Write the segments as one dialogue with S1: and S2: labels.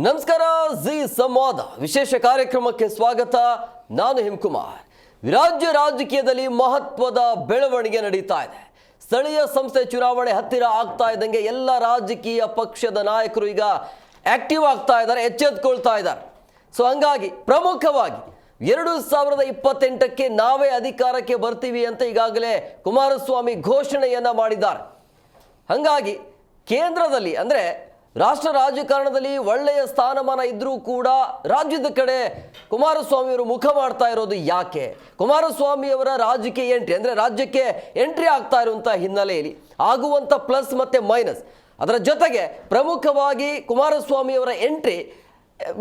S1: ನಮಸ್ಕಾರ. ಜಿ ಸಂವಾದ ವಿಶೇಷ ಕಾರ್ಯಕ್ರಮಕ್ಕೆ ಸ್ವಾಗತ. ನಾನು ಹಿಮಕುಮಾರ್. ರಾಜ್ಯ ರಾಜಕೀಯದಲ್ಲಿ ಮಹತ್ವದ ಬೆಳವಣಿಗೆ ನಡೀತಾ ಇದೆ. ಸ್ಥಳೀಯ ಸಂಸ್ಥೆ ಚುನಾವಣೆ ಹತ್ತಿರ ಆಗ್ತಾ ಇದ್ದಂಗೆ ಎಲ್ಲ ರಾಜಕೀಯ ಪಕ್ಷದ ನಾಯಕರು ಈಗ ಆಕ್ಟಿವ್ ಆಗ್ತಾ ಇದ್ದಾರೆ, ಎಚ್ಚೆತ್ತುಕೊಳ್ತಾ ಇದ್ದಾರೆ. ಸೊ ಹಂಗಾಗಿ ಪ್ರಮುಖವಾಗಿ 2028ಕ್ಕೆ ನಾವೇ ಅಧಿಕಾರಕ್ಕೆ ಬರ್ತೀವಿ ಅಂತ ಈಗಾಗಲೇ ಕುಮಾರಸ್ವಾಮಿ ಘೋಷಣೆಯನ್ನ ಮಾಡಿದ್ದಾರೆ. ಹಾಗಾಗಿ ಕೇಂದ್ರದಲ್ಲಿ ಅಂದರೆ ರಾಷ್ಟ್ರ ರಾಜಕಾರಣದಲ್ಲಿ ಒಳ್ಳೆಯ ಸ್ಥಾನಮಾನ ಇದ್ರೂ ಕೂಡ ರಾಜ್ಯದ ಕಡೆ ಕುಮಾರಸ್ವಾಮಿಯವರು ಮುಖ ಮಾಡ್ತಾ ಇರೋದು ಯಾಕೆ? ಕುಮಾರಸ್ವಾಮಿಯವರ ರಾಜಕೀಯ ಎಂಟ್ರಿ ಅಂದರೆ ರಾಜ್ಯಕ್ಕೆ ಎಂಟ್ರಿ ಆಗ್ತಾ ಇರುವಂಥ ಹಿನ್ನೆಲೆಯಲ್ಲಿ ಆಗುವಂಥ ಪ್ಲಸ್ ಮತ್ತು ಮೈನಸ್, ಅದರ ಜೊತೆಗೆ ಪ್ರಮುಖವಾಗಿ ಕುಮಾರಸ್ವಾಮಿಯವರ ಎಂಟ್ರಿ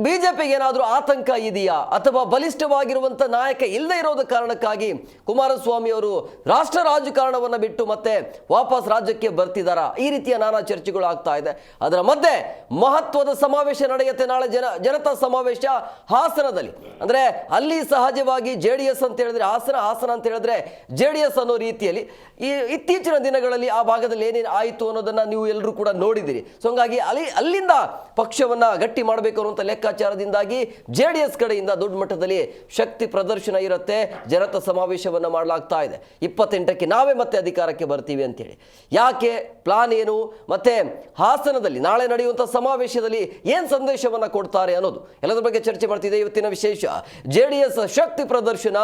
S1: ಬಿಜೆಪಿಗೆ ಏನಾದರೂ ಆತಂಕ ಇದೆಯಾ ಅಥವಾ ಬಲಿಷ್ಠವಾಗಿರುವಂಥ ನಾಯಕ ಇಲ್ಲದೇ ಇರೋದ ಕಾರಣಕ್ಕಾಗಿ ಕುಮಾರಸ್ವಾಮಿ ಅವರು ರಾಷ್ಟ್ರ ರಾಜಕಾರಣವನ್ನು ಬಿಟ್ಟು ಮತ್ತೆ ವಾಪಸ್ ರಾಜ್ಯಕ್ಕೆ ಬರ್ತಿದ್ದಾರಾ? ಈ ರೀತಿಯ ನಾನಾ ಚರ್ಚೆಗಳು ಆಗ್ತಾ ಇದೆ. ಅದರ ಮಧ್ಯೆ ಮಹತ್ವದ ಸಮಾವೇಶ ನಡೆಯುತ್ತೆ ನಾಳೆ, ಜನತಾ ಸಮಾವೇಶ ಹಾಸನದಲ್ಲಿ. ಅಂದರೆ ಅಲ್ಲಿ ಸಹಜವಾಗಿ JDS ಅಂತ ಹೇಳಿದ್ರೆ ಹಾಸನ ಅಂತ ಹೇಳಿದ್ರೆ JDS ಅನ್ನೋ ರೀತಿಯಲ್ಲಿ ಈ ಇತ್ತೀಚಿನ ದಿನಗಳಲ್ಲಿ ಆ ಭಾಗದಲ್ಲಿ ಏನೇನು ಆಯಿತು ಅನ್ನೋದನ್ನು ನೀವು ಎಲ್ಲರೂ ಕೂಡ ನೋಡಿದ್ದೀರಿ. ಸೊ ಹಂಗಾಗಿ ಅಲ್ಲಿಂದ ಪಕ್ಷವನ್ನು ಗಟ್ಟಿ ಮಾಡಬೇಕು ಅನ್ನುವಂಥ ಲೆಕ್ಕಾಚಾರದಿಂದಾಗಿ JDS ಕಡೆಯಿಂದ ದೊಡ್ಡ ಮಟ್ಟದಲ್ಲಿ ಶಕ್ತಿ ಪ್ರದರ್ಶನ ಇರುತ್ತೆ. ಜನತಾ ಸಮಾವೇಶವನ್ನು ಮಾಡಲಾಗ್ತಾ ಇದೆ. 28ಕ್ಕೆ ನಾವೇ ಮತ್ತೆ ಅಧಿಕಾರಕ್ಕೆ ಬರ್ತೀವಿ ಅಂತೇಳಿ. ಯಾಕೆ, ಪ್ಲಾನ್ ಏನು, ಮತ್ತೆ ಹಾಸನದಲ್ಲಿ ನಾಳೆ ನಡೆಯುವಂಥ ಸಮಾವೇಶದಲ್ಲಿ ಏನು ಸಂದೇಶವನ್ನು ಕೊಡ್ತಾರೆ ಅನ್ನೋದು ಎಲ್ಲದರ ಬಗ್ಗೆ ಚರ್ಚೆ ಮಾಡ್ತಿದೆ. ಇವತ್ತಿನ ವಿಶೇಷ JDS ಶಕ್ತಿ ಪ್ರದರ್ಶನ,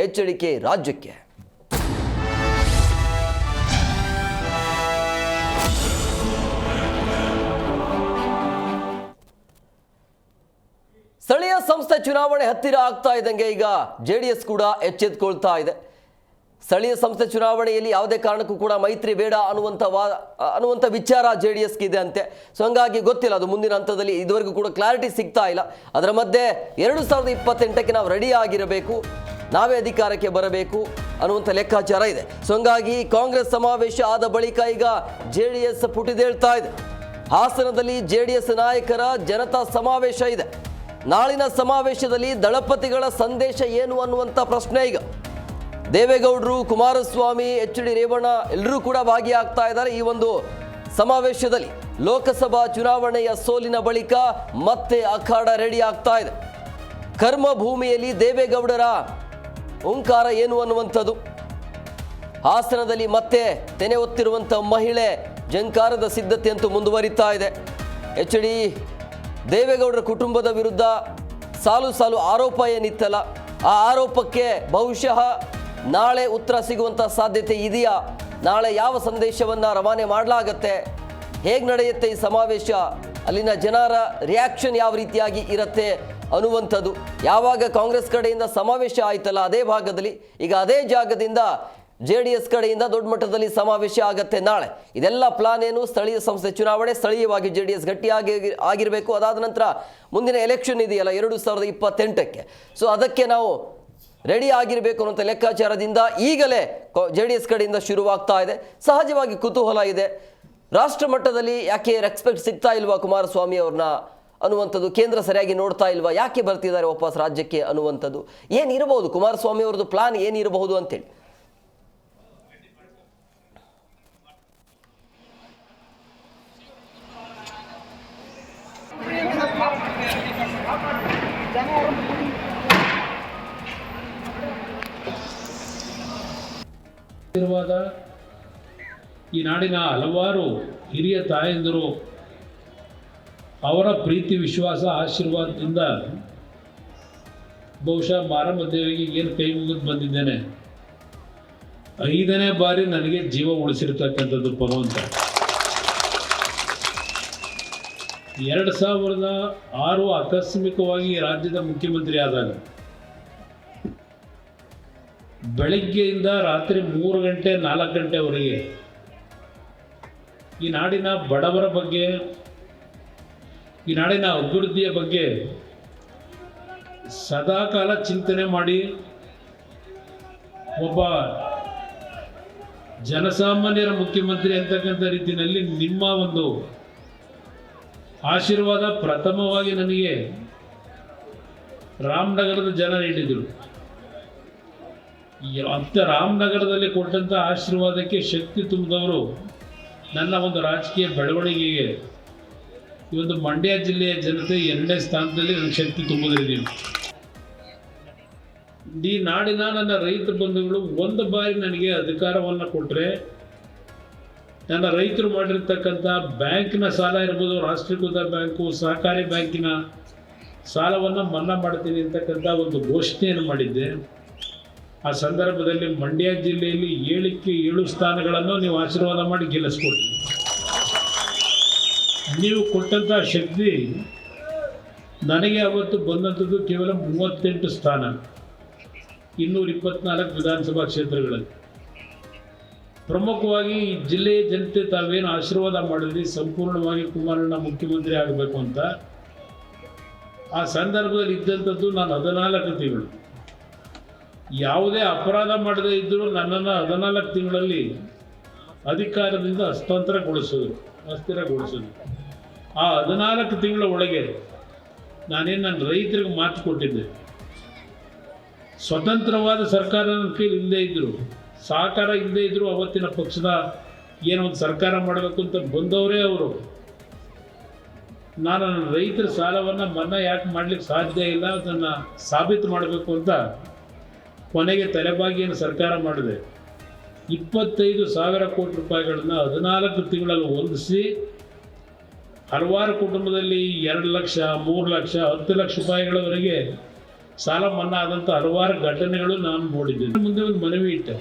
S1: ಎಚ್ಚರಿಕೆ ರಾಜ್ಯಕ್ಕೆ. ಸ್ಥಳೀಯ ಸಂಸ್ಥೆ ಚುನಾವಣೆ ಹತ್ತಿರ ಆಗ್ತಾ ಇದ್ದಂಗೆ ಈಗ JDS ಕೂಡ ಎಚ್ಚೆತ್ತುಕೊಳ್ತಾ ಇದೆ. ಸ್ಥಳೀಯ ಸಂಸ್ಥೆ ಚುನಾವಣೆಯಲ್ಲಿ ಯಾವುದೇ ಕಾರಣಕ್ಕೂ ಕೂಡ ಮೈತ್ರಿ ಬೇಡ ಅನ್ನುವಂಥ ವಿಚಾರ JDSಗೆ ಇದೆ ಅಂತೆ. ಸೊ ಹಂಗಾಗಿ ಗೊತ್ತಿಲ್ಲ ಅದು ಮುಂದಿನ ಹಂತದಲ್ಲಿ, ಇದುವರೆಗೂ ಕೂಡ ಕ್ಲಾರಿಟಿ ಸಿಗ್ತಾ ಇಲ್ಲ. ಅದರ ಮಧ್ಯೆ 2028ಕ್ಕೆ ನಾವು ರೆಡಿ ಆಗಿರಬೇಕು, ನಾವೇ ಅಧಿಕಾರಕ್ಕೆ ಬರಬೇಕು ಅನ್ನುವಂಥ ಲೆಕ್ಕಾಚಾರ ಇದೆ. ಸೊ ಹಂಗಾಗಿ ಕಾಂಗ್ರೆಸ್ ಸಮಾವೇಶ ಆದ ಬಳಿಕ ಈಗ JDS ಪುಟಿದೇಳ್ತಾ ಇದೆ. ಹಾಸನದಲ್ಲಿ JDS ನಾಯಕರ ಜನತಾ ಸಮಾವೇಶ ಇದೆ. ನಾಳಿನ ಸಮಾವೇಶದಲ್ಲಿ ದಳಪತಿಗಳ ಸಂದೇಶ ಏನು ಅನ್ನುವಂಥ ಪ್ರಶ್ನೆ ಈಗ. ದೇವೇಗೌಡರು, ಕುಮಾರಸ್ವಾಮಿ, HD ರೇವಣ್ಣ ಎಲ್ಲರೂ ಕೂಡ ಭಾಗಿಯಾಗ್ತಾ ಇದ್ದಾರೆ ಈ ಒಂದು ಸಮಾವೇಶದಲ್ಲಿ. ಲೋಕಸಭಾ ಚುನಾವಣೆಯ ಸೋಲಿನ ಬಳಿಕ ಮತ್ತೆ ಅಖಾಡ ರೆಡಿ ಆಗ್ತಾ ಇದೆ. ಕರ್ಮಭೂಮಿಯಲ್ಲಿ ದೇವೇಗೌಡರ ಓಂಕಾರ ಏನು ಅನ್ನುವಂಥದ್ದು. ಹಾಸನದಲ್ಲಿ ಮತ್ತೆ ತೆನೆ ಹೊತ್ತಿರುವಂಥ ಮಹಿಳೆ ಜಂಕಾರದ ಸಿದ್ಧತೆ ಅಂತೂ ಮುಂದುವರಿತಾ ಇದೆ. HD ದೇವೇಗೌಡರ ಕುಟುಂಬದ ವಿರುದ್ಧ ಸಾಲು ಆರೋಪ ಏನಿತ್ತಲ್ಲ, ಆ ಆರೋಪಕ್ಕೆ ಬಹುಶಃ ನಾಳೆ ಉತ್ತರ ಸಿಗುವಂಥ ಸಾಧ್ಯತೆ ಇದೆಯಾ? ನಾಳೆ ಯಾವ ಸಂದೇಶವನ್ನು ರವಾನೆ ಮಾಡಲಾಗತ್ತೆ, ಹೇಗೆ ನಡೆಯುತ್ತೆ ಈ ಸಮಾವೇಶ, ಅಲ್ಲಿನ ಜನರ ರಿಯಾಕ್ಷನ್ ಯಾವ ರೀತಿಯಾಗಿ ಇರುತ್ತೆ ಅನ್ನುವಂಥದ್ದು. ಯಾವಾಗ ಕಾಂಗ್ರೆಸ್ ಕಡೆಯಿಂದ ಸಮಾವೇಶ ಆಯ್ತಲ್ಲ ಅದೇ ಭಾಗದಲ್ಲಿ, ಈಗ ಅದೇ ಜಾಗದಿಂದ JDS ಕಡೆಯಿಂದ ದೊಡ್ಡ ಮಟ್ಟದಲ್ಲಿ ಸಮಾವೇಶ ಆಗತ್ತೆ ನಾಳೆ. ಇದೆಲ್ಲ ಪ್ಲಾನ್ ಏನು? ಸ್ಥಳೀಯ ಸಂಸ್ಥೆ ಚುನಾವಣೆ, ಸ್ಥಳೀಯವಾಗಿ JDS ಗಟ್ಟಿಯಾಗಿ ಆಗಿರಬೇಕು. ಅದಾದ ನಂತರ ಮುಂದಿನ ಎಲೆಕ್ಷನ್ ಇದೆಯಲ್ಲ 2028ಕ್ಕೆ, ಸೊ ಅದಕ್ಕೆ ನಾವು ರೆಡಿ ಆಗಿರಬೇಕು ಅನ್ನೋಂಥ ಲೆಕ್ಕಾಚಾರದಿಂದ ಈಗಲೇ JDS ಕಡೆಯಿಂದ ಶುರುವಾಗ್ತಾ ಇದೆ. ಸಹಜವಾಗಿ ಕುತೂಹಲ ಇದೆ, ರಾಷ್ಟ್ರ ಮಟ್ಟದಲ್ಲಿ ಯಾಕೆ ರೆಸ್ಪೆಕ್ಟ್ ಸಿಗ್ತಾ ಇಲ್ವಾ ಕುಮಾರಸ್ವಾಮಿ ಅವ್ರನ್ನ ಅನ್ನುವಂಥದ್ದು, ಕೇಂದ್ರ ಸರಿಯಾಗಿ ನೋಡ್ತಾ ಇಲ್ವಾ, ಯಾಕೆ ಬರ್ತಿದ್ದಾರೆ ವಾಪಸ್ ರಾಜ್ಯಕ್ಕೆ ಅನ್ನುವಂಥದ್ದು, ಏನಿರಬಹುದು ಕುಮಾರಸ್ವಾಮಿ ಅವ್ರದ್ದು ಪ್ಲಾನ್ ಏನಿರಬಹುದು ಅಂತೇಳಿ.
S2: ಈ ನಾಡಿನ ಹಲವಾರು ಹಿರಿಯ ತಾಯಂದಿರು ಅವರ ಪ್ರೀತಿ, ವಿಶ್ವಾಸ, ಆಶೀರ್ವಾದದಿಂದ ಬಹುಶಃ ಮಾರಮ್ಮ ದೇವಿಗೆ ಏನು ಕೈ ಮುಗಿದು ಬಂದಿದ್ದೇನೆ. 5ನೇ ಬಾರಿ ನನಗೆ ಜೀವ ಉಳಿಸಿರ್ತಕ್ಕಂಥದ್ದು ಭಗವಂತ. 2006 ಆಕಸ್ಮಿಕವಾಗಿ ರಾಜ್ಯದ ಮುಖ್ಯಮಂತ್ರಿ ಆದಾಗ ಬೆಳಗ್ಗೆಯಿಂದ ರಾತ್ರಿ 3 ಗಂಟೆ 4 ಗಂಟೆವರೆಗೆ ಈ ನಾಡಿನ ಬಡವರ ಬಗ್ಗೆ, ಈ ನಾಡಿನ ಅಭಿವೃದ್ಧಿಯ ಬಗ್ಗೆ ಸದಾಕಾಲ ಚಿಂತನೆ ಮಾಡಿ ಒಬ್ಬ ಜನಸಾಮಾನ್ಯರ ಮುಖ್ಯಮಂತ್ರಿ ಅಂತಕ್ಕಂಥ ರೀತಿಯಲ್ಲಿ ನಿಮ್ಮ ಒಂದು ಆಶೀರ್ವಾದ ಪ್ರಥಮವಾಗಿ ನನಗೆ ರಾಮನಗರದ ಜನ ನೀಡಿದರು. ಅಂತ ರಾಮನಗರದಲ್ಲಿ ಕೊಟ್ಟಂಥ ಆಶೀರ್ವಾದಕ್ಕೆ ಶಕ್ತಿ ತುಂಬಿದವರು ನನ್ನ ಒಂದು ರಾಜಕೀಯ ಬೆಳವಣಿಗೆಗೆ ಇವತ್ತು ಮಂಡ್ಯ ಜಿಲ್ಲೆಯ ಜನತೆ 2ನೇ ಸ್ಥಾನದಲ್ಲಿ ನನ್ನ ಶಕ್ತಿ ತುಂಬೋದಿದ್ದೀನಿ. ಈ ನಾಡಿನ ನನ್ನ ರೈತ ಬಂಧುಗಳು ಒಂದು ಬಾರಿ ನನಗೆ ಅಧಿಕಾರವನ್ನು ಕೊಟ್ಟರೆ ನನ್ನ ರೈತರು ಮಾಡಿರ್ತಕ್ಕಂಥ ಬ್ಯಾಂಕಿನ ಸಾಲ ಇರ್ಬೋದು, ರಾಷ್ಟ್ರೀಕೃತ ಬ್ಯಾಂಕು, ಸಹಕಾರಿ ಬ್ಯಾಂಕಿನ ಸಾಲವನ್ನು ಮನ್ನಾ ಮಾಡ್ತೀನಿ ಅಂತಕ್ಕಂಥ ಒಂದು ಘೋಷಣೆಯನ್ನು ಮಾಡಿದ್ದೆ. ಆ ಸಂದರ್ಭದಲ್ಲಿ ಮಂಡ್ಯ ಜಿಲ್ಲೆಯಲ್ಲಿ 7ಕ್ಕೆ 7 ಸ್ಥಾನಗಳನ್ನು ನೀವು ಆಶೀರ್ವಾದ ಮಾಡಿ ಗೆಲ್ಲಿಸ್ಕೊಡ್ತೀವಿ. ನೀವು ಕೊಟ್ಟಂಥ ಶಕ್ತಿ ನನಗೆ ಅವತ್ತು ಬಂದಂಥದ್ದು ಕೇವಲ 38 ಸ್ಥಾನ 224 ವಿಧಾನಸಭಾ ಕ್ಷೇತ್ರಗಳಲ್ಲಿ. ಪ್ರಮುಖವಾಗಿ ಈ ಜಿಲ್ಲೆಯ ಜನತೆ ತಾವೇನು ಆಶೀರ್ವಾದ ಮಾಡಿದ್ರಿ ಸಂಪೂರ್ಣವಾಗಿ ಕುಮಾರಣ್ಣ ಮುಖ್ಯಮಂತ್ರಿ ಆಗಬೇಕು ಅಂತ. ಆ ಸಂದರ್ಭದಲ್ಲಿ ಇದ್ದಂಥದ್ದು ನಾನು 14 ತಿಂಗಳು ಯಾವುದೇ ಅಪರಾಧ ಮಾಡದೇ ಇದ್ದರೂ ನನ್ನನ್ನು 14 ತಿಂಗಳಲ್ಲಿ ಅಧಿಕಾರದಿಂದ ಅಸ್ಥಿರಗೊಳಿಸೋದು. ಆ 14 ತಿಂಗಳ ಒಳಗೆ ನಾನೇನು ನನ್ನ ರೈತರಿಗೆ ಮಾತು ಕೊಟ್ಟಿದ್ದೆ. ಸ್ವತಂತ್ರವಾದ ಸರ್ಕಾರ ನನ್ನ ಕೈಲಿ ಇಲ್ಲದೇ ಇದ್ದರು, ಸಹಕಾರ ಇಲ್ಲದೇ ಇದ್ದರು, ಅವತ್ತಿನ ಪಕ್ಷದ ಏನೋ ಒಂದು ಸರ್ಕಾರ ಮಾಡಬೇಕು ಅಂತ ಬಂದವರೇ ಅವರು. ನಾನು ನನ್ನ ರೈತರ ಸಾಲವನ್ನು ಮನ್ನಾ ಯಾಕೆ ಮಾಡಲಿಕ್ಕೆ ಸಾಧ್ಯ ಇಲ್ಲ ಅದನ್ನು ಸಾಬೀತು ಮಾಡಬೇಕು ಅಂತ ಕೊನೆಗೆ ತಲೆಬಾಗಿಯನ್ನು ಸರ್ಕಾರ ಮಾಡಿದೆ. 25,000 ಕೋಟಿ ರೂಪಾಯಿಗಳನ್ನು 14 ತಿಂಗಳಲ್ಲಿ ಹೊಂದಿಸಿ ಹಲವಾರು ಕುಟುಂಬದಲ್ಲಿ 2 ಲಕ್ಷ, 3 ಲಕ್ಷ, 10 ಲಕ್ಷ ರೂಪಾಯಿಗಳವರೆಗೆ ಸಾಲ ಮನ್ನಾ ಆದಂಥ ಹಲವಾರು ಘಟನೆಗಳು ನಾನು ನೋಡಿದ್ದೇನೆ. ಮುಂದೆ ಒಂದು ಮನವಿ ಇಟ್ಟೆ.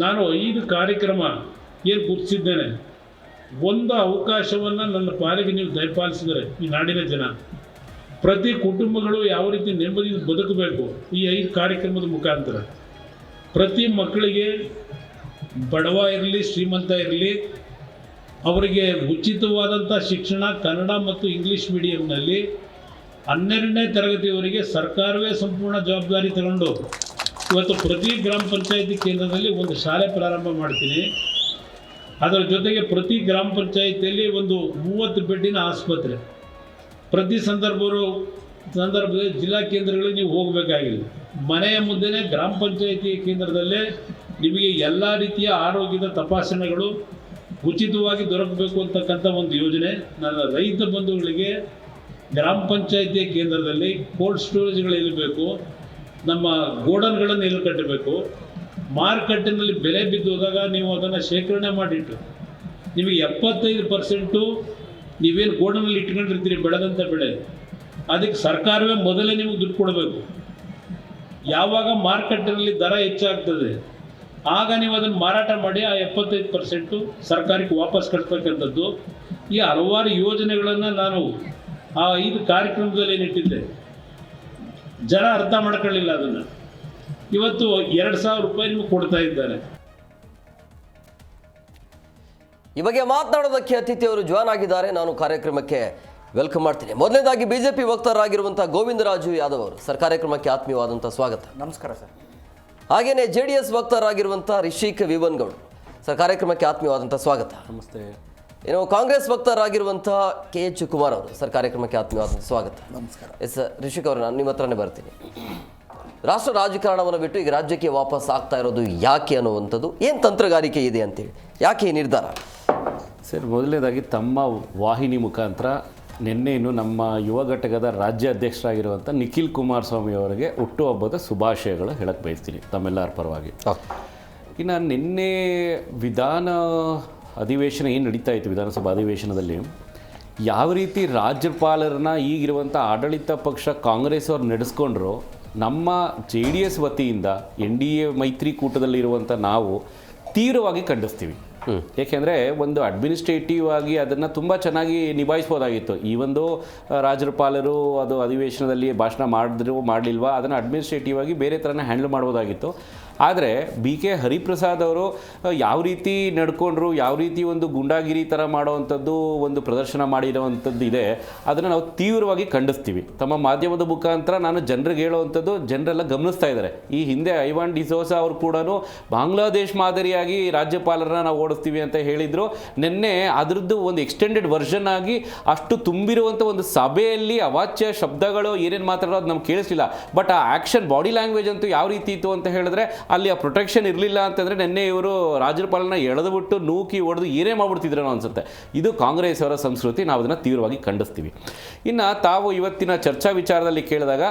S2: ನಾನು 5 ಕಾರ್ಯಕ್ರಮ ಏನು ಗುರುತಿಸಿದ್ದೇನೆ, ಒಂದು ಅವಕಾಶವನ್ನು ನನ್ನ ಪಾಲಿಗೆ ನೀವು ದಯಪಾಲಿಸಿದರೆ ಈ ನಾಡಿನ ಜನ ಪ್ರತಿ ಕುಟುಂಬಗಳು ಯಾವ ರೀತಿ ನೆಮ್ಮದಿಯಿಂದ ಬದುಕಬೇಕು ಈ 5 ಕಾರ್ಯಕ್ರಮದ ಮುಖಾಂತರ. ಪ್ರತಿ ಮಕ್ಕಳಿಗೆ ಬಡವ ಇರಲಿ ಶ್ರೀಮಂತ ಇರಲಿ ಅವರಿಗೆ ಉಚಿತವಾದಂಥ ಶಿಕ್ಷಣ ಕನ್ನಡ ಮತ್ತು ಇಂಗ್ಲೀಷ್ ಮೀಡಿಯಂನಲ್ಲಿ 12ನೇ ತರಗತಿಯವರೆಗೆ ಸರ್ಕಾರವೇ ಸಂಪೂರ್ಣ ಜವಾಬ್ದಾರಿ ತಗೊಂಡು ಇವತ್ತು ಪ್ರತಿ ಗ್ರಾಮ ಪಂಚಾಯಿತಿ ಕೇಂದ್ರದಲ್ಲಿ ಒಂದು ಶಾಲೆ ಪ್ರಾರಂಭ ಮಾಡ್ತೀನಿ. ಅದರ ಜೊತೆಗೆ ಪ್ರತಿ ಗ್ರಾಮ ಪಂಚಾಯಿತಿಯಲ್ಲಿ ಒಂದು 30 ಬೆಡ್ಡಿನ ಆಸ್ಪತ್ರೆ. ಪ್ರತಿ ಸಂದರ್ಭದಲ್ಲಿ ಜಿಲ್ಲಾ ಕೇಂದ್ರಗಳಿಗೆ ನೀವು ಹೋಗಬೇಕಾಗಿಲ್ಲ, ಮನೆಯ ಮುಂದೆನೇ ಗ್ರಾಮ ಪಂಚಾಯಿತಿ ಕೇಂದ್ರದಲ್ಲೇ ನಿಮಗೆ ಎಲ್ಲ ರೀತಿಯ ಆರೋಗ್ಯದ ತಪಾಸಣೆಗಳು ಉಚಿತವಾಗಿ ದೊರಕಬೇಕು ಅಂತಕ್ಕಂಥ ಒಂದು ಯೋಜನೆ. ನನ್ನ ರೈತ ಬಂಧುಗಳಿಗೆ ಗ್ರಾಮ ಪಂಚಾಯಿತಿಯ ಕೇಂದ್ರದಲ್ಲಿ ಕೋಲ್ಡ್ ಸ್ಟೋರೇಜ್ಗಳು ಇರಬೇಕು, ನಮ್ಮ ಗೋಡನ್ಗಳನ್ನು ಎಲ್ಲಿ ಕಟ್ಟಬೇಕು, ಮಾರುಕಟ್ಟೆನಲ್ಲಿ ಬೆಲೆ ಬಿದ್ದು ಹೋದಾಗ ನೀವು ಅದನ್ನು ಶೇಖರಣೆ ಮಾಡಿಟ್ಟು ನಿಮಗೆ 75% ನೀವೇನು ಗೋಡನಲ್ಲಿ ಇಟ್ಕೊಂಡಿರ್ತೀರಿ ಬೆಳೆದಂಥ ಬೆಳೆ, ಅದಕ್ಕೆ ಸರ್ಕಾರವೇ ಮೊದಲೇ ನಿಮಗೆ ದುಡ್ಡು ಕೊಡಬೇಕು. ಯಾವಾಗ ಮಾರುಕಟ್ಟೆಯಲ್ಲಿ ದರ ಹೆಚ್ಚಾಗ್ತದೆ ಆಗ ನೀವು ಅದನ್ನು ಮಾರಾಟ ಮಾಡಿ ಆ 75% ಸರ್ಕಾರಕ್ಕೆ ವಾಪಸ್ ಕಟ್ಟತಕ್ಕಂಥದ್ದು. ಈ ಹಲವಾರು ಯೋಜನೆಗಳನ್ನು ನಾನು ಆ 5 ಕಾರ್ಯಕ್ರಮದಲ್ಲಿ ಏನಿಟ್ಟಿದ್ದೆ. ಜನ ಅರ್ಥ ಮಾಡ್ಕೊಳ್ಳಿಲ್ಲ ಅದನ್ನು. ಇವತ್ತು 2,000 ರೂಪಾಯಿ ನಿಮಗೆ ಕೊಡ್ತಾ ಇದ್ದಾರೆ.
S1: ಈ ಬಗ್ಗೆ ಮಾತನಾಡೋದಕ್ಕೆ ಅತಿಥಿಯವರು ಜಾಯ್ನ್ ಆಗಿದ್ದಾರೆ. ನಾನು ಕಾರ್ಯಕ್ರಮಕ್ಕೆ ವೆಲ್ಕಮ್ ಮಾಡ್ತೀನಿ. ಮೊದಲನೇದಾಗಿ ಬಿಜೆಪಿ ವಕ್ತಾರರಾಗಿರುವಂಥ ಗೋವಿಂದರಾಜು ಯಾದವ್ ಅವರು ಸರ್, ಕಾರ್ಯಕ್ರಮಕ್ಕೆ ಆತ್ಮೀಯವಾದಂಥ ಸ್ವಾಗತ.
S3: ನಮಸ್ಕಾರ ಸರ್.
S1: ಹಾಗೆಯೇ JDS ವಕ್ತಾರರಾಗಿರುವಂಥ ರಿಷಿಕ್ ವಿವನ್ಗೌಡರು ಸರ್, ಕಾರ್ಯಕ್ರಮಕ್ಕೆ ಆತ್ಮೀಯವಾದಂಥ ಸ್ವಾಗತ.
S3: ನಮಸ್ತೆ.
S1: ಏನು ಕಾಂಗ್ರೆಸ್ ವಕ್ತಾರರಾಗಿರುವಂಥ KH ಕುಮಾರ್ ಅವರು ಸರ್, ಕಾರ್ಯಕ್ರಮಕ್ಕೆ ಆತ್ಮೀಯವಾದಂಥ ಸ್ವಾಗತ.
S3: ನಮಸ್ಕಾರ.
S1: ಎಸ್ ಸರ್, ರಿಷಿಕ್ ಅವರು ನಾನು ನಿಮ್ಮ ಹತ್ರನೇ ಬರ್ತೀನಿ. ರಾಷ್ಟ್ರ ರಾಜಕಾರಣವನ್ನು ಬಿಟ್ಟು ಈಗ ರಾಜ್ಯಕ್ಕೆ ವಾಪಸ್ ಆಗ್ತಾ ಇರೋದು ಯಾಕೆ ಅನ್ನುವಂಥದ್ದು, ಏನು ತಂತ್ರಗಾರಿಕೆ ಇದೆ ಅಂತೇಳಿ, ಯಾಕೆ ಈ ನಿರ್ಧಾರ?
S3: ಸರ್, ಮೊದಲನೇದಾಗಿ ತಮ್ಮ ವಾಹಿನಿ ಮುಖಾಂತರ ನಿನ್ನೆಯನ್ನು ನಮ್ಮ ಯುವ ಘಟಕದ ರಾಜ್ಯ ಅಧ್ಯಕ್ಷರಾಗಿರುವಂಥ ನಿಖಿಲ್ ಕುಮಾರಸ್ವಾಮಿ ಅವರಿಗೆ ಹುಟ್ಟುಹಬ್ಬದ ಶುಭಾಶಯಗಳು ಹೇಳಕ್ಕೆ ಬಯಸ್ತೀನಿ ತಮ್ಮೆಲ್ಲರ ಪರವಾಗಿ. ಇನ್ನು ನಿನ್ನೆ ವಿಧಾನ ಅಧಿವೇಶನ ಏನು ನಡೀತಾ ಇತ್ತು, ವಿಧಾನಸಭಾ ಅಧಿವೇಶನದಲ್ಲಿ ಯಾವ ರೀತಿ ರಾಜ್ಯಪಾಲರನ್ನ ಈಗಿರುವಂಥ ಆಡಳಿತ ಪಕ್ಷ ಕಾಂಗ್ರೆಸ್ ಅವ್ರು ನಡೆಸ್ಕೊಂಡ್ರು, ನಮ್ಮ JDS ವತಿಯಿಂದ NDA ಮೈತ್ರಿಕೂಟದಲ್ಲಿರುವಂಥ ನಾವು ತೀವ್ರವಾಗಿ ಖಂಡಿಸ್ತೀವಿ. ಏಕೆಂದರೆ ಒಂದು ಅಡ್ಮಿನಿಸ್ಟ್ರೇಟಿವ್ ಆಗಿ ಅದನ್ನು ತುಂಬ ಚೆನ್ನಾಗಿ ನಿಭಾಯಿಸ್ಬೋದಾಗಿತ್ತು. ಈ ಒಂದು ರಾಜ್ಯಪಾಲರು ಅದು ಅಧಿವೇಶನದಲ್ಲಿ ಭಾಷಣ ಮಾಡಿದ್ರು ಮಾಡಲಿಲ್ವಾ ಅದನ್ನು ಅಡ್ಮಿನಿಸ್ಟ್ರೇಟಿವ್ ಆಗಿ ಬೇರೆ ಥರನೇ ಹ್ಯಾಂಡಲ್ ಮಾಡ್ಬೋದಾಗಿತ್ತು. ಆದರೆ BK ಹರಿಪ್ರಸಾದ್ ಅವರು ಯಾವ ರೀತಿ ನಡ್ಕೊಂಡ್ರು, ಯಾವ ರೀತಿ ಒಂದು ಗುಂಡಾಗಿರಿ ಥರ ಮಾಡೋವಂಥದ್ದು ಒಂದು ಪ್ರದರ್ಶನ ಮಾಡಿರೋವಂಥದ್ದು ಇದೆ, ಅದನ್ನು ನಾವು ತೀವ್ರವಾಗಿ ಖಂಡಿಸ್ತೀವಿ. ತಮ್ಮ ಮಾಧ್ಯಮದ ಮುಖಾಂತರ ನಾನು ಜನರಿಗೆ ಹೇಳೋವಂಥದ್ದು ಜನರೆಲ್ಲ ಗಮನಿಸ್ತಾ ಇದ್ದಾರೆ. ಈ ಹಿಂದೆ ಐವಾನ್ ಡಿಸೋಸಾ ಅವರು ಕೂಡ ಬಾಂಗ್ಲಾದೇಶ್ ಮಾದರಿಯಾಗಿ ರಾಜ್ಯಪಾಲರನ್ನ ನಾವು ಕೊಡಿಸ್ತೀವಿ ಅಂತ ಹೇಳಿದ್ರು. ನಿನ್ನೆ ಅದರದ್ದು ಒಂದು ಎಕ್ಸ್ಟೆಂಡೆಡ್ ವರ್ಷನ್ ಆಗಿ ಅಷ್ಟು ತುಂಬಿರುವಂಥ ಒಂದು ಸಭೆಯಲ್ಲಿ ಅವಾಚ್ಯ ಶಬ್ದಗಳು ಏನೇನು ಮಾತಾಡೋದು ನಮ್ಗೆ ಕೇಳಿಸ್ಲಿಲ್ಲ. ಬಟ್ ಆ ಆ್ಯಕ್ಷನ್ ಬಾಡಿ ಲ್ಯಾಂಗ್ವೇಜ್ ಅಂತೂ ಯಾವ ರೀತಿ ಇತ್ತು ಅಂತ ಹೇಳಿದ್ರೆ ಅಲ್ಲಿ ಆ ಪ್ರೊಟೆಕ್ಷನ್ ಇರಲಿಲ್ಲ ಅಂತಂದರೆ ನಿನ್ನೆ ಇವರು ರಾಜ್ಯಪಾಲನ ಎಳೆದುಬಿಟ್ಟು ನೂಕಿ ಹೊಡೆದು ಏನೇ ಮಾಡ್ಬಿಡ್ತಿದ್ರೇನೋ ಅನ್ಸುತ್ತೆ. ಇದು ಕಾಂಗ್ರೆಸ್ ಅವರ ಸಂಸ್ಕೃತಿ, ನಾವು ಅದನ್ನು ತೀವ್ರವಾಗಿ ಖಂಡಿಸ್ತೀವಿ. ಇನ್ನು ತಾವು ಇವತ್ತಿನ ಚರ್ಚಾ ವಿಚಾರದಲ್ಲಿ ಕೇಳಿದಾಗ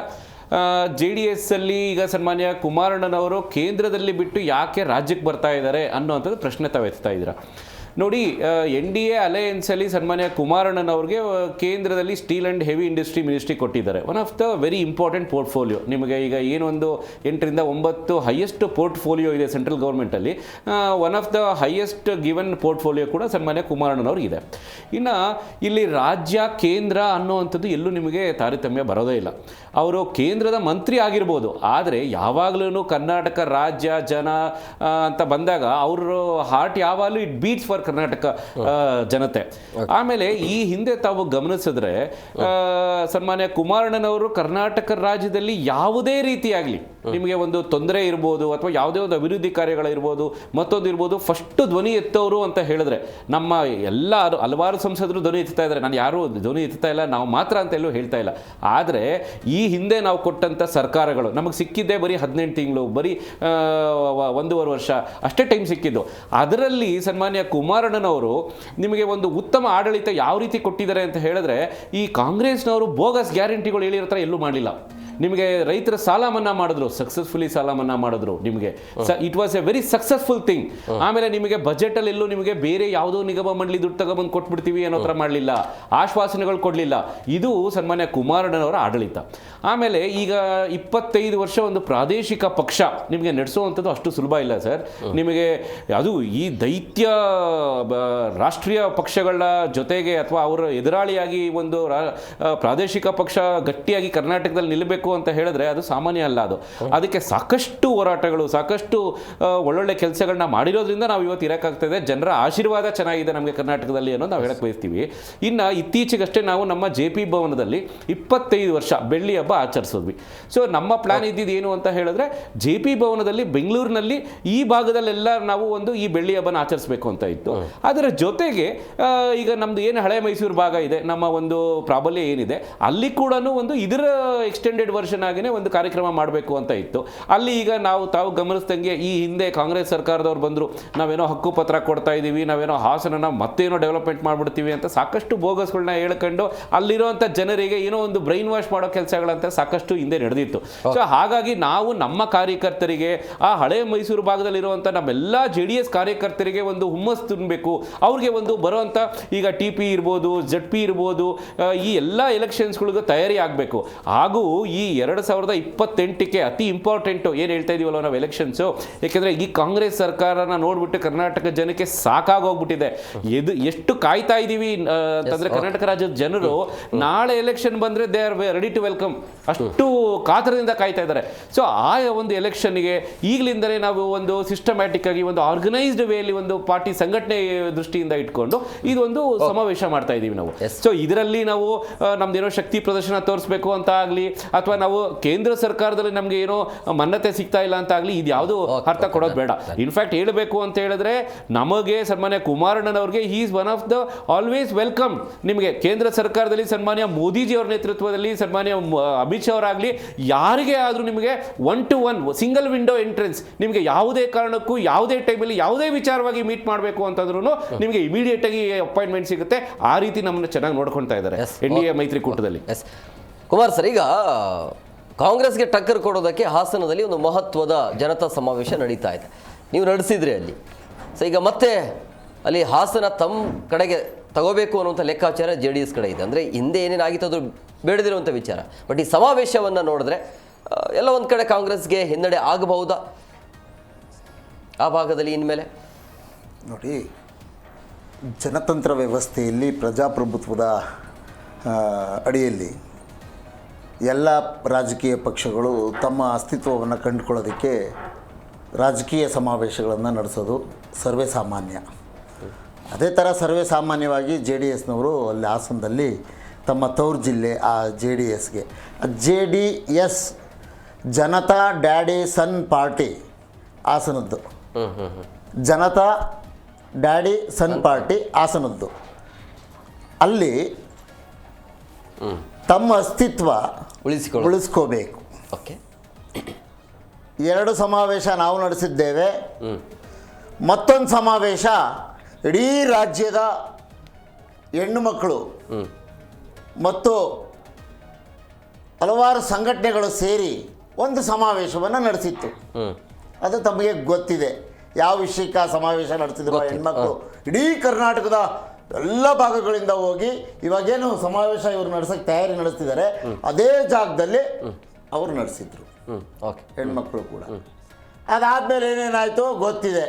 S3: JDS ಅಲ್ಲಿ ಈಗ ಸನ್ಮಾನ್ಯ ಕುಮಾರಣ್ಣನವರು ಕೇಂದ್ರದಲ್ಲಿ ಬಿಟ್ಟು ಯಾಕೆ ರಾಜ್ಯಕ್ಕೆ ಬರ್ತಾ ಇದ್ದಾರೆ ಅನ್ನೋವಂಥದ್ದು ಪ್ರಶ್ನೆ ತಾವು ಎತ್ತಾ ಇದ್ದೀರಾ. ನೋಡಿ, NDA ಅಲಯನ್ಸಲ್ಲಿ ಸನ್ಮಾನ್ಯ ಕುಮಾರಣ್ಣನವ್ರಿಗೆ ಕೇಂದ್ರದಲ್ಲಿ steel and heavy industry ministry ಕೊಟ್ಟಿದ್ದಾರೆ. One of the very important portfolio. ನಿಮಗೆ ಈಗ ಏನೊಂದು 8 ರಿಂದ 9 ಹೈಯೆಸ್ಟ್ ಪೋರ್ಟ್ಫೋಲಿಯೋ ಇದೆ ಸೆಂಟ್ರಲ್ ಗೌರ್ಮೆಂಟಲ್ಲಿ. One of the highest given portfolio ಕೂಡ ಸನ್ಮಾನ್ಯ ಕುಮಾರಣ್ಣನವ್ರಿಗೆ ಇದೆ. ಇನ್ನು ಇಲ್ಲಿ ರಾಜ್ಯ ಕೇಂದ್ರ ಅನ್ನೋವಂಥದ್ದು ಎಲ್ಲೂ ನಿಮಗೆ ತಾರತಮ್ಯ ಬರೋದೇ ಇಲ್ಲ. ಅವರು ಕೇಂದ್ರದ ಮಂತ್ರಿ ಆಗಿರ್ಬೋದು, ಆದರೆ ಯಾವಾಗಲೂ ಕರ್ನಾಟಕ ರಾಜ್ಯ ಜನ ಅಂತ ಬಂದಾಗ ಅವ್ರ ಹಾರ್ಟ್ ಯಾವಾಗಲೂ ಇಟ್ ಬೀಟ್ಸ್ ಫಾರ್ ಕರ್ನಾಟಕ ಜನತೆ. ಆಮೇಲೆ ಈ ಹಿಂದೆ ತಾವು ಗಮನಿಸಿದ್ರೆ ಸನ್ಮಾನ್ಯ ಕುಮಾರಣ್ಣನವರು ಕರ್ನಾಟಕ ರಾಜ್ಯದಲ್ಲಿ ಯಾವುದೇ ರೀತಿಯಾಗಲಿ ನಿಮಗೆ ಒಂದು ತೊಂದರೆ ಇರ್ಬೋದು ಅಥವಾ ಯಾವುದೇ ಒಂದು ಅಭಿವೃದ್ಧಿ ಕಾರ್ಯಗಳಿರ್ಬೋದು ಮತ್ತೊಂದು ಇರ್ಬೋದು, ಫಸ್ಟ್ ಧ್ವನಿ ಎತ್ತವರು ಅಂತ ಹೇಳಿದ್ರೆ ನಮ್ಮ ಎಲ್ಲ ಹಲವಾರು ಸಂಸದರು ಧ್ವನಿ ಎತ್ತಾ ಇದ್ದಾರೆ. ನಾನು ಯಾರೂ ಧ್ವನಿ ಎತ್ತಾ ಇಲ್ಲ, ನಾವು ಮಾತ್ರ ಅಂತ ಎಲ್ಲೂ ಹೇಳ್ತಾ ಇಲ್ಲ. ಆದರೆ ಈ ಹಿಂದೆ ನಾವು ಕೊಟ್ಟಂಥ ಸರ್ಕಾರಗಳು ನಮಗೆ ಸಿಕ್ಕಿದ್ದೇ ಬರೀ 18 ತಿಂಗಳು, ಬರೀ 1.5 ವರ್ಷ ಅಷ್ಟೇ ಟೈಮ್ ಸಿಕ್ಕಿದ್ದು. ಅದರಲ್ಲಿ ಸನ್ಮಾನ್ಯ ಕುಮಾರಣ್ಣನವರು ನಿಮಗೆ ಒಂದು ಉತ್ತಮ ಆಡಳಿತ ಯಾವ ರೀತಿ ಕೊಟ್ಟಿದ್ದಾರೆ ಅಂತ ಹೇಳಿದ್ರೆ, ಈ ಕಾಂಗ್ರೆಸ್ನವರು ಬೋಗಸ್ ಗ್ಯಾರಂಟಿಗಳು ಹೇಳಿರೋ ಎಲ್ಲೂ ಮಾಡಲಿಲ್ಲ. ನಿಮಗೆ ರೈತರ ಸಾಲ ಮನ್ನಾ ಮಾಡಿದ್ರು, ಸಕ್ಸಸ್ಫುಲಿ ಸಾಲ ಮನ್ನಾ ಮಾಡಿದ್ರು. ನಿಮಗೆ it was A very successful thing. ಆಮೇಲೆ ನಿಮಗೆ ಬಜೆಟಲ್ಲಿ ಎಲ್ಲೂ ನಿಮಗೆ ಬೇರೆ ಯಾವುದೋ ನಿಗಮ ಮಂಡಳಿ ದುಡ್ಡು ತಗೊಬಂದು ಕೊಟ್ಬಿಡ್ತೀವಿ ಅನ್ನೋ ಥರ ಮಾಡಲಿಲ್ಲ, ಆಶ್ವಾಸನೆಗಳು ಕೊಡಲಿಲ್ಲ. ಇದು ಸನ್ಮಾನ್ಯ ಕುಮಾರಣ್ಣನವರ ಆಡಳಿತ. ಆಮೇಲೆ ಈಗ 25 ವರ್ಷ ಒಂದು ಪ್ರಾದೇಶಿಕ ಪಕ್ಷ ನಿಮಗೆ ನಡೆಸುವಂಥದ್ದು ಅಷ್ಟು ಸುಲಭ ಇಲ್ಲ ಸರ್. ನಿಮಗೆ ಅದು ಈ ದೈತ್ಯ ರಾಷ್ಟ್ರೀಯ ಪಕ್ಷಗಳ ಜೊತೆಗೆ ಅಥವಾ ಅವರ ಎದುರಾಳಿಯಾಗಿ ಒಂದು ಪ್ರಾದೇಶಿಕ ಪಕ್ಷ ಗಟ್ಟಿಯಾಗಿ ಕರ್ನಾಟಕದಲ್ಲಿ ನಿಲ್ಲಬೇಕು ಅಂತ ಹೇಳಿದ್ರೆ ಅದು ಸಾಮಾನ್ಯ ಅಲ್ಲ. ಅದಕ್ಕೆ ಸಾಕಷ್ಟು ಹೋರಾಟಗಳು, ಸಾಕಷ್ಟು ಒಳ್ಳೊಳ್ಳೆ ಕೆಲಸಗಳನ್ನ ಮಾಡಿರೋದ್ರಿಂದ ನಾವು ಇವತ್ತು ಇರೋಕ್ಕಾಗ್ತದೆ. ಜನರ ಆಶೀರ್ವಾದ ಚೆನ್ನಾಗಿದೆ ನಮಗೆ ಕರ್ನಾಟಕದಲ್ಲಿ ಅನ್ನೋದು ನಾವು ಹೇಳಕ್ ಬಯಸ್ತೀವಿ. ಇನ್ನು ಇತ್ತೀಚೆಗಷ್ಟೇ ನಾವು ನಮ್ಮ JP ಭವನದಲ್ಲಿ 25 ವರ್ಷ ಬೆಳ್ಳಿ ಹಬ್ಬ ಆಚರಿಸಿದ್ವಿ. ಸೊ ನಮ್ಮ ಪ್ಲಾನ್ ಇದ್ದಿದ್ದು ಏನು ಅಂತ ಹೇಳಿದ್ರೆ, JP ಭವನದಲ್ಲಿ ಬೆಂಗಳೂರಿನಲ್ಲಿ ಈ ಭಾಗದಲ್ಲೆಲ್ಲ ನಾವು ಒಂದು ಈ ಬೆಳ್ಳಿ ಹಬ್ಬನ ಆಚರಿಸಬೇಕು ಅಂತ ಇತ್ತು. ಅದರ ಜೊತೆಗೆ ಈಗ ನಮ್ದು ಏನು ಹಳೆ ಮೈಸೂರು ಭಾಗ ಇದೆ, ನಮ್ಮ ಒಂದು ಪ್ರಾಬಲ್ಯ ಏನಿದೆ, ಅಲ್ಲಿ ಕೂಡ ಒಂದು ಇದರ ಎಕ್ಸ್ಟೆಂಡೆಡ್ ವರ್ಷನ್ ಆಗಿನೇ ಒಂದು ಕಾರ್ಯಕ್ರಮ ಮಾಡಬೇಕು ಅಂತ ಇತ್ತು. ಅಲ್ಲಿ ಈಗ ತಾವು ಗಮನಿಸ್ದಂಗೆ ಈ ಹಿಂದೆ ಕಾಂಗ್ರೆಸ್ ಸರ್ಕಾರದವ್ರು ಬಂದರು, ನಾವೇನೋ ಹಕ್ಕು ಪತ್ರ ಕೊಡ್ತಾ ಇದ್ದೀವಿ, ನಾವೇನೋ ಹಾಸನ ಮತ್ತೇನೋ ಡೆವಲಪ್ಮೆಂಟ್ ಮಾಡ್ಬಿಡ್ತೀವಿ ಅಂತ ಸಾಕಷ್ಟು ಬೋಗಸ್ಗಳನ್ನ ಹೇಳ್ಕೊಂಡು ಅಲ್ಲಿರುವಂಥ ಜನರಿಗೆ ಏನೋ ಒಂದು ಬ್ರೈನ್ ವಾಶ್ ಮಾಡೋ ಕೆಲಸಗಳಂತ ಸಾಕಷ್ಟು ಹಿಂದೆ ನಡೆದಿತ್ತು. ಸೊ ಹಾಗಾಗಿ ನಾವು ನಮ್ಮ ಕಾರ್ಯಕರ್ತರಿಗೆ, ಆ ಹಳೆ ಮೈಸೂರು ಭಾಗದಲ್ಲಿರುವಂಥ ನಮ್ಮೆಲ್ಲ JDS ಕಾರ್ಯಕರ್ತರಿಗೆ ಒಂದು ಹುಮ್ಮಸ್ ತುಂಬಬೇಕು. ಅವ್ರಿಗೆ ಒಂದು ಬರುವಂಥ ಈಗ TP ಇರ್ಬೋದು, ZP ಇರ್ಬೋದು, ಈ ಎಲ್ಲ ಎಲೆಕ್ಷನ್ಸ್ಗಳಿಗೂ ತಯಾರಿ ಆಗಬೇಕು. ಹಾಗೂ ಈ 2028ಕ್ಕೆ ಅತಿ ಇಂಪಾರ್ಟೆಂಟು ಏನು ಹೇಳ್ತಾ ಇದೀವಲ್ಲ ನಾವು ಎಲೆಕ್ಷನ್ಸು, ಯಾಕೆಂದರೆ ಈ ಕಾಂಗ್ರೆಸ್ ಸರ್ಕಾರನ ನೋಡ್ಬಿಟ್ಟು ಕರ್ನಾಟಕ ಜನಕ್ಕೆ ಸಾಕಾಗೋಗ್ಬಿಟ್ಟಿದೆ. ಎಷ್ಟು ಕಾಯ್ತಾ ಇದ್ದೀವಿ ಅಂತಂದರೆ ಕರ್ನಾಟಕ ರಾಜ್ಯದ ಜನರು ನಾಳೆ ಎಲೆಕ್ಷನ್ ಬಂದರೆ they are ready to welcome, ಅಷ್ಟು ಕಾತರದಿಂದ ಕಾಯ್ತಾ ಇದ್ದಾರೆ. ಸೊ ಆ ಒಂದು ಎಲೆಕ್ಷನ್ಗೆ ಈಗಲಿಂದಲೇ ನಾವು ಒಂದು ಸಿಸ್ಟಮ್ಯಾಟಿಕ್ ಆಗಿ ಒಂದು ಆರ್ಗನೈಸ್ಡ್ ವೇಲಿ ಒಂದು ಪಾರ್ಟಿ ಸಂಘಟನೆ ದೃಷ್ಟಿಯಿಂದ ಇಟ್ಕೊಂಡು ಇದೊಂದು ಸಮಾವೇಶ ಮಾಡ್ತಾ ಇದ್ದೀವಿ ನಾವು. ಸೊ ಇದರಲ್ಲಿ ನಾವು ನಮ್ದೇನೋ ಶಕ್ತಿ ಪ್ರದರ್ಶನ ತೋರಿಸ್ಬೇಕು ಅಂತ ಆಗಲಿ ಅಥವಾ ನಾವು ಕೇಂದ್ರ ಸರ್ಕಾರದಲ್ಲಿ ನಮಗೆ ಏನೋ ಮಾನ್ಯತೆ ಸಿಗ್ತಾ ಇಲ್ಲ ಅಂತ ಆಗಲಿ ಇದು ಯಾವುದು ಅರ್ಥ ಕೊಡೋದು ಬೇಡ. ಇನ್ಫ್ಯಾಕ್ಟ್ ಹೇಳಬೇಕು ಅಂತ ಹೇಳಿದ್ರೆ ನಮಗೆ ಸನ್ಮಾನ್ಯ ಕುಮಾರಣ್ಣನವ್ರಿಗೆ he is one of the always welcome. ನಿಮಗೆ ಕೇಂದ್ರ ಸರ್ಕಾರದಲ್ಲಿ ಸನ್ಮಾನ್ಯ ಮೋದಿಜಿ ಅವರ ನೇತೃತ್ವದಲ್ಲಿ ಸನ್ಮಾನ್ಯ ಅಮಿತ್ ಶಾ ಅವರಾಗಲಿ ಯಾರಿಗೆ ಆದರೂ ನಿಮಗೆ 1-to-1 ಸಿಂಗಲ್ ವಿಂಡೋ ಎಂಟ್ರೆನ್ಸ್, ನಿಮಗೆ ಯಾವುದೇ ಕಾರಣಕ್ಕೂ ಯಾವುದೇ ಟೈಮಲ್ಲಿ ಯಾವುದೇ ವಿಚಾರವಾಗಿ ಮೀಟ್ ಮಾಡಬೇಕು ಅಂತಂದ್ರೂ ನಿಮಗೆ ಇಮಿಡಿಯೇಟ್ ಆಗಿ ಅಪಾಯಿಂಟ್ಮೆಂಟ್ ಸಿಗುತ್ತೆ. ಆ ರೀತಿ ನಮ್ಮನ್ನು ಚೆನ್ನಾಗಿ ನೋಡ್ಕೊಳ್ತಾ ಇದ್ದಾರೆ NDA ಮೈತ್ರಿಕೂಟದಲ್ಲಿ.
S1: ಕುಮಾರ್ ಸರ್, ಈಗ ಕಾಂಗ್ರೆಸ್ಗೆ ಟಕ್ಕರ್ ಕೊಡೋದಕ್ಕೆ ಹಾಸನದಲ್ಲಿ ಒಂದು ಮಹತ್ವದ ಜನತಾ ಸಮಾವೇಶ ನಡೀತಾ ಇದೆ, ನೀವು ನಡೆಸಿದ್ರಿ ಅಲ್ಲಿ. ಸೊ ಈಗ ಮತ್ತೆ ಅಲ್ಲಿ ಹಾಸನ ತಮ್ಮ ಕಡೆಗೆ ತಗೋಬೇಕು ಅನ್ನುವಂಥ ಲೆಕ್ಕಾಚಾರ JDS ಕಡೆ ಇದೆ. ಅಂದರೆ ಹಿಂದೆ ಏನೇನಾಗಿತ್ತು ಅದು ಬೇಡದಿರುವಂಥ ವಿಚಾರ. ಬಟ್ ಈ ಸಮಾವೇಶವನ್ನು ನೋಡಿದ್ರೆ ಎಲ್ಲ ಒಂದು ಕಡೆ ಕಾಂಗ್ರೆಸ್ಗೆ ಹಿನ್ನಡೆ ಆಗಬಹುದಾ ಆ ಭಾಗದಲ್ಲಿ ಇನ್ಮೇಲೆ?
S4: ನೋಡಿ, ಜನತಂತ್ರ ವ್ಯವಸ್ಥೆಯಲ್ಲಿ ಪ್ರಜಾಪ್ರಭುತ್ವದ ಅಡಿಯಲ್ಲಿ ಎಲ್ಲ ರಾಜಕೀಯ ಪಕ್ಷಗಳು ತಮ್ಮ ಅಸ್ತಿತ್ವವನ್ನು ಕಂಡುಕೊಳ್ಳೋದಕ್ಕೆ ರಾಜಕೀಯ ಸಮಾವೇಶಗಳನ್ನು ನಡೆಸೋದು ಸರ್ವೇ ಸಾಮಾನ್ಯ. ಅದೇ ಥರ ಸರ್ವೇ ಸಾಮಾನ್ಯವಾಗಿ JDSನವರು ಅಲ್ಲಿ ಹಾಸನದಲ್ಲಿ ತಮ್ಮ ತವರು ಜಿಲ್ಲೆ ಆ JDSಗೆ JDS ಜನತಾ ಡ್ಯಾಡಿ ಸನ್ ಪಾರ್ಟಿ ಹಾಸನದ್ದು ಜನತಾ ಡ್ಯಾಡಿ ಸನ್ ಪಾರ್ಟಿ ಹಾಸನದ್ದು. ಅಲ್ಲಿ ತಮ್ಮ ಅಸ್ತಿತ್ವ ಉಳಿಸ್ಕೋಬೇಕು.
S1: ಓಕೆ,
S4: 2 ಸಮಾವೇಶ ನಾವು ನಡೆಸಿದ್ದೇವೆ. ಮತ್ತೊಂದು ಸಮಾವೇಶ ಇಡೀ ರಾಜ್ಯದ ಹೆಣ್ಣು ಮಕ್ಕಳು ಮತ್ತು ಹಲವಾರು ಸಂಘಟನೆಗಳು ಸೇರಿ ಒಂದು ಸಮಾವೇಶವನ್ನು ನಡೆಸಿತ್ತು. ಅದು ತಮಗೆ ಗೊತ್ತಿದೆ ಯಾವ ವಿಷಯಕ್ಕೆ ಆ ಸಮಾವೇಶ ನಡೆಸಿದ್ರು. ಹೆಣ್ಮಕ್ಳು ಇಡೀ ಕರ್ನಾಟಕದ ಎಲ್ಲ ಭಾಗಗಳಿಂದ ಹೋಗಿ ಇವಾಗೇನು ಸಮಾವೇಶ ಇವರು ನಡೆಸೋಕ್ಕೆ ತಯಾರಿ ನಡೆಸ್ತಿದ್ದಾರೆ ಅದೇ ಜಾಗದಲ್ಲಿ ಅವರು ನಡೆಸಿದ್ರು, ಹೆಣ್ಮಕ್ಳು ಕೂಡ. ಅದಾದಮೇಲೆ ಏನೇನಾಯಿತು ಗೊತ್ತಿದೆ.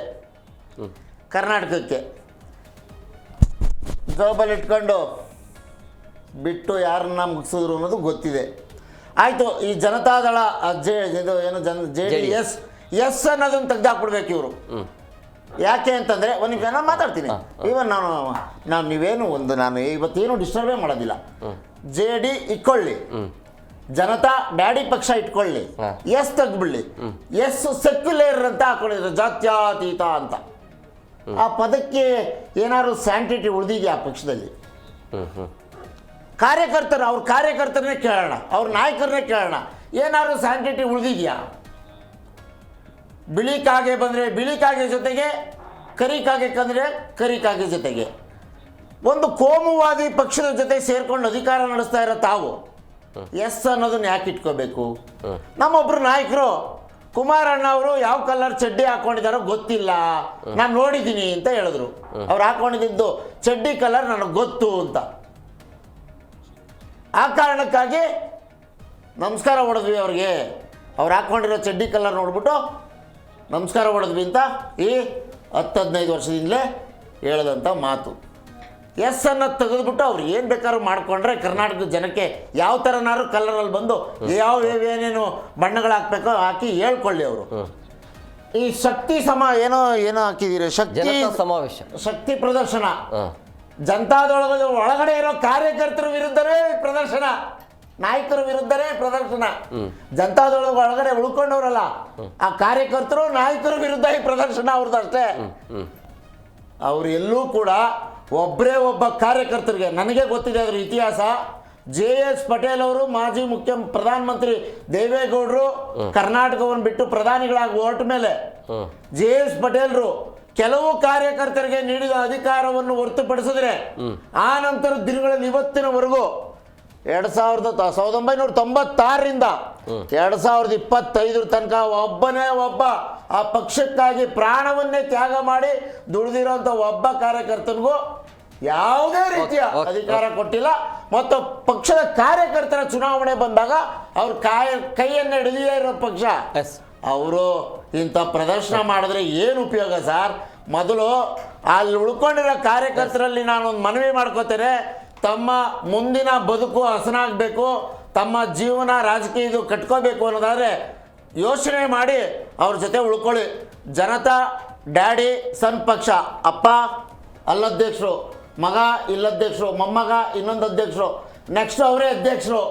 S4: ಕರ್ನಾಟಕಕ್ಕೆ ಜೋಬಲ್ಲಿ ಇಟ್ಕೊಂಡು ಬಿಟ್ಟು ಯಾರನ್ನ ಮುಗಿಸಿದ್ರು ಅನ್ನೋದು ಗೊತ್ತಿದೆ. ಆಯಿತು, ಈ ಜನತಾದಳ JDS ಎಸ್ ಅನ್ನೋದನ್ನು ತೆಗೆದಾಕ್ಬಿಡ್ಬೇಕು ಇವರು. ಯಾಕೆ ಅಂತಂದರೆ ಒಂದು ನಿಮಿಷ ನಾನು ಮಾತಾಡ್ತೀನಿ. ಈವನ್ ನಾನು ಇವತ್ತೇನು ಡಿಸ್ಟರ್ಬೇ ಮಾಡೋದಿಲ್ಲ. JD ಇಟ್ಕೊಳ್ಳಿ, ಜನತಾ ಡ್ಯಾಡಿ ಪಕ್ಷ ಇಟ್ಕೊಳ್ಳಿ, ಎಸ್ ತೆಗ್ಬಿಡ್ಲಿ. ಎಸ್ ಸೆಕ್ಯುಲರ್ ಅಂತ ಹಾಕೊಂಡಿದ್ರು, ಜಾತ್ಯತೀತ ಅಂತ. ಆ ಪದಕ್ಕೆ ಏನಾದ್ರು ಸ್ಯಾಂಟಿಟಿ ಉಳಿದಿದೆಯಾ ಆ ಪಕ್ಷದಲ್ಲಿ? ಅವ್ರ ಕಾರ್ಯಕರ್ತರನ್ನೇ ಕೇಳೋಣ, ಅವ್ರ ನಾಯಕರನ್ನೇ ಕೇಳೋಣ, ಏನಾದ್ರು ಸ್ಯಾಂಟಿಟಿ ಉಳಿದಿದೆಯಾ? ಬಿಳಿ ಕಾಗೆ ಬಂದರೆ ಬಿಳಿ ಕಾಗೆ ಜೊತೆಗೆ, ಕರಿ ಕಾಗೆ ಕಂದರೆ ಕರಿ ಕಾಗೆ ಜೊತೆಗೆ ಒಂದು ಕೋಮುವಾದಿ ಪಕ್ಷದ ಜೊತೆ ಸೇರ್ಕೊಂಡು ಅಧಿಕಾರ ನಡೆಸ್ತಾ ಇರೋ ತಾವು ಎಸ್ ಅನ್ನೋದನ್ನ ಯಾಕೆ ಇಟ್ಕೋಬೇಕು? ನಮ್ಮೊಬ್ರು ನಾಯಕರು ಕುಮಾರಣ್ಣ ಅವರು ಯಾವ ಕಲರ್ ಚಡ್ಡಿ ಹಾಕೊಂಡಿದ್ದಾರೋ ಗೊತ್ತಿಲ್ಲ, ನಾನು ನೋಡಿದ್ದೀನಿ ಅಂತ ಹೇಳಿದ್ರು. ಅವ್ರು ಹಾಕೊಂಡಿದ್ದು ಚಡ್ಡಿ ಕಲರ್ ನನಗೆ ಗೊತ್ತು ಅಂತ. ಆ ಕಾರಣಕ್ಕಾಗಿ ನಮಸ್ಕಾರ ಹೊಡೆದ್ವಿ ಅವ್ರಿಗೆ. ಅವ್ರು ಹಾಕ್ಕೊಂಡಿರೋ ಚಡ್ಡಿ ಕಲರ್ ನೋಡ್ಬಿಟ್ಟು ನಮಸ್ಕಾರ ಹೊಡೆದ್ವಿ ಅಂತ ಈ 10-15 ವರ್ಷದಿಂದಲೇ ಹೇಳಿದಂಥ ಮಾತು. ಎಸ್ ಅನ್ನೋದು ತೆಗೆದುಬಿಟ್ಟು ಅವ್ರು ಏನು ಬೇಕಾದ್ರೂ ಮಾಡಿಕೊಂಡ್ರೆ ಕರ್ನಾಟಕದ ಜನಕ್ಕೆ ಯಾವ ಥರನಾದ್ರು ಕಲರಲ್ಲಿ ಬಂದು ಏನೇನು ಬಣ್ಣಗಳು ಹಾಕಬೇಕೋ ಹಾಕಿ ಹೇಳ್ಕೊಳ್ಳಿ ಅವರು. ಈ ಶಕ್ತಿ ಏನೋ ಹಾಕಿದ್ದೀರಿ,
S1: ಸಮಾವೇಶ, ಶಕ್ತಿ
S4: ಪ್ರದರ್ಶನ. ಜನತಾದೊಳಗೆ ಒಳಗಡೆ ಇರೋ ಕಾರ್ಯಕರ್ತರ ವಿರುದ್ಧವೇ ಪ್ರದರ್ಶನ, ನಾಯಕರ ವಿರುದ್ಧನೇ ಪ್ರದರ್ಶನ. ಜನತಾದೊಳಗೆ ಒಳಗಡೆ ಉಳ್ಕೊಂಡವ್ರಲ್ಲ ಆ ಕಾರ್ಯಕರ್ತರು ನಾಯಕರ ವಿರುದ್ಧ ಈ ಪ್ರದರ್ಶನ ಅವ್ರದ್ದು ಅಷ್ಟೇ. ಅವ್ರು ಎಲ್ಲೂ ಕೂಡ ಒಬ್ಬರೇ ಒಬ್ಬ ಕಾರ್ಯಕರ್ತರಿಗೆ, ನನಗೆ ಗೊತ್ತಿದೆ ಅದ್ರ ಇತಿಹಾಸ. JS ಪಟೇಲ್ ಅವರು ಮಾಜಿ ಪ್ರಧಾನಮಂತ್ರಿ ದೇವೇಗೌಡರು ಕರ್ನಾಟಕವನ್ನು ಬಿಟ್ಟು ಪ್ರಧಾನಿಗಳಾಗಿ ಹೊರಟ ಮೇಲೆ JS ಪಟೇಲ್ರು ಕೆಲವು ಕಾರ್ಯಕರ್ತರಿಗೆ ನೀಡಿದ ಅಧಿಕಾರವನ್ನು ಹೊರತುಪಡಿಸಿದ್ರೆ ಆ ನಂತರ ದಿನಗಳಲ್ಲಿ ಇವತ್ತಿನವರೆಗೂ 1996ರಿಂದ 2025 ತನಕ ಒಬ್ಬನೇ ಒಬ್ಬ ಆ ಪಕ್ಷಕ್ಕಾಗಿ ಪ್ರಾಣವನ್ನೇ ತ್ಯಾಗ ಮಾಡಿ ದುಡಿದಿರೋಂಥ ಒಬ್ಬ ಕಾರ್ಯಕರ್ತನಿಗೂ ಯಾವುದೇ ರೀತಿಯ ಅಧಿಕಾರ ಕೊಟ್ಟಿಲ್ಲ. ಮತ್ತು ಪಕ್ಷದ ಕಾರ್ಯಕರ್ತರ ಚುನಾವಣೆ ಬಂದಾಗ ಅವ್ರ ಕೈಯನ್ನು ಹಿಡಿದೇ ಇರೋ ಪಕ್ಷ ಅವರು ಇಂಥ ಪ್ರದರ್ಶನ ಮಾಡಿದ್ರೆ ಏನು ಉಪಯೋಗ ಸರ್? ಮೊದಲು ಅಲ್ಲಿ ಉಳ್ಕೊಂಡಿರೋ ಕಾರ್ಯಕರ್ತರಲ್ಲಿ ನಾನೊಂದು ಮನವಿ ಮಾಡ್ಕೋತೇನೆ, ತಮ್ಮ ಮುಂದಿನ ಬದುಕು ಹಸನಾಗಬೇಕು, ತಮ್ಮ ಜೀವನ ರಾಜಕೀಯದು ಕಟ್ಕೋಬೇಕು ಅನ್ನೋದಾದರೆ ಯೋಚನೆ ಮಾಡಿ ಅವ್ರ ಜೊತೆ ಉಳ್ಕೊಳ್ಳಿ. ಜನತಾ ಡ್ಯಾಡಿ ಸನ್ ಪಕ್ಷ, ಅಪ್ಪ ಅಲ್ಲಧ್ಯಕ್ಷರು, ಮಗ ಇಲ್ಲಧ್ಯಕ್ಷರು, ಮೊಮ್ಮಗ ಇನ್ನೊಂದು ಅಧ್ಯಕ್ಷರು, ನೆಕ್ಸ್ಟ್ ಅವರೇ ಅಧ್ಯಕ್ಷರು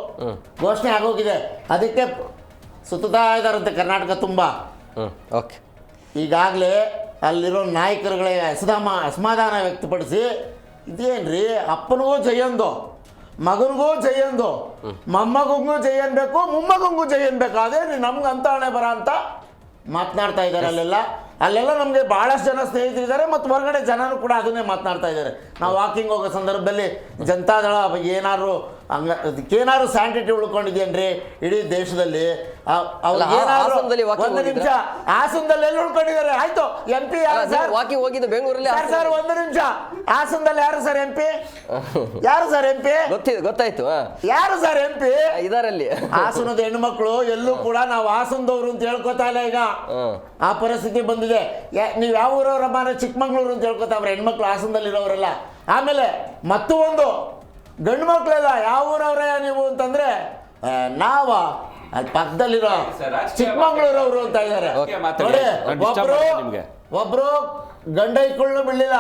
S4: ಘೋಷಣೆ ಆಗೋಗಿದೆ. ಅದಕ್ಕೆ ಸುತ್ತಾ ಇದ್ದಾರಂತೆ ಕರ್ನಾಟಕ ತುಂಬ. ಈಗಾಗಲೇ ಅಲ್ಲಿರೋ ನಾಯಕರುಗಳೇ ಅಸಮಾಧಾನ ವ್ಯಕ್ತಪಡಿಸಿ, ಇದೇನ್ರಿ ಅಪ್ಪನಿಗೂ ಜಯಂದು, ಮಗನಿಗೂ ಜಯಂದು, ಮೊಮ್ಮಗಂಗೂ ಜಯನ್ಬೇಕು, ಮೊಮ್ಮಗಂಗೂ ಜಯನ್ಬೇಕು, ಅದೇ ನಮ್ಗೆ ಅಂತ ಹಣೆ ಬರ ಅಂತ ಮಾತನಾಡ್ತಾ ಇದ್ದಾರೆ. ಅಲ್ಲೆಲ್ಲ ನಮಗೆ ಭಾಳಷ್ಟು ಜನ ಸ್ನೇಹಿತರಿದ್ದಾರೆ ಮತ್ತು ಹೊರಗಡೆ ಜನರು ಕೂಡ ಅದನ್ನೇ ಮಾತನಾಡ್ತಾ ಇದ್ದಾರೆ. ನಾವು ವಾಕಿಂಗ್ ಹೋಗೋ ಸಂದರ್ಭದಲ್ಲಿ ಜನತಾದಳ ಅದಕ್ಕೇನಾದ್ರು ಸ್ಯಾಂಟಿಟಿ ಉಳ್ಕೊಂಡಿದ್ದೇನ್ರಿ ಇಡೀ ದೇಶದಲ್ಲಿ? ಒಂದು ನಿಮಿಷ, ಹಾಸನದಲ್ಲಿ ಎಲ್ಲಿ ಉಳ್ಕೊಂಡಿದ್ದಾರೆ? ಆಯ್ತು, MP ಯಾರು ಸರ್?
S1: ಹೋಗಿದ್ದು ಬೆಂಗಳೂರಲ್ಲಿ
S4: ಸರ್ ಒಂದು ನಿಮಿಷ, ಹಾಸನದಲ್ಲಿ ಯಾರು ಸರ್ MP? ಯಾರು ಸರ್ MP?
S1: ಗೊತ್ತಾಯ್ತು,
S4: ಯಾರು ಸರ್ MP
S1: ಇದರಲ್ಲಿ?
S4: ಹಾಸನದ ಹೆಣ್ಮಕ್ಳು ಎಲ್ಲೂ ಕೂಡ ನಾವು ಹಾಸನದವ್ರು ಅಂತ ಹೇಳ್ಕೊತಾ ಇಲ್ಲ. ಈಗ ಆ ಪರಿಸ್ಥಿತಿ ಬಂದಿದೆ. ನೀವು ಯಾವ ಊರವ್ರಮ್ಮ? ಚಿಕ್ಕಮಂಗ್ಳೂರು ಅಂತ ಹೇಳ್ಕೊತಾವ್ರೆ ಹೆಣ್ಮಕ್ಳು, ಹಾಸನದಲ್ಲಿರೋರೆಲ್ಲ. ಆಮೇಲೆ ಮತ್ತೂ ಒಂದು ಗಂಡು ಮಕ್ಕಳೆಲ್ಲ ಯಾವ ಊರವ್ರೆ ನೀವು ಅಂತಂದ್ರೆ ನಾವ ಅಲ್ಲಿ ಪಕ್ಕದಲ್ಲಿರೋ ಚಿಕ್ಕಮಂಗ್ಳೂರವರು ಅಂತ ಇದ್ದಾರೆ. ಒಬ್ರು ಒಬ್ರು ಗಂಡ ಐಕೊಳ್ಳು ಬಿಡ್ಲಿಲ್ಲ,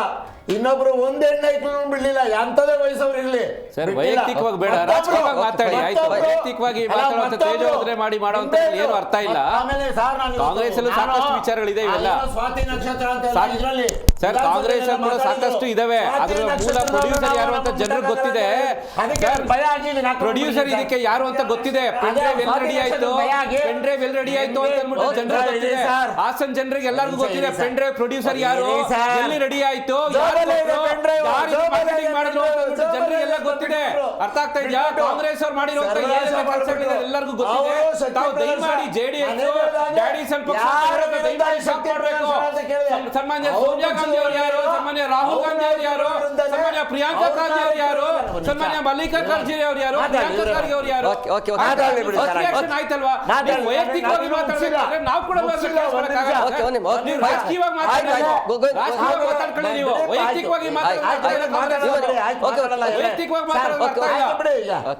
S4: ಇನ್ನೊಬ್ರು ಒಂದ್ ಹೆಣ್ಣು ಐಕೊಳ್ಳು ಬಿಡ್ಲಿಲ್ಲ. ಎಂತದೇ ವಯಸ್ಸವ್ರು ಇರ್ಲಿ.
S3: ಸರ್, ವೈಯಕ್ತಿಕವಾಗಿ ಬೇಡ, ರಾಜಕೀಯವಾಗಿ ಮಾತಾಡಿ. ಆಯ್ತು, ವೈಯಕ್ತಿಕವಾಗಿ ಮಾತಾಡುವಂತ ತೇಜೋವಧನೆ ಮಾಡಿ ಮಾಡುವಂತ ಏನು ಅರ್ಥ ಇಲ್ಲ.
S4: ಆಮೇಲೆ ಸರ್,
S3: ಕಾಂಗ್ರೆಸ್ ಅಲ್ಲೂ ಸಾಕಷ್ಟು ವಿಚಾರಗಳಿದೆ ಇವೆಲ್ಲ.
S4: ಸ್ವಾತಿ ನಕ್ಷತ್ರ ಅಂತ ಇದ್ರಲ್ಲಿ
S3: ಸರ್, ಕಾಂಗ್ರೆಸ್ ಕೂಡ ಸಾಕಷ್ಟು ಇದಾವೆ. ಅದ್ರ ಮೂಲ ಪ್ರೊಡ್ಯೂಸರ್ ಯಾರು ಅಂತ ಜನರಿಗೆ ಗೊತ್ತಿದೆ. ಪ್ರೊಡ್ಯೂಸರ್ ಇದಕ್ಕೆ ಯಾರು ಅಂತ ಗೊತ್ತಿದೆ. ಪೆಂಡ್ರೈವ್ ಎಲ್ಲಿ ರೆಡಿ ಆಯ್ತು, ಪೆಂಡ್ರೈವ್ ಎಲ್ಲಿ ರೆಡಿ ಆಯ್ತು ಅಂತ ಅಂದ್ಬಿಟ್ಟು ಜನರಿಗೆ ಗೊತ್ತಿದೆ. ಹಾಸನ್ ಜನರಿಗೆ ಎಲ್ಲರಿಗೂ ಗೊತ್ತಿದೆ ಪೆಂಡ್ರೈವ್ ಪ್ರೊಡ್ಯೂಸರ್ ಯಾರು, ಎಲ್ಲಿ ರೆಡಿ ಆಯ್ತು, ಮಾರ್ಕೆಟಿಂಗ್ ಮಾಡಿದ್ರು ಅಂತ ಜನರಿಗೆಲ್ಲ ಗೊತ್ತಿದೆ. ಅರ್ಥ ಆಗ್ತಾ ಇದೆಯಾ? ಕಾಂಗ್ರೆಸ್ ಅವ್ರು ಮಾಡಿರುವಂತ ಏನೆಲ್ಲ ಕೆಲಸಗಳಿದೆ ಎಲ್ಲರಿಗೂ ಗೊತ್ತಿದೆ. ತಾವು ದಯಮಾಡಿ ಜೆಡಿಎಸ್ ಡ್ಯಾಡಿ ಸ್ವಲ್ಪ ದಯಮಾಡಿ ಸ್ಟಾಪ್ ಮಾಡಬೇಕು. ಸನ್ಮಾನ್ಯ ಸೋನಿಯಾ ಗಾಂಧಿ ಅವರು ಯಾರು, ಸನ್ಮಾನ್ಯ ರಾಹುಲ್ ಗಾಂಧಿ ಅವರು ಯಾರು, ಸನ್ಮಾನ್ಯ ಪ್ರಿಯಾಂಕಾ ಗಾಂಧಿ ಅವರು ಯಾರು, ಸನ್ಮಾನ್ಯ ಮಲ್ಲಿಕಾರ್ಜುನ ಅವರು ಯಾರು, ಪ್ರಿಯಾಂಕಾ ಖರ್ಗೆ ಅವರು ಯಾರು, ಆಯ್ತಲ್ವಾ? ವೈಯಕ್ತಿಕವಾಗಿ ಮಾತಾಡ್ಬೇಕಾದ್ರೆ ನಾವು ಕೂಡ ರಾಜಕೀಯವಾಗಿ ಮಾತಾಡ್ಕೊಳ್ಳಿ. ನೀವು ವೈಯಕ್ತಿಕವಾಗಿ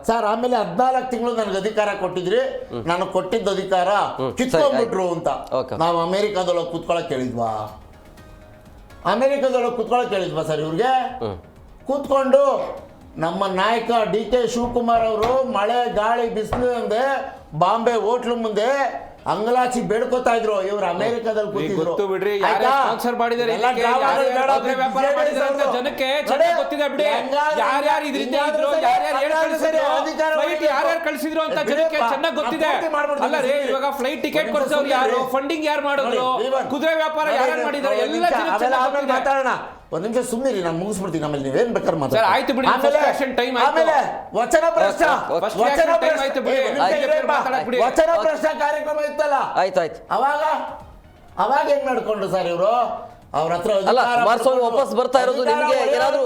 S4: ಸರ್, ಆಮೇಲೆ 14 ತಿಂಗಳು ನನಗೆ ಅಧಿಕಾರ ಕೊಟ್ಟಿದ್ರಿ, ನಾನು ಕೊಟ್ಟಿದ್ದ ಅಧಿಕಾರ ಕಿತ್ಕೊಂಡ್ಬಿಟ್ರು ಅಂತ. ನಾವು ಅಮೆರಿಕಾದೊಳಗೆ ಕೂತ್ಕೊಳಕ್ ಕೇಳಿದ್ವಾ? ಅಮೆರಿಕಾದೊಳಗೆ ಕೂತ್ಕೊಳಕ್ ಕೇಳಿದ್ವಾ ಸರ್ ಇವ್ರಿಗೆ? ಕೂತ್ಕೊಂಡು ನಮ್ಮ ನಾಯಕ DK ಶಿವಕುಮಾರ್ ಅವರು ಮಳೆ ಗಾಳಿ ಬಿಸಿಲು ಮುಂದೆ ಬಾಂಬೆ ಹೋಟ್ಲು ಮುಂದೆ ಅಂಗಲಾಚಿ ಬೇಡ್ಕೋತಾ ಇದ್ರು. ಇವ್ರು ಅಮೆರಿಕಾದಲ್ಲಿ ಕೂತಿದ್ರು.
S3: ಗೊತ್ತು ಬಿಡ್ರಿ, ಯಾರು ಸ್ಪಾನ್ಸರ್ ಮಾಡಿದ್ದಾರೆ, ವ್ಯಾಪಾರ ಮಾಡಿದ್ದಾರೆ ಅಂತ ಜನಕ್ಕೆ ಚೆನ್ನಾಗಿ ಗೊತ್ತಿದೆ ಬಿಡಿ. ಯಾರ್ಯಾರು ಇದರಿಂದ ಇದ್ರು, ಯಾರ್ಯಾರು ಕಳಿಸಿದ್ರು ಅಂತ ಜನಕ್ಕೆ ಚೆನ್ನಾಗಿ ಗೊತ್ತಿದೆ. ಅಲ್ಲ ರೀ, ಇವಾಗ ಫ್ಲೈಟ್ ಟಿಕೆಟ್ ಕೊಡ್ಸೋರು ಯಾರು, ಫಂಡಿಂಗ್ ಯಾರು ಮಾಡಿದ್ರು, ಕುದುರೆ ವ್ಯಾಪಾರ ಯಾರ್ಯಾರು ಮಾಡಿದ್ದಾರೆ ಎಲ್ಲ
S4: ಮಾತಾಡೋಣ. ಒಂದ್ ನಿಮಿಷ ಸುಮ್ಮನೆ ನಾನು ಮುಗಿಸ್ಬಿಡ್ತೀನಿ. ಆಮೇಲೆ ನೀವೇನ್ ಬೇಕಾದ್ರೆ ಮಾತಾಡಿ.
S3: ಆಯ್ತು ಬಿಡಿ,
S4: ಆಮೇಲೆ ವಚನ ಪ್ರಶ್ನೆ ಕಾರ್ಯಕ್ರಮ ಇತ್ತಲ್ಲ,
S1: ಆಯ್ತಾಯ್ತು.
S4: ಅವಾಗ ಹೆಂಗ್ ನಡ್ಕೊಂಡ್ರು ಸರ್ ಇವರು? ಅವ್ರ ಹತ್ರ
S1: ಅಲ್ಲ, ಕುಮಾರಸ್ವಾಮಿ ವಾಪಸ್ ಬರ್ತಾ ಇರೋದು ನಿಮಗೆ ಏನಾದ್ರು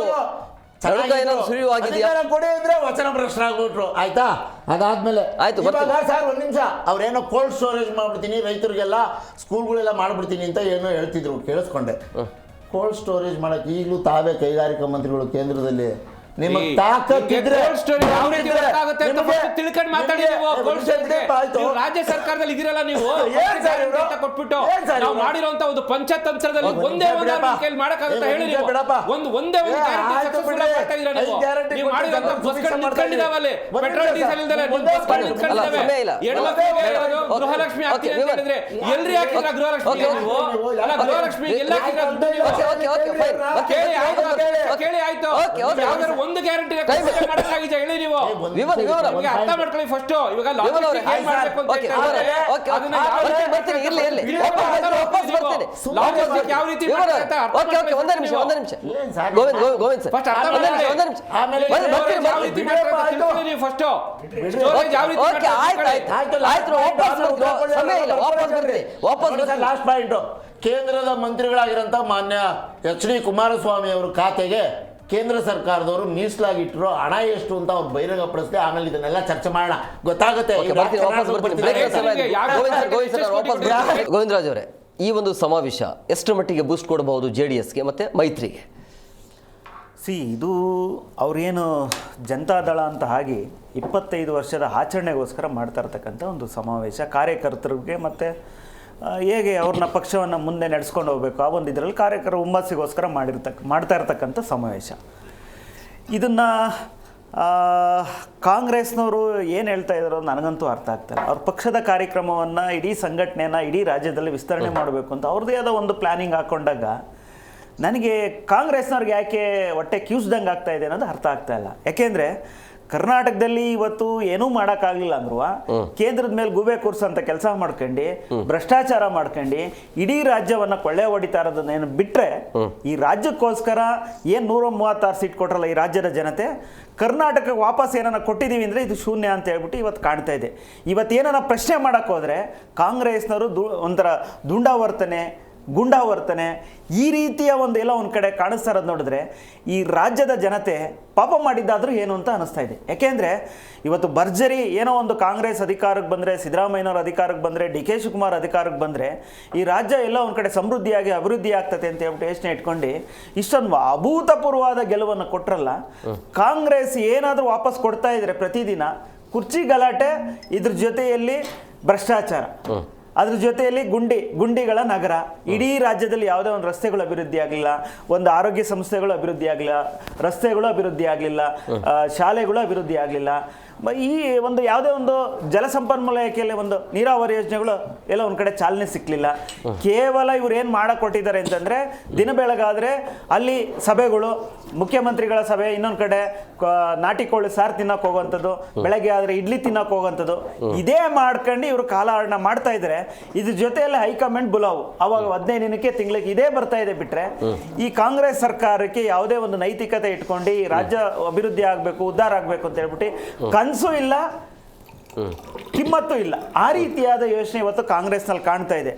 S1: ಸುಳಿವಾಗಿದೆಯಾ?
S4: ಕೊಡಿ ಅಂದ್ರೆ ವಚನ ಪ್ರಶ್ನೆ ಆಗ್ಬಿಟ್ರು. ಆಯ್ತಾ? ಅದಾದ್ಮೇಲೆ
S1: ಆಯ್ತು
S4: ಸರ್ ಒಂದ್ ನಿಮಿಷ, ಅವ್ರೇನೋ ಕೋಲ್ಡ್ ಸ್ಟೋರೇಜ್ ಮಾಡ್ಬಿಡ್ತೀನಿ, ರೈತರಿಗೆಲ್ಲ ಸ್ಕೂಲ್ಗಳೆಲ್ಲ ಮಾಡ್ಬಿಡ್ತೀನಿ ಅಂತ ಏನೋ ಹೇಳ್ತಿದ್ರು, ಕೇಳಿಸ್ಕೊಂಡೆ. ಕೋಲ್ಡ್ ಸ್ಟೋರೇಜ್ ಮಾಡಕ್ಕೆ ಈಗಲೂ ತಾವೇ ಕೈಗಾರಿಕಾ ಮಂತ್ರಿಗಳು ಕೇಂದ್ರದಲ್ಲಿ ನಿಮಗೆ ತಾಕತ್ತಿದ್ರೆ
S3: ರಾಜ್ಯ ಸರ್ಕಾರದಲ್ಲಿ ಇದೀರಲ್ಲ ನೀವು, ಕೊಟ್ಬಿಟ್ಟು ನಾವು ಮಾಡಿರುವಂತ ಒಂದು ಪಂಚತಂತ್ರದಲ್ಲಿ ಒಂದೇ ಒಂದು ಮಾಡಕ್ಕಾಗುತ್ತೆ ಹೇಳಿ. ಒಂದೇ ಒಂದು ಪೆಟ್ರೋಲ್ ಡೀಸೆಲ್ ಇಲ್ದಲೆ ಗೃಹಲಕ್ಷ್ಮಿ ಹೇಳಿದ್ರೆ ಎಲ್ರಿ ಹಾಕಿದ್ರ ಗೃಹಲಕ್ಷ್ಮಿ? ನೀವು ಅಲ್ಲ, ಗೃಹಲಕ್ಷ್ಮಿ ಎಲ್ಲ ಕೇಳಿ ಆಯ್ತು. ಯಾವ್ದಾದ್ರು ಒಂದು ಗ್ಯಾರಂಟಿ ಮಾಡಕ್ಕಾಗಿದೆ ಹೇಳಿ ನೀವು. ಅರ್ಥ ಮಾಡ್ಕೊಳ್ಳಿ ಫಸ್ಟ್. ಇವಾಗ ಯಾವ ರೀತಿ
S4: ಲಾಸ್ಟ್ ಪಾಯಿಂಟ್, ಕೇಂದ್ರದ ಮಂತ್ರಿಗಳಾಗಿರಂತ ಮಾನ್ಯ HD ಕುಮಾರಸ್ವಾಮಿ ಅವರ ಖಾತೆಗೆ ಕೇಂದ್ರ ಸರ್ಕಾರದವರು ಮೀಸಲಾಗಿಟ್ಟರು ಹಣ ಎಷ್ಟು ಅಂತ ಅವ್ರು ಬಹಿರಂಗ ಪಡಿಸ್ತೆ. ಆಮೇಲೆ ಇದನ್ನೆಲ್ಲ ಚರ್ಚೆ ಮಾಡೋಣ, ಗೊತ್ತಾಗುತ್ತೆ.
S1: ಗೋವಿಂದರಾಜ್ ಅವರೇ, ಈ ಒಂದು ಸಮಾವೇಶ ಎಷ್ಟು ಮಟ್ಟಿಗೆ ಬೂಸ್ಟ್ ಕೊಡಬಹುದು JDSಗೆ ಮತ್ತೆ ಮೈತ್ರಿಗೆ?
S5: ಇದು ಅವ್ರೇನು ಜನತಾದಳ ಅಂತ ಹಾಗೆ 25 ವರ್ಷದ ಆಚರಣೆಗೋಸ್ಕರ ಮಾಡ್ತಾ ಇರ್ತಕ್ಕಂಥ ಒಂದು ಸಮಾವೇಶ, ಕಾರ್ಯಕರ್ತರಿಗೆ ಮತ್ತು ಹೇಗೆ ಅವ್ರನ್ನ ಪಕ್ಷವನ್ನು ಮುಂದೆ ನಡೆಸ್ಕೊಂಡು ಹೋಗಬೇಕು ಆ ಒಂದು ಇದರಲ್ಲಿ ಕಾರ್ಯಕರ್ತರ ಹುಮ್ಮಸ್ಸಿಗೋಸ್ಕರ ಮಾಡ್ತಾ ಇರ್ತಕ್ಕಂಥ ಸಮಾವೇಶ. ಇದನ್ನು ಕಾಂಗ್ರೆಸ್ನವರು ಏನು ಹೇಳ್ತಾ ಇದ್ದಾರೋ ನನಗಂತೂ ಅರ್ಥ ಆಗ್ತಾರೆ. ಅವ್ರ ಪಕ್ಷದ ಕಾರ್ಯಕ್ರಮವನ್ನು ಇಡೀ ಸಂಘಟನೆಯನ್ನು ಇಡೀ ರಾಜ್ಯದಲ್ಲಿ ವಿಸ್ತರಣೆ ಮಾಡಬೇಕು ಅಂತ ಅವ್ರದ್ದೇ ಆದ ಒಂದು ಪ್ಲ್ಯಾನಿಂಗ್ ಹಾಕ್ಕೊಂಡಾಗ ನನಗೆ ಕಾಂಗ್ರೆಸ್ನವ್ರಿಗೆ ಯಾಕೆ ಹೊಟ್ಟೆ ಕಿವುಸ್ದಂಗೆ ಆಗ್ತಾ ಇದೆ ಅನ್ನೋದು ಅರ್ಥ ಆಗ್ತಾ ಇಲ್ಲ. ಯಾಕೆಂದರೆ ಕರ್ನಾಟಕದಲ್ಲಿ ಇವತ್ತು ಏನೂ ಮಾಡೋಕ್ಕಾಗಲಿಲ್ಲ ಅಂದ್ರು ಕೇಂದ್ರದ ಮೇಲೆ ಗೂಬೆ ಕೂರ್ಸಂತ ಕೆಲಸ ಮಾಡ್ಕೊಂಡು ಭ್ರಷ್ಟಾಚಾರ ಮಾಡ್ಕೊಂಡು ಇಡೀ ರಾಜ್ಯವನ್ನು ಕೊಳ್ಳೆ ಹೊಡಿತಾ ಇರೋದನ್ನೇನು ಬಿಟ್ಟರೆ, ಈ ರಾಜ್ಯಕ್ಕೋಸ್ಕರ ಏನು 136 ಸೀಟ್ ಕೊಟ್ರಲ್ಲ ಈ ರಾಜ್ಯದ ಜನತೆ, ಕರ್ನಾಟಕಕ್ಕೆ ವಾಪಸ್ ಏನಾರ ಕೊಟ್ಟಿದ್ದೀವಿ ಅಂದರೆ ಇದು ಶೂನ್ಯ ಅಂತ ಹೇಳ್ಬಿಟ್ಟು ಇವತ್ತು ಕಾಣ್ತಾ ಇದೆ. ಇವತ್ತೇನಾರ ಪ್ರಶ್ನೆ ಮಾಡೋಕ್ಕೆ ಹೋದರೆ ಕಾಂಗ್ರೆಸ್ನವರು ಒಂಥರ ದುಂಡಾವರ್ತನೆ, ಗುಂಡಾವರ್ತನೆ ಈ ರೀತಿಯ ಒಂದು ಎಲ್ಲ ಒಂದು ಕಡೆ ಕಾಣಿಸ್ತಾ ಇರೋದು ನೋಡಿದ್ರೆ ಈ ರಾಜ್ಯದ ಜನತೆ ಪಾಪ ಮಾಡಿದ್ದಾದರೂ ಏನು ಅಂತ ಅನಿಸ್ತಾ ಇದೆ. ಯಾಕೆಂದರೆ ಇವತ್ತು ಭರ್ಜರಿ ಏನೋ ಒಂದು ಕಾಂಗ್ರೆಸ್ ಅಧಿಕಾರಕ್ಕೆ ಬಂದರೆ, ಸಿದ್ದರಾಮಯ್ಯನವ್ರ ಅಧಿಕಾರಕ್ಕೆ ಬಂದರೆ, DK ಶಿವಕುಮಾರ್ ಅಧಿಕಾರಕ್ಕೆ ಬಂದರೆ ಈ ರಾಜ್ಯ ಎಲ್ಲ ಒಂದು ಕಡೆ ಸಮೃದ್ಧಿಯಾಗಿ ಅಭಿವೃದ್ಧಿ ಆಗ್ತದೆ ಅಂತ ಹೇಳ್ಬಿಟ್ಟು ಯೋಚನೆ ಇಟ್ಕೊಂಡು ಇಷ್ಟೊಂದು ಅಭೂತಪೂರ್ವವಾದ ಗೆಲುವನ್ನು ಕೊಟ್ಟರಲ್ಲ. ಕಾಂಗ್ರೆಸ್ ಏನಾದರೂ ವಾಪಸ್ ಕೊಡ್ತಾ ಇದ್ರೆ ಪ್ರತಿದಿನ ಕುರ್ಚಿ ಗಲಾಟೆ, ಇದ್ರ ಜೊತೆಯಲ್ಲಿ ಭ್ರಷ್ಟಾಚಾರ, ಅದ್ರ ಜೊತೆಯಲ್ಲಿ ಗುಂಡಿಗಳ ನಗರ. ಇಡೀ ರಾಜ್ಯದಲ್ಲಿ ಯಾವುದೇ ಒಂದು ರಸ್ತೆಗಳು ಅಭಿವೃದ್ಧಿ ಆಗಲಿಲ್ಲ, ಒಂದು ಆರೋಗ್ಯ ಸಂಸ್ಥೆಗಳು ಅಭಿವೃದ್ಧಿ ಆಗಲಿಲ್ಲ, ರಸ್ತೆಗಳು ಅಭಿವೃದ್ಧಿ ಆಗಲಿಲ್ಲ, ಶಾಲೆಗಳು ಅಭಿವೃದ್ಧಿ ಆಗಲಿಲ್ಲ. ಈ ಒಂದು ಯಾವುದೇ ಒಂದು ಜಲಸಂಪನ್ಮೂಲ ಇಲಾಖೆಯಲ್ಲಿ ಒಂದು ನೀರಾವರಿ ಯೋಜನೆಗಳು ಎಲ್ಲ ಒಂದು ಕಡೆ ಚಾಲನೆ ಸಿಕ್ಕಲಿಲ್ಲ. ಕೇವಲ ಇವ್ರು ಏನು ಮಾಡಕ್ ಕೊಟ್ಟಿದ್ದಾರೆ ಅಂತಂದ್ರೆ, ದಿನ ಬೆಳಗಾದ್ರೆ ಅಲ್ಲಿ ಸಭೆಗಳು, ಮುಖ್ಯಮಂತ್ರಿಗಳ ಸಭೆ, ಇನ್ನೊಂದು ಕಡೆ ನಾಟಿ ಕೋಳಿ ಸಾರು ತಿನ್ನಕ್ ಹೋಗುವಂಥದ್ದು, ಬೆಳಗ್ಗೆ ಆದ್ರೆ ಇಡ್ಲಿ ತಿನ್ನಕ್ ಹೋಗುವಂಥದ್ದು, ಇದೇ ಮಾಡ್ಕೊಂಡು ಇವರು ಕಾಲಹರಣ ಮಾಡ್ತಾ ಇದ್ದಾರೆ. ಇದ್ರ ಜೊತೆಯಲ್ಲಿ ಹೈಕಮಾಂಡ್ ಬುಲಾವು ಅವಾಗ 15 ದಿನಕ್ಕೆ ತಿಂಗಳಿಗೆ ಇದೇ ಬರ್ತಾ ಇದೆ. ಬಿಟ್ರೆ ಈ ಕಾಂಗ್ರೆಸ್ ಸರ್ಕಾರಕ್ಕೆ ಯಾವುದೇ ಒಂದು ನೈತಿಕತೆ ಇಟ್ಕೊಂಡು ಈ ರಾಜ್ಯ ಅಭಿವೃದ್ಧಿ ಆಗ್ಬೇಕು, ಉದ್ಧಾರ ಆಗ್ಬೇಕು ಅಂತ ಹೇಳ್ಬಿಟ್ಟು ಕನಸು ಇಲ್ಲ, ಕಿಮ್ಮತ್ತು ಇಲ್ಲ. ಆ ರೀತಿಯಾದ ಯೋಚನೆ ಇವತ್ತು ಕಾಂಗ್ರೆಸ್ನಲ್ಲಿ ಕಾಣ್ತಾ ಇದೆ.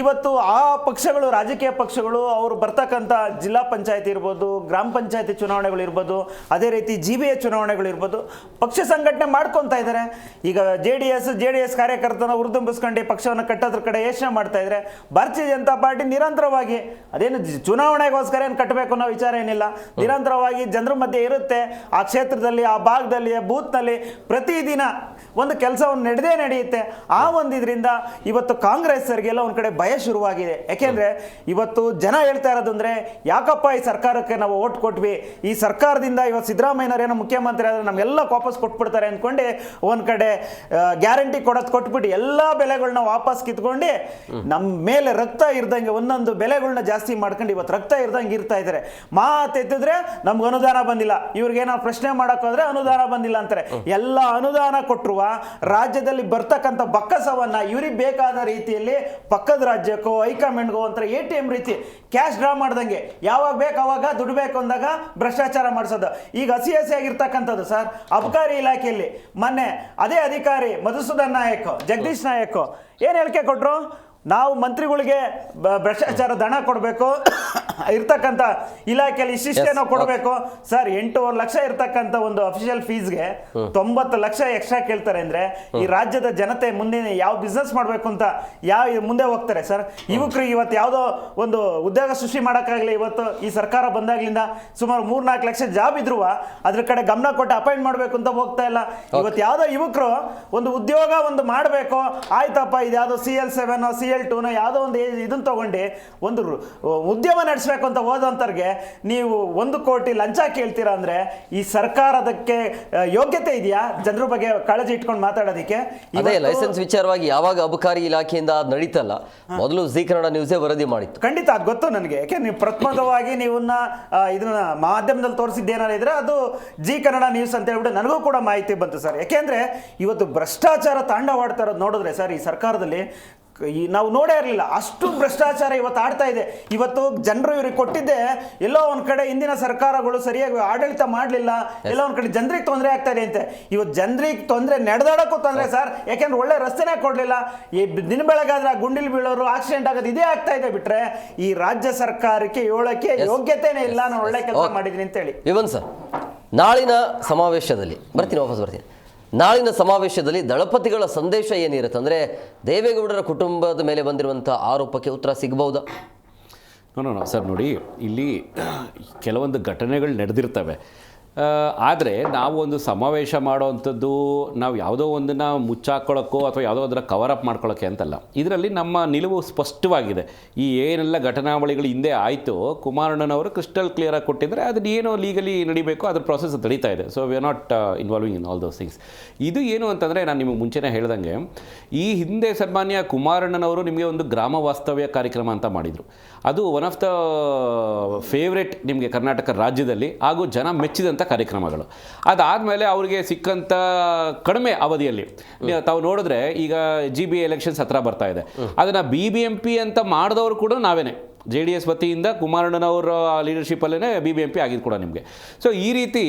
S5: ಇವತ್ತು ಆ ಪಕ್ಷಗಳು, ರಾಜಕೀಯ ಪಕ್ಷಗಳು, ಅವರು ಬರ್ತಕ್ಕಂಥ ಜಿಲ್ಲಾ ಪಂಚಾಯತಿ ಇರ್ಬೋದು, ಗ್ರಾಮ ಪಂಚಾಯತಿ ಚುನಾವಣೆಗಳು ಇರ್ಬೋದು, ಅದೇ ರೀತಿ GBA ಚುನಾವಣೆಗಳು ಇರ್ಬೋದು, ಪಕ್ಷ ಸಂಘಟನೆ ಮಾಡ್ಕೊತಾ ಇದ್ದಾರೆ. ಈಗ ಜೆ ಡಿ ಎಸ್ ಕಾರ್ಯಕರ್ತನ ಹುರಿದುಂಬಿಸ್ಕೊಂಡು ಪಕ್ಷವನ್ನು ಕಟ್ಟೋದ್ರ ಕಡೆ ಯೋಚನೆ ಮಾಡ್ತಾ ಇದ್ದಾರೆ. ಭಾರತೀಯ ಜನತಾ ಪಾರ್ಟಿ ನಿರಂತರವಾಗಿ ಅದೇನು ಚುನಾವಣೆಗೋಸ್ಕರ ಏನು ಕಟ್ಟಬೇಕು ಅನ್ನೋ ವಿಚಾರ ಏನಿಲ್ಲ, ನಿರಂತರವಾಗಿ ಜನರ ಮಧ್ಯೆ ಇರುತ್ತೆ. ಆ ಕ್ಷೇತ್ರದಲ್ಲಿ, ಆ ಭಾಗದಲ್ಲಿ, ಬೂತ್ನಲ್ಲಿ ಪ್ರತಿದಿನ ಒಂದು ಕೆಲಸವನ್ನು ನಡೆಯುತ್ತೆ. ಆ ಒಂದು ಇದರಿಂದ ಇವತ್ತು ಕಾಂಗ್ರೆಸ್ಸರಿಗೆಲ್ಲ ಒಂದು ಕಡೆ ಭಯ ಶುರುವಾಗಿದೆ. ಯಾಕೆಂದ್ರೆ ಇವತ್ತು ಜನ ಹೇಳ್ತಾ ಇರೋದು ಅಂದ್ರೆ, ಯಾಕಪ್ಪ ಈ ಸರ್ಕಾರಕ್ಕೆ ನಾವು ಓಟ್ ಕೊಟ್ವಿ, ಈ ಸರ್ಕಾರದಿಂದ ಇವತ್ತು ಸಿದ್ದರಾಮಯ್ಯನವರೇನೋ ಮುಖ್ಯಮಂತ್ರಿ ಆದ್ರೆ ನಮ್ಗೆಲ್ಲ ವಾಪಸ್ ಕೊಟ್ಬಿಡ್ತಾರೆ ಅಂದ್ಕೊಂಡು ಒಂದ್ ಕಡೆ ಗ್ಯಾರಂಟಿ ಕೊಟ್ಬಿಟ್ಟು ಎಲ್ಲಾ ಬೆಲೆಗಳನ್ನ ವಾಪಸ್ ಕಿತ್ಕೊಂಡು ನಮ್ಮ ಮೇಲೆ ರಕ್ತ ಇರ್ದಂಗೆ ಒಂದೊಂದು ಬೆಲೆಗಳನ್ನ ಜಾಸ್ತಿ ಮಾಡ್ಕೊಂಡು ಇವತ್ತು ರಕ್ತ ಇರ್ದಂಗೆ ಇರ್ತಾ ಇದ್ದಾರೆ. ಮಾತೆತ್ತಿದ್ರೆ ನಮ್ಗೆ ಅನುದಾನ ಬಂದಿಲ್ಲ, ಇವ್ರಿಗೇನೋ ಪ್ರಶ್ನೆ ಮಾಡಕ್ ಹೋದ್ರೆ ಅನುದಾನ ಬಂದಿಲ್ಲ ಅಂತಾರೆ. ಎಲ್ಲ ಅನುದಾನ ಕೊಟ್ಟರು ರಾಜ್ಯದಲ್ಲಿ ಬರ್ತಕ್ಕಂಥ ಬಕ್ಕಸವನ್ನ ಇವ್ರಿಗೆ ಬೇಕಾದ ರೀತಿಯಲ್ಲಿ ಪಕ್ಕದ ರಾಜ್ಯಕ್ಕೋ ಹೈಕಮಾಂಡ್ಗೋ ಒಂಥರ ATM ರೀತಿ ಕ್ಯಾಶ್ ಡ್ರಾ ಮಾಡ್ದಂಗೆ, ಯಾವಾಗ ಬೇಕು ಅವಾಗ ದುಡ್ಡು ಬೇಕು ಅಂದಾಗ ಭ್ರಷ್ಟಾಚಾರ ಮಾಡಿಸೋದು. ಈಗ ಹಸಿಯಾಗಿರ್ತಕ್ಕಂಥದ್ದು ಸರ್, ಅಬಕಾರಿ ಇಲಾಖೆಯಲ್ಲಿ ಮೊನ್ನೆ ಅದೇ ಅಧಿಕಾರಿ ಮಧುಸೂದನ್ ನಾಯಕ್, ಜಗದೀಶ್ ನಾಯಕ್ ಏನು ಹೇಳಿಕೆ ಕೊಟ್ಟರು, ನಾವು ಮಂತ್ರಿಗಳಿಗೆ ಭ್ರಷ್ಟಾಚಾರ ದಣ ಕೊಡಬೇಕು, ಇರ್ತಕ್ಕಂಥ ಇಲಾಖೆಯಲ್ಲಿ ಇಷ್ಟಿಷ್ಟೇನೋ ಕೊಡಬೇಕು. ಸರ್ 8.5 ಲಕ್ಷ ಇರ್ತಕ್ಕಂಥ ಒಂದು ಅಫಿಷಿಯಲ್ ಫೀಸ್ಗೆ 90 ಲಕ್ಷ ಎಕ್ಸ್ಟ್ರಾ ಕೇಳ್ತಾರೆ ಅಂದ್ರೆ ಈ ರಾಜ್ಯದ ಜನತೆ ಮುಂದೆ ಯಾವ ಬಿಸ್ನೆಸ್ ಮಾಡಬೇಕು ಅಂತ ಮುಂದೆ ಹೋಗ್ತಾರೆ ಸರ್. ಯುವಕರಿಗೆ ಇವತ್ತು ಯಾವುದೋ ಒಂದು ಉದ್ಯೋಗ ಸೃಷ್ಟಿ ಮಾಡೋಕ್ಕಾಗಲಿ, ಇವತ್ತು ಈ ಸರ್ಕಾರ ಬಂದಾಗ್ಲಿಂದ ಸುಮಾರು 3-4 ಲಕ್ಷ ಜಾಬ್ ಇದ್ರು ಅದ್ರ ಕಡೆ ಗಮನ ಕೊಟ್ಟು ಅಪಾಯಿಂಟ್ ಮಾಡಬೇಕು ಅಂತ ಹೋಗ್ತಾ ಇಲ್ಲ. ಇವತ್ತು ಯಾವುದೋ ಯುವಕರು ಒಂದು ಉದ್ಯೋಗ ಒಂದು ಮಾಡಬೇಕು, ಆಯ್ತಪ್ಪ ಇದು ಯಾವುದೋ CL7 CL2 ಯಾವುದೋ ಒಂದು ಇದನ್ನ ತಗೊಂಡು ಒಂದು ಉದ್ಯಮ ನಡೆಸಬೇಕು ಅಂತ ಹೋದಂತರ್ಗೆ ನೀವು 1 ಕೋಟಿ ಲಂಚ ಕೇಳ್ತೀರಾ ಅಂದ್ರೆ ಈ ಸರ್ಕಾರದಕ್ಕೆ ಯೋಗ್ಯತೆ ಇದೆಯಾ ಜನರ ಬಗ್ಗೆ ಕಾಳಜಿ ಇಟ್ಕೊಂಡು ಮಾತಾಡೋದಕ್ಕೆ?
S1: ಅದೇ ಲೈಸೆನ್ಸ್ ವಿಚಾರವಾಗಿ ಯಾವಾಗ ಅಬಕಾರಿ ಇಲಾಖೆಯಿಂದ ನಡೀತಲ್ಲ, ಮೊದಲು ಜಿ ಕನ್ನಡ ನ್ಯೂಸೇ ವರದಿ ಮಾಡಿತ್ತು.
S5: ಖಂಡಿತ ಅದು ಗೊತ್ತು ನನಗೆ. ಯಾಕೆ ನೀವು ಪ್ರಥಮವಾಗಿ ನೀವನ್ನ ಇದನ್ನ ಮಾಧ್ಯಮದಲ್ಲಿ ತೋರಿಸಿದ್ದೇನಾರ ಇದ್ರೆ ಅದು ಜಿ ಕನ್ನಡ ನ್ಯೂಸ್ ಅಂತ ಹೇಳ್ಬಿಟ್ಟು ನನಗೂ ಕೂಡ ಮಾಹಿತಿ ಬಂತು ಸರ್. ಯಾಕೆಂದ್ರೆ ಇವತ್ತು ಭ್ರಷ್ಟಾಚಾರ ತಾಂಡವಾಡ್ತಾ ಇರೋದು ನೋಡಿದ್ರೆ ಸರ್, ಈ ಸರ್ಕಾರದಲ್ಲಿ ನಾವು ನೋಡೇ ಇರಲಿಲ್ಲ ಅಷ್ಟು ಭ್ರಷ್ಟಾಚಾರ ಇವತ್ತು ಆಡ್ತಾ ಇದೆ. ಇವತ್ತು ಜನರು ಇವ್ರಿಗೆ ಕೊಟ್ಟಿದ್ದೆ ಎಲ್ಲೋ ಒಂದ್ ಕಡೆ ಹಿಂದಿನ ಸರ್ಕಾರಗಳು ಸರಿಯಾಗಿ ಆಡಳಿತ ಮಾಡಲಿಲ್ಲ, ಎಲ್ಲೋ ಒಂದ್ ಕಡೆ ಜನರಿಗೆ ತೊಂದರೆ ಆಗ್ತಾ ಇದೆ ಅಂತೆ. ಇವತ್ತು ಜನರಿಗೆ ತೊಂದರೆ, ನಡೆದಾಡಕ್ಕೂ ತೊಂದರೆ ಸರ್. ಯಾಕೆಂದ್ರೆ ಒಳ್ಳೆ ರಸ್ತೆನೇ ಕೊಡ್ಲಿಲ್ಲ, ಈ ದಿನ ಬೆಳಗಾದ್ರೆ ಗುಂಡಿಲ್ ಬೀಳೋರು, ಆಕ್ಸಿಡೆಂಟ್ ಆಗೋದು ಇದೇ ಆಗ್ತಾ ಇದೆ. ಬಿಟ್ರೆ ಈ ರಾಜ್ಯ ಸರ್ಕಾರಕ್ಕೆ ಹೇಳಕ್ಕೆ ಯೋಗ್ಯತೆನೇ ಇಲ್ಲ, ನಾನು ಒಳ್ಳೆ ಕೆಲಸ ಮಾಡಿದ್ದೀನಿ ಅಂತ ಹೇಳಿ.
S1: ಇವನ್ ಸರ್, ನಾಳಿನ ಸಮಾವೇಶದಲ್ಲಿ ವಾಪಸ್ ಬರ್ತೀನಿ. ನಾಳಿನ ಸಮಾವೇಶದಲ್ಲಿ ದಳಪತಿಗಳ ಸಂದೇಶ ಏನಿರುತ್ತೆ ಅಂದರೆ, ದೇವೇಗೌಡರ ಕುಟುಂಬದ ಮೇಲೆ ಬಂದಿರುವಂಥ ಆರೋಪಕ್ಕೆ ಉತ್ತರ ಸಿಗಬಹುದಾ?
S3: ನೋ ಸರ್, ನೋಡಿ ಇಲ್ಲಿ ಕೆಲವೊಂದು ಘಟನೆಗಳು ನಡೆದಿರ್ತವೆ. ಆದರೆ ನಾವು ಒಂದು ಸಮಾವೇಶ ಮಾಡೋವಂಥದ್ದು ನಾವು ಯಾವುದೋ ಒಂದನ್ನು ಮುಚ್ಚಾಕೊಳ್ಳೋಕ್ಕೋ ಅಥವಾ ಯಾವುದೋ ಅದರ ಕವರಪ್ ಮಾಡ್ಕೊಳ್ಳೋಕ್ಕೆ ಅಂತಲ್ಲ. ಇದರಲ್ಲಿ ನಮ್ಮ ನಿಲುವು ಸ್ಪಷ್ಟವಾಗಿದೆ. ಈ ಏನೆಲ್ಲ ಘಟನಾವಳಿಗಳು ಹಿಂದೆ ಆಯಿತು, ಕುಮಾರಣ್ಣನವರು ಕ್ರಿಸ್ಟಲ್ ಕ್ಲಿಯರಾಗಿ ಕೊಟ್ಟಿದ್ದಾರೆ, ಅದನ್ನ ಏನೋ ಲೀಗಲಿ ನಡಿಬೇಕು, ಅದ್ರ ಪ್ರೊಸೆಸ್ ನಡೀತಾ ಇದೆ. So we are not involving in all those things. ಇದು ಏನು ಅಂತಂದರೆ, ನಾನು ನಿಮಗೆ ಮುಂಚೆನೇ ಹೇಳ್ದಂಗೆ, ಈ ಹಿಂದೆ ಸನ್ಮಾನ್ಯ ಕುಮಾರಣ್ಣನವರು ನಿಮಗೆ ಒಂದು ಗ್ರಾಮ ವಾಸ್ತವ್ಯ ಕಾರ್ಯಕ್ರಮ ಅಂತ ಮಾಡಿದರು. ಅದು ಒನ್ ಆಫ್ ದ ಫೇವ್ರೆಟ್ ನಿಮಗೆ ಕರ್ನಾಟಕ ರಾಜ್ಯದಲ್ಲಿ, ಹಾಗೂ ಜನ ಮೆಚ್ಚಿದಂಥ ಕಾರ್ಯಕ್ರಮಗಳು. ಅದಾದಮೇಲೆ ಅವರಿಗೆ ಸಿಕ್ಕಂಥ ಕಡಿಮೆ ಅವಧಿಯಲ್ಲಿ ತಾವು ನೋಡಿದ್ರೆ, ಈಗ GBA ಎಲೆಕ್ಷನ್ಸ್ ಹತ್ರ ಬರ್ತಾ ಇದೆ, ಅದನ್ನು BBMP ಅಂತ ಮಾಡಿದವರು ಕೂಡ ನಾವೇನೆ. JDS ವತಿಯಿಂದ ಕುಮಾರಣ್ಣನವರ ಲೀಡರ್ಶಿಪ್ಪಲ್ಲೇ BBMP ಆಗಿದ್ದು ಕೂಡ ನಿಮಗೆ. ಸೊ ಈ ರೀತಿ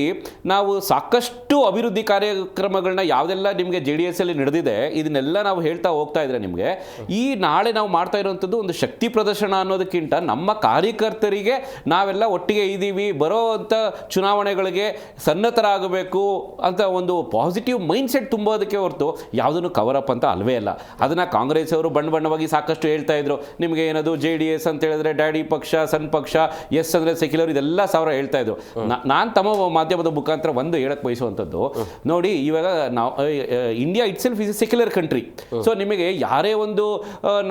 S3: ನಾವು ಸಾಕಷ್ಟು ಅಭಿವೃದ್ಧಿ ಕಾರ್ಯಕ್ರಮಗಳನ್ನ ಯಾವುದೆಲ್ಲ ನಿಮಗೆ JDSಲ್ಲಿ ನಡೆದಿದೆ ಇದನ್ನೆಲ್ಲ ನಾವು ಹೇಳ್ತಾ ಹೋಗ್ತಾ ಇದ್ರೆ ನಿಮಗೆ ಈ ನಾಳೆ ನಾವು ಮಾಡ್ತಾ ಇರುವಂಥದ್ದು ಒಂದು ಶಕ್ತಿ ಪ್ರದರ್ಶನ ಅನ್ನೋದಕ್ಕಿಂತ ನಮ್ಮ ಕಾರ್ಯಕರ್ತರಿಗೆ ನಾವೆಲ್ಲ ಒಟ್ಟಿಗೆ ಇದ್ದೀವಿ, ಬರೋವಂಥ ಚುನಾವಣೆಗಳಿಗೆ ಸನ್ನದ್ಧರಾಗಬೇಕು ಅಂತ ಒಂದು ಪಾಸಿಟಿವ್ ಮೈಂಡ್ಸೆಟ್ ತುಂಬೋದಕ್ಕೆ ಹೊರತು ಯಾವುದನ್ನು ಕವರಪ್ ಅಂತ ಅಲ್ವೇ ಅಲ್ಲ. ಅದನ್ನು ಕಾಂಗ್ರೆಸ್ ಅವರು ಬಣ್ಣವಾಗಿ ಸಾಕಷ್ಟು ಹೇಳ್ತಾ ಇದ್ರು. ನಿಮಗೆ ಏನದು JDS ಅಂತ ಹೇಳಿದ್ರೆ ಅಂದರೆ ಡ್ಯಾಡಿ ಪಕ್ಷ, ಸಣ್ಣ ಪಕ್ಷ, ಎಸ್ ಅಂದರೆ ಸೆಕ್ಯುಲರ್, ಇದೆಲ್ಲ ಸಾವಿರ ಹೇಳ್ತಾ ಇದ್ರು. ನಾನು ತಮ್ಮ ಮಾಧ್ಯಮದ ಮುಖಾಂತರ ಒಂದು ಹೇಳಕ್ಕೆ ಬಯಸುವಂಥದ್ದು, ನೋಡಿ ಇವಾಗ ನಾವು India it self is A secular country. So ನಿಮಗೆ ಯಾರೇ ಒಂದು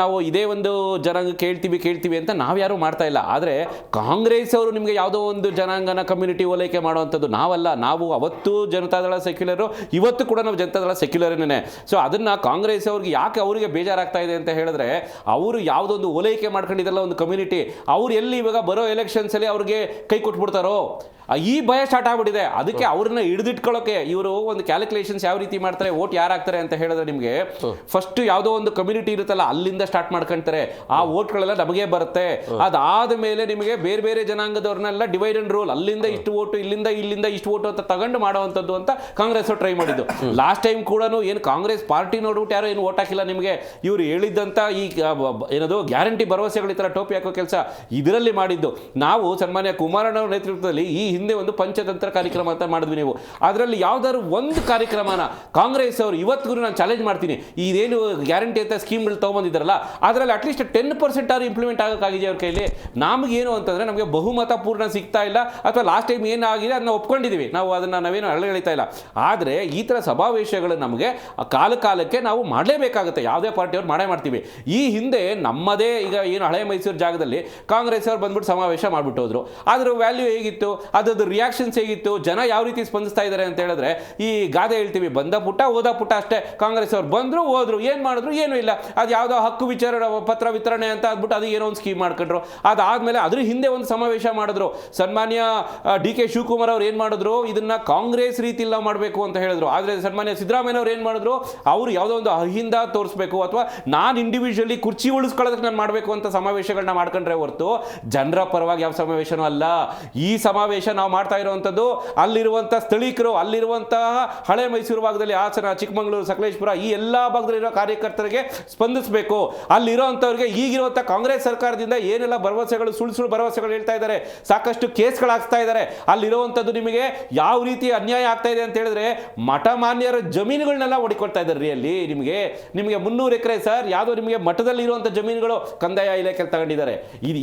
S3: ನಾವು ಇದೇ ಒಂದು ಜನಾಂಗ ಕೇಳ್ತೀವಿ ಅಂತ ನಾವು ಯಾರು ಮಾಡ್ತಾ ಇಲ್ಲ. ಆದರೆ ಕಾಂಗ್ರೆಸ್ ಅವರು ನಿಮಗೆ ಯಾವುದೋ ಒಂದು ಜನಾಂಗನ ಕಮ್ಯುನಿಟಿ ಓಲೈಕೆ ಮಾಡುವಂಥದ್ದು ನಾವಲ್ಲ. ನಾವು ಅವತ್ತು ಜನತಾದಳ ಸೆಕ್ಯುಲರು, ಇವತ್ತು ಕೂಡ ನಾವು ಜನತಾದಳ ಸೆಕ್ಯುಲರ್ನೇ. ಸೊ ಅದನ್ನು ಕಾಂಗ್ರೆಸ್ ಅವ್ರಿಗೆ ಯಾಕೆ ಅವರಿಗೆ ಬೇಜಾರಾಗ್ತಾ ಇದೆ ಅಂತ ಹೇಳಿದ್ರೆ, ಅವರು ಯಾವುದೊಂದು ಓಲೈಕೆ ಮಾಡ್ಕೊಂಡಿದ್ದಲ್ಲ ಒಂದು ಕಮ್ಯುನಿಟಿ, ಅವ್ರು ಎಲ್ಲಿ ಇವಾಗ ಬರೋ ಎಲೆಕ್ಷನ್ಸಲ್ಲಿ ಅವ್ರಿಗೆ ಕೈ ಕೊಟ್ಬಿಡ್ತಾರೋ ಈ ಭಯ ಸ್ಟಾರ್ಟ್ ಆಗ್ಬಿಟ್ಟಿದೆ. ಅದಕ್ಕೆ ಅವ್ರನ್ನ ಹಿಡಿದಿಟ್ಕೊಳ್ಳೋಕೆ ಇವರು ಒಂದು ಕ್ಯಾಲ್ಕುಲೇಷನ್ಸ್ ಯಾವ ರೀತಿ ಮಾಡ್ತಾರೆ, ಓಟ್ ಯಾರಾಗ್ತಾರೆ ಅಂತ ಹೇಳಿದ್ರೆ ನಿಮಗೆ ಫಸ್ಟ್ ಯಾವುದೋ ಒಂದು ಕಮ್ಯುನಿಟಿ ಇರುತ್ತಲ್ಲ ಅಲ್ಲಿಂದ ಸ್ಟಾರ್ಟ್ ಮಾಡ್ಕೊಂತಾರೆ. ಆ ಓಟ್ಗಳೆಲ್ಲ ನಮಗೆ ಬರುತ್ತೆ. ಅದಾದ ಮೇಲೆ ನಿಮಗೆ ಬೇರೆ ಬೇರೆ ಜನಾಂಗದವ್ರನ್ನೆಲ್ಲ ಡಿವೈಡ್ ಅಂಡ್ ರೂಲ್, ಅಲ್ಲಿಂದ ಇಷ್ಟು ಓಟು, ಇಲ್ಲಿಂದ ಇಷ್ಟು ಓಟು ಅಂತ ತಗೊಂಡು ಮಾಡುವಂಥದ್ದು ಅಂತ ಕಾಂಗ್ರೆಸ್ ಟ್ರೈ ಮಾಡಿದ್ದು. ಲಾಸ್ಟ್ ಟೈಮ್ ಕೂಡ ಏನು ಕಾಂಗ್ರೆಸ್ ಪಾರ್ಟಿ ನೋಡ್ಬಿಟ್ಟು ಯಾರು ಏನು ಓಟ್ ಹಾಕಿಲ್ಲ ನಿಮಗೆ. ಇವರು ಹೇಳಿದ್ದಂಥ ಈ ಏನದು ಗ್ಯಾರಂಟಿ ಭರವಸೆಗಳ ಈ ಥರ ಟೋಪಿ ಹಾಕೋ ಕೆಲಸ ಇದರಲ್ಲಿ ಮಾಡಿದ್ದು. ನಾವು ಸನ್ಮಾನ್ಯ ಕುಮಾರಣ್ಣವ್ರ ನೇತೃತ್ವದಲ್ಲಿ ಈ ಹಿಂದೆ ಒಂದು ಪಂಚತಂತ್ರ ಕಾರ್ಯಕ್ರಮ ಅಂತ ಮಾಡಿದ್ವಿ. ನೀವು ಅದರಲ್ಲಿ ಯಾವ್ದಾದ್ರು ಒಂದು ಕಾರ್ಯಕ್ರಮನ ಕಾಂಗ್ರೆಸ್ ಅವರು ಇವತ್ತಿಗೂ ನಾನು ಚಾಲೆಂಜ್ ಮಾಡ್ತೀನಿ, ಇದೇನು ಗ್ಯಾರಂಟಿ ಅಂತ ಸ್ಕೀಮ್ಗಳು ತೊಗೊಂಬಂದಿದ್ದಾರಲ್ಲ ಅದರಲ್ಲಿ ಅಟ್ಲೀಸ್ಟ್ 10% ಆರು ಇಂಪ್ಲಿಮೆಂಟ್ ಆಗೋಕ್ಕಾಗಿದೆ ಅವ್ರ ಕೈಲಿ. ನಮಗೇನು ಅಂತಂದರೆ ನಮಗೆ ಬಹುಮತ ಪೂರ್ಣ ಸಿಗ್ತಾ ಇಲ್ಲ, ಅಥವಾ ಲಾಸ್ಟ್ ಟೈಮ್ ಏನಾಗಿದೆ ಅದನ್ನ ಒಪ್ಕೊಂಡಿದ್ದೀವಿ ನಾವು, ಅದನ್ನು ನಾವೇನು ಅಳಗಳಿತಾ ಇಲ್ಲ. ಆದರೆ ಈ ಥರ ಸಮಾವೇಶಗಳು ನಮಗೆ ಕಾಲಕ್ಕೆ ನಾವು ಮಾಡಲೇಬೇಕಾಗುತ್ತೆ. ಯಾವುದೇ ಪಾರ್ಟಿಯವ್ರು ಮಾಡ್ತೀವಿ. ಈ ಹಿಂದೆ ನಮ್ಮದೇ ಈಗ ಏನು ಹಳೆ ಮೈಸೂರು ಜಾಗದಲ್ಲಿ ಕಾಂಗ್ರೆಸ್ ಅವ್ರು ಬಂದ್ಬಿಟ್ಟು ಸಮಾವೇಶ ಮಾಡಿಬಿಟ್ಟು ಹೋದ್ರು. ಅದರ ವ್ಯಾಲ್ಯೂ ಹೇಗಿತ್ತು, ಅದರದ್ದು ರಿಯಾಕ್ಷನ್ಸ್ ಹೇಗಿತ್ತು, ಜನ ಯಾವ ರೀತಿ ಸ್ಪಂದಿಸ್ತಾ ಇದ್ದಾರೆ ಅಂತ ಹೇಳಿದ್ರೆ, ಈ ಗಾದೆ ಹೇಳ್ತೀವಿ, ಬಂದ ಪುಟ್ಟ ಹೋದ ಪುಟ್ಟ ಅಷ್ಟೇ. ಕಾಂಗ್ರೆಸ್ ಅವ್ರು ಬಂದರು ಹೋದ್ರು, ಏನು ಮಾಡಿದ್ರು ಏನೂ ಇಲ್ಲ. ಅದು ಯಾವುದೋ ಹಕ್ಕು ವಿಚಾರ ಪತ್ರ ವಿತರಣೆ ಅಂತ ಅಂದ್ಬಿಟ್ಟು ಅದು ಏನೋ ಒಂದು ಸ್ಕೀಮ್ ಮಾಡ್ಕೊಂಡ್ರು. ಅದಾದಮೇಲೆ ಅದ್ರ ಹಿಂದೆ ಒಂದು ಸಮಾವೇಶ ಮಾಡಿದ್ರು. ಸನ್ಮಾನ್ಯ DK ಶಿವಕುಮಾರ್ ಅವ್ರು ಏನು ಮಾಡಿದ್ರು, ಇದನ್ನ ಕಾಂಗ್ರೆಸ್ ರೀತಿ ಇಲ್ಲ ಮಾಡಬೇಕು ಅಂತ ಹೇಳಿದ್ರು. ಆದರೆ ಸನ್ಮಾನ್ಯ ಸಿದ್ದರಾಮಯ್ಯ ಅವ್ರು ಏನು ಮಾಡಿದ್ರು, ಅವರು ಯಾವುದೋ ಒಂದು ಅಹಿಂದ ತೋರಿಸ್ಬೇಕು ಅಥವಾ ನಾನು ಇಂಡಿವಿಜುವಲಿ ಕುರ್ಚಿ ಉಳಿಸ್ಕೊಳ್ಳೋದಕ್ಕೆ ನಾನು ಮಾಡಬೇಕು ಅಂತ ಸಮಾವೇಶಗಳನ್ನ ಮಾಡ್ಕೊಂಡ್ರೆ ಹೊರತು ಜನರ ಪರವಾಗಿ ಯಾವ ಸಮಾವೇಶನೂ ಅಲ್ಲ. ಈ ಸಮಾವೇಶ ನಾವು ಮಾಡ್ತಾ ಇರುವಂಥದ್ದು ಅಲ್ಲಿರುವಂಥ ಸ್ಥಳೀಕರು, ಅಲ್ಲಿರುವಂತಹ ಹಳೆ ಮೈಸೂರು ಭಾಗದಲ್ಲಿ ಹಾಸನ, ಚಿಕ್ಕಮಗಳೂರು, ಸಕಲೇಶ್ಪುರ ಈ ಎಲ್ಲ ಭಾಗದಲ್ಲಿರೋ ಕಾರ್ಯಕರ್ತರಿಗೆ ಸ್ಪಂದಿಸಬೇಕು. ಅಲ್ಲಿರೋಂಥವ್ರಿಗೆ ಈಗಿರುವಂಥ ಕಾಂಗ್ರೆಸ್ ಸರ್ಕಾರದಿಂದ ಏನೆಲ್ಲ ಭರವಸೆಗಳು, ಸುಳ್ಳು ಭರವಸೆಗಳು ಹೇಳ್ತಾ ಇದ್ದಾರೆ, ಸಾಕಷ್ಟು ಕೇಸ್ಗಳು ಹಾಕ್ತಾ ಇದ್ದಾರೆ. ಅಲ್ಲಿರುವಂಥದ್ದು ನಿಮಗೆ ಯಾವ ರೀತಿ ಅನ್ಯಾಯ ಆಗ್ತಾ ಇದೆ ಅಂತ ಹೇಳಿದ್ರೆ, ಮಠ ಮಾನ್ಯರ ಜಮೀನುಗಳನ್ನೆಲ್ಲ ಹೊಡಿಕೊಳ್ತಾ ಇದ್ದಾರೆ. ಅಲ್ಲಿ ನಿಮಗೆ 300 ಎಕರೆ ಸರ್, ಯಾವುದೋ ನಿಮಗೆ ಮಠದಲ್ಲಿ ಇರುವಂಥ ಜಮೀನುಗಳು ಕಂದಾಯ ಇಲಾಖೆ ತಗೊಂಡಿದ್ದಾರೆ.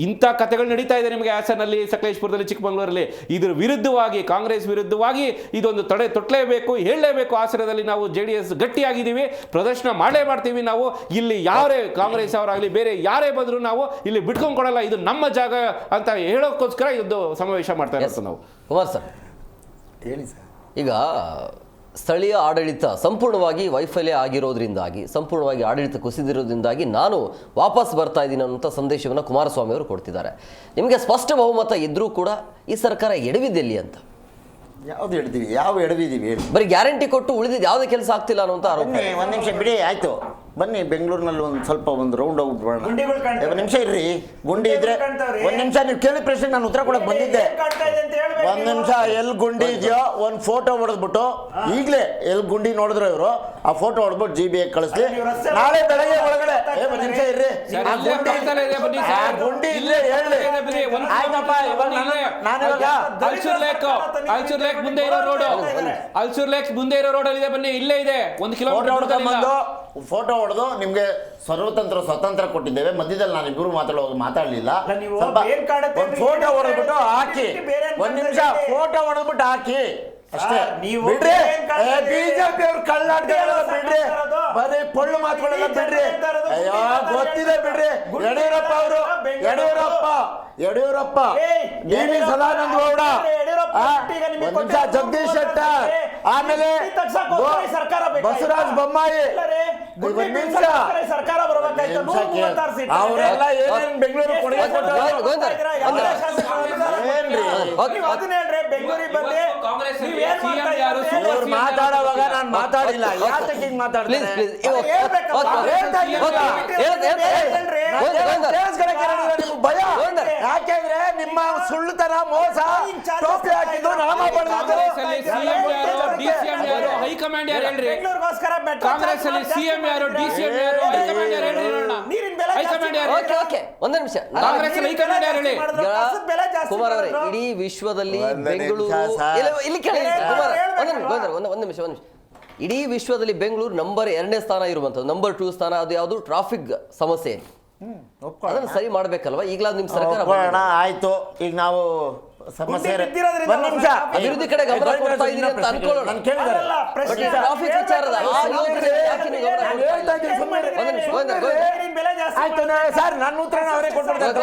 S3: ಇಂಥ ಕಥೆಗಳು ನಡೀತಾ ಇದೆ ನಿಮಗೆ ಹಾಸನಲ್ಲಿ, ಸಕಲೇಶ್ಪುರದಲ್ಲಿ, ಚಿಕ್ಕಮಗಳೂರಲ್ಲಿ. ಇದ್ರ ವಿರುದ್ಧವಾಗಿ, ಕಾಂಗ್ರೆಸ್ ವಿರುದ್ಧವಾಗಿ ಇದೊಂದು ತಡೆ ತೊಟ್ಟಲೇಬೇಕು, ಹೇಳಲೇಬೇಕು. ಹಾಸನದಲ್ಲಿ ನಾವು JDS ಗಟ್ಟಿಯಾಗಿದ್ದೀವಿ, ಪ್ರದರ್ಶನ ಮಾಡೇ ಮಾಡ್ತೀವಿ. ನಾವು ಇಲ್ಲಿ ಯಾರೇ ಕಾಂಗ್ರೆಸ್ ಅವರಾಗಲಿ ಬೇರೆ ಯಾರೇ ಬಂದರೂ ನಾವು ಇಲ್ಲಿ ಬಿಟ್ಕೊಂಡು ಕೊಡಲ್ಲ, ಇದು ನಮ್ಮ ಜಾಗ ಅಂತ ಹೇಳೋಕ್ಕೋಸ್ಕರ ಇದೊಂದು ಸಮಾವೇಶ ಮಾಡ್ತಾ ಇರೋದು ನಾವು.
S1: ಕುಮಾರ್ ಸರ್
S4: ಹೇಳಿ ಸರ್.
S1: ಈಗ ಸ್ಥಳೀಯ ಆಡಳಿತ ಸಂಪೂರ್ಣವಾಗಿ ವೈಫಲ್ಯ ಆಗಿರೋದ್ರಿಂದಾಗಿ, ಸಂಪೂರ್ಣವಾಗಿ ಆಡಳಿತ ಕುಸಿದಿರೋದ್ರಿಂದಾಗಿ ನಾನು ವಾಪಸ್ ಬರ್ತಾ ಇದ್ದೀನಿ ಅನ್ನುವಂಥ ಸಂದೇಶವನ್ನು ಕುಮಾರಸ್ವಾಮಿ ಅವರು ಕೊಡ್ತಿದ್ದಾರೆ. ನಿಮಗೆ ಸ್ಪಷ್ಟ ಬಹುಮತ ಇದ್ದರೂ ಕೂಡ ಈ ಸರ್ಕಾರ ಎಡವಿದೆಲ್ಲಿ ಅಂತ?
S4: ಯಾವ್ದು ಹಿಡ್ದೀವಿ, ಯಾವ ಎಡವಿದೀವಿ ಹೇಳಿ?
S1: ಬರೀ ಗ್ಯಾರಂಟಿ ಕೊಟ್ಟು ಉಳಿದಿದ್ದು ಯಾವುದೇ ಕೆಲಸ ಆಗ್ತಿಲ್ಲ ಅನ್ನುವಂಥ ಆರೋಪ.
S4: ಒಂದು ನಿಮಿಷ ಬಿಡಿ, ಆಯ್ತು ಬನ್ನಿ ಬೆಂಗಳೂರಿನಲ್ಲಿ ಒಂದು ಸ್ವಲ್ಪ ಒಂದು ರೌಂಡ್ ಔಟ್ ಮಾಡೋಣ. ಒಂದು ನಿಮಿಷ ಇರ್ರಿ, ಗುಂಡಿ ಇದ್ರೆ ಒಂದು ನಿಮಿಷ. ನೀವು ಕೇಳಿದ ಪ್ರಶ್ನೆ ನಾನು ಉತ್ತರ ಕೊಡಕ್ಕೆ ಬಂದಿದ್ದೆ. ಒಂದು ನಿಮಿಷ. ಎಲ್ಲಿ ಗುಂಡಿ ಇದೆಯೋ ಒಂದು ಫೋಟೋ ಹೊಡೆದ್ಬಿಟ್ಟು, ಈಗಲೇ ಎಲ್ಲಿ ಗುಂಡಿ ನೋಡಿದ್ರು ಇವರು, ಆ ಫೋಟೋ ಹೊಡೆದ್ಬಿಟ್ಟು GB ಕಳಿಸ್ಲಿ. ನಾಳೆ ಬೆಳಗ್ಗೆ ಒಳಗಡೆ ಒಂದು ನಿಮಿಷ ಇರ್ರಿ, ಗುಂಡಿ ಇದ್ರೆ ಹೇಳಿ. ಆಯ್ತಪ್ಪ, ನಾನು
S3: ಅಲ್ಸೂರ್ ಲೇಕ್ ಮುಂದೆ ಇರೋ ರೋಡ್, ಅಲ್ಸೂರ್ ಲೇಕ್ ಮುಂದೆ ಇರೋ ರೋಡ್ ಅಲ್ಲಿ ಬನ್ನಿ, ಇಲ್ಲೇ ಇದೆ 1 ಕಿಲೋಮೀಟರ್.
S4: ಫೋಟೋ ಹೊಡೆದು ನಿಮ್ಗೆ ಸ್ವತಂತ್ರ ಕೊಟ್ಟಿದ್ದೇವೆ. ಮಧ್ಯದಲ್ಲಿ ನಾನು ಇಬ್ಬರು ಮಾತಾಡಲಿಲ್ಲ. ಫೋಟೋ ಹೊಡೆದ್ಬಿಟ್ಟು ಹಾಕಿ, ಒಂದ್ ನಿಮಿಷ ಫೋಟೋ ಹೊಡೆದ್ಬಿಟ್ಟು ಹಾಕಿ ಅಷ್ಟೇ. ಬಿಡ್ರಿ, ಬಿಜೆಪಿ ಅವ್ರು ಕಳ್ಳಾಟ ಬಿಡ್ರಿ, ಬರೀ ಪೊಳ್ಳು ಮಾತುಗಳೆಲ್ಲ ಬಿಡ್ರಿ. ಅಯ್ಯೋ ಗೊತ್ತಿದೆ ಬಿಡ್ರಿ. ಯಡಿಯೂರಪ್ಪ DV ಸದಾನಂದ ಗೌಡ, ಒಂದ್ ನಿಮಿಷ ಜಗದೀಶ್ ಶೆಟ್ಟರ್, ಆಮೇಲೆ ಬಸವರಾಜ ಬೊಮ್ಮಾಯಿ, ಅವರೆಲ್ಲ ಏನೇನು ಬೆಂಗಳೂರು ಕೊಡುಗೆ ಮಾತಾಡುವಾಗ ನಾನು ಮಾತಾಡಿಲ್ಲ. ಯಾಕೆ ಹಿಂಗ್ ಮಾತಾಡ್ತೀನಿ? ಭಯ ಯಾಕೆಂದ್ರೆ ನಿಮ್ಮ ಸುಳ್ಳುತನ, ಮೋಸ, ಟೋಪಿ ಹಾಕಿದ್ದು, ನಾಮ ಬಳಿದು.
S3: ಹೈಕಮಾಂಡ್ ಯಾರು ಹೇಳ್ರಿ? ಕಾಂಗ್ರೆಸ್ ಅಲ್ಲಿ CM ಯಾರು, DCM ಯಾರು, ಹೈಕಮಾಂಡ್ ಯಾರು ಹೇಳ್ರಿ? ಹೈಕಮಾಂಡ್ ಯಾರು?
S1: ಒಂದೇ ನಿಮಿಷ.
S3: ಕಾಂಗ್ರೆಸ್ ಅಲ್ಲಿ ಹೈಕಮಾಂಡ್ ಯಾರು ಹೇಳಿ?
S1: ಕುಮಾರ್ ಅವರೇ, ಇಡೀ ವಿಶ್ವದಲ್ಲಿ ಬೆಂಗಳೂರು, ಇಲ್ಲಿ ಕೇಳಿ ಕುಮಾರ್, ಒಂದು ನಿಮಿಷ. ಇಡೀ ವಿಶ್ವದಲ್ಲಿ ಬೆಂಗಳೂರು ನಂಬರ್ 2ನೇ ಸ್ಥಾನ ಇರುವಂಥದ್ದು. ನಂಬರ್ 2 ಸ್ಥಾನ ಅದು ಯಾವುದು? ಟ್ರಾಫಿಕ್ ಸಮಸ್ಯೆ. ಅದನ್ನ ಸರಿ ಮಾಡ್ಬೇಕಲ್ವಾ? ಈಗಲೂ ನಿಮ್ ಸರ್ಕಾರ
S4: ಒಪ್ಕೊಳ್ಳೋಣ, ಆಯ್ತು. ಈಗ ನಾವು ಸಮಸ್ಯೆ
S5: ಬಿದ್ದಿರೋದ್ರಿಂದ
S4: ಒಂದ್ ನಿಮಿಷ
S1: ಅಭಿವೃದ್ಧಿ ಕಡೆ ಗಮನ ಕೊಡ್ತಾ ಇದೀನಿ ಅಂತ ಅನ್ಕೊಳ್ಳೋಣ.
S4: ನಾನು ಕೇಳಿದ್ದಾರೆ
S5: ಅಲ್ಲ, ಪ್ರಶ್ನೆ
S1: ಟ್ರಾಫಿಕ್ ವಿಚಾರದ ಆ ಯೋಜನೆ ಯಾಕೆ ನೀವು ಗಮನ ಕೊಡ್ತಾ ಇಲ್ಲ?
S4: ಹೇಳ್ತಾ ಇದ್ದೀನಿ, ಸುಮ್ಮನೆ ಇರಿ.
S1: ಒಂದ್ ನಿಮಿಷ, ಗೋವಿಂದರ್.
S5: ಬೆಲೆ ಜಾಸ್ತಿ
S4: ಆಯ್ತು ಸರ್, ನನ್ನ ಉತ್ತರನ ಅವರೇ ಕೊಟ್ಬಿಡ್ತಾರೆ.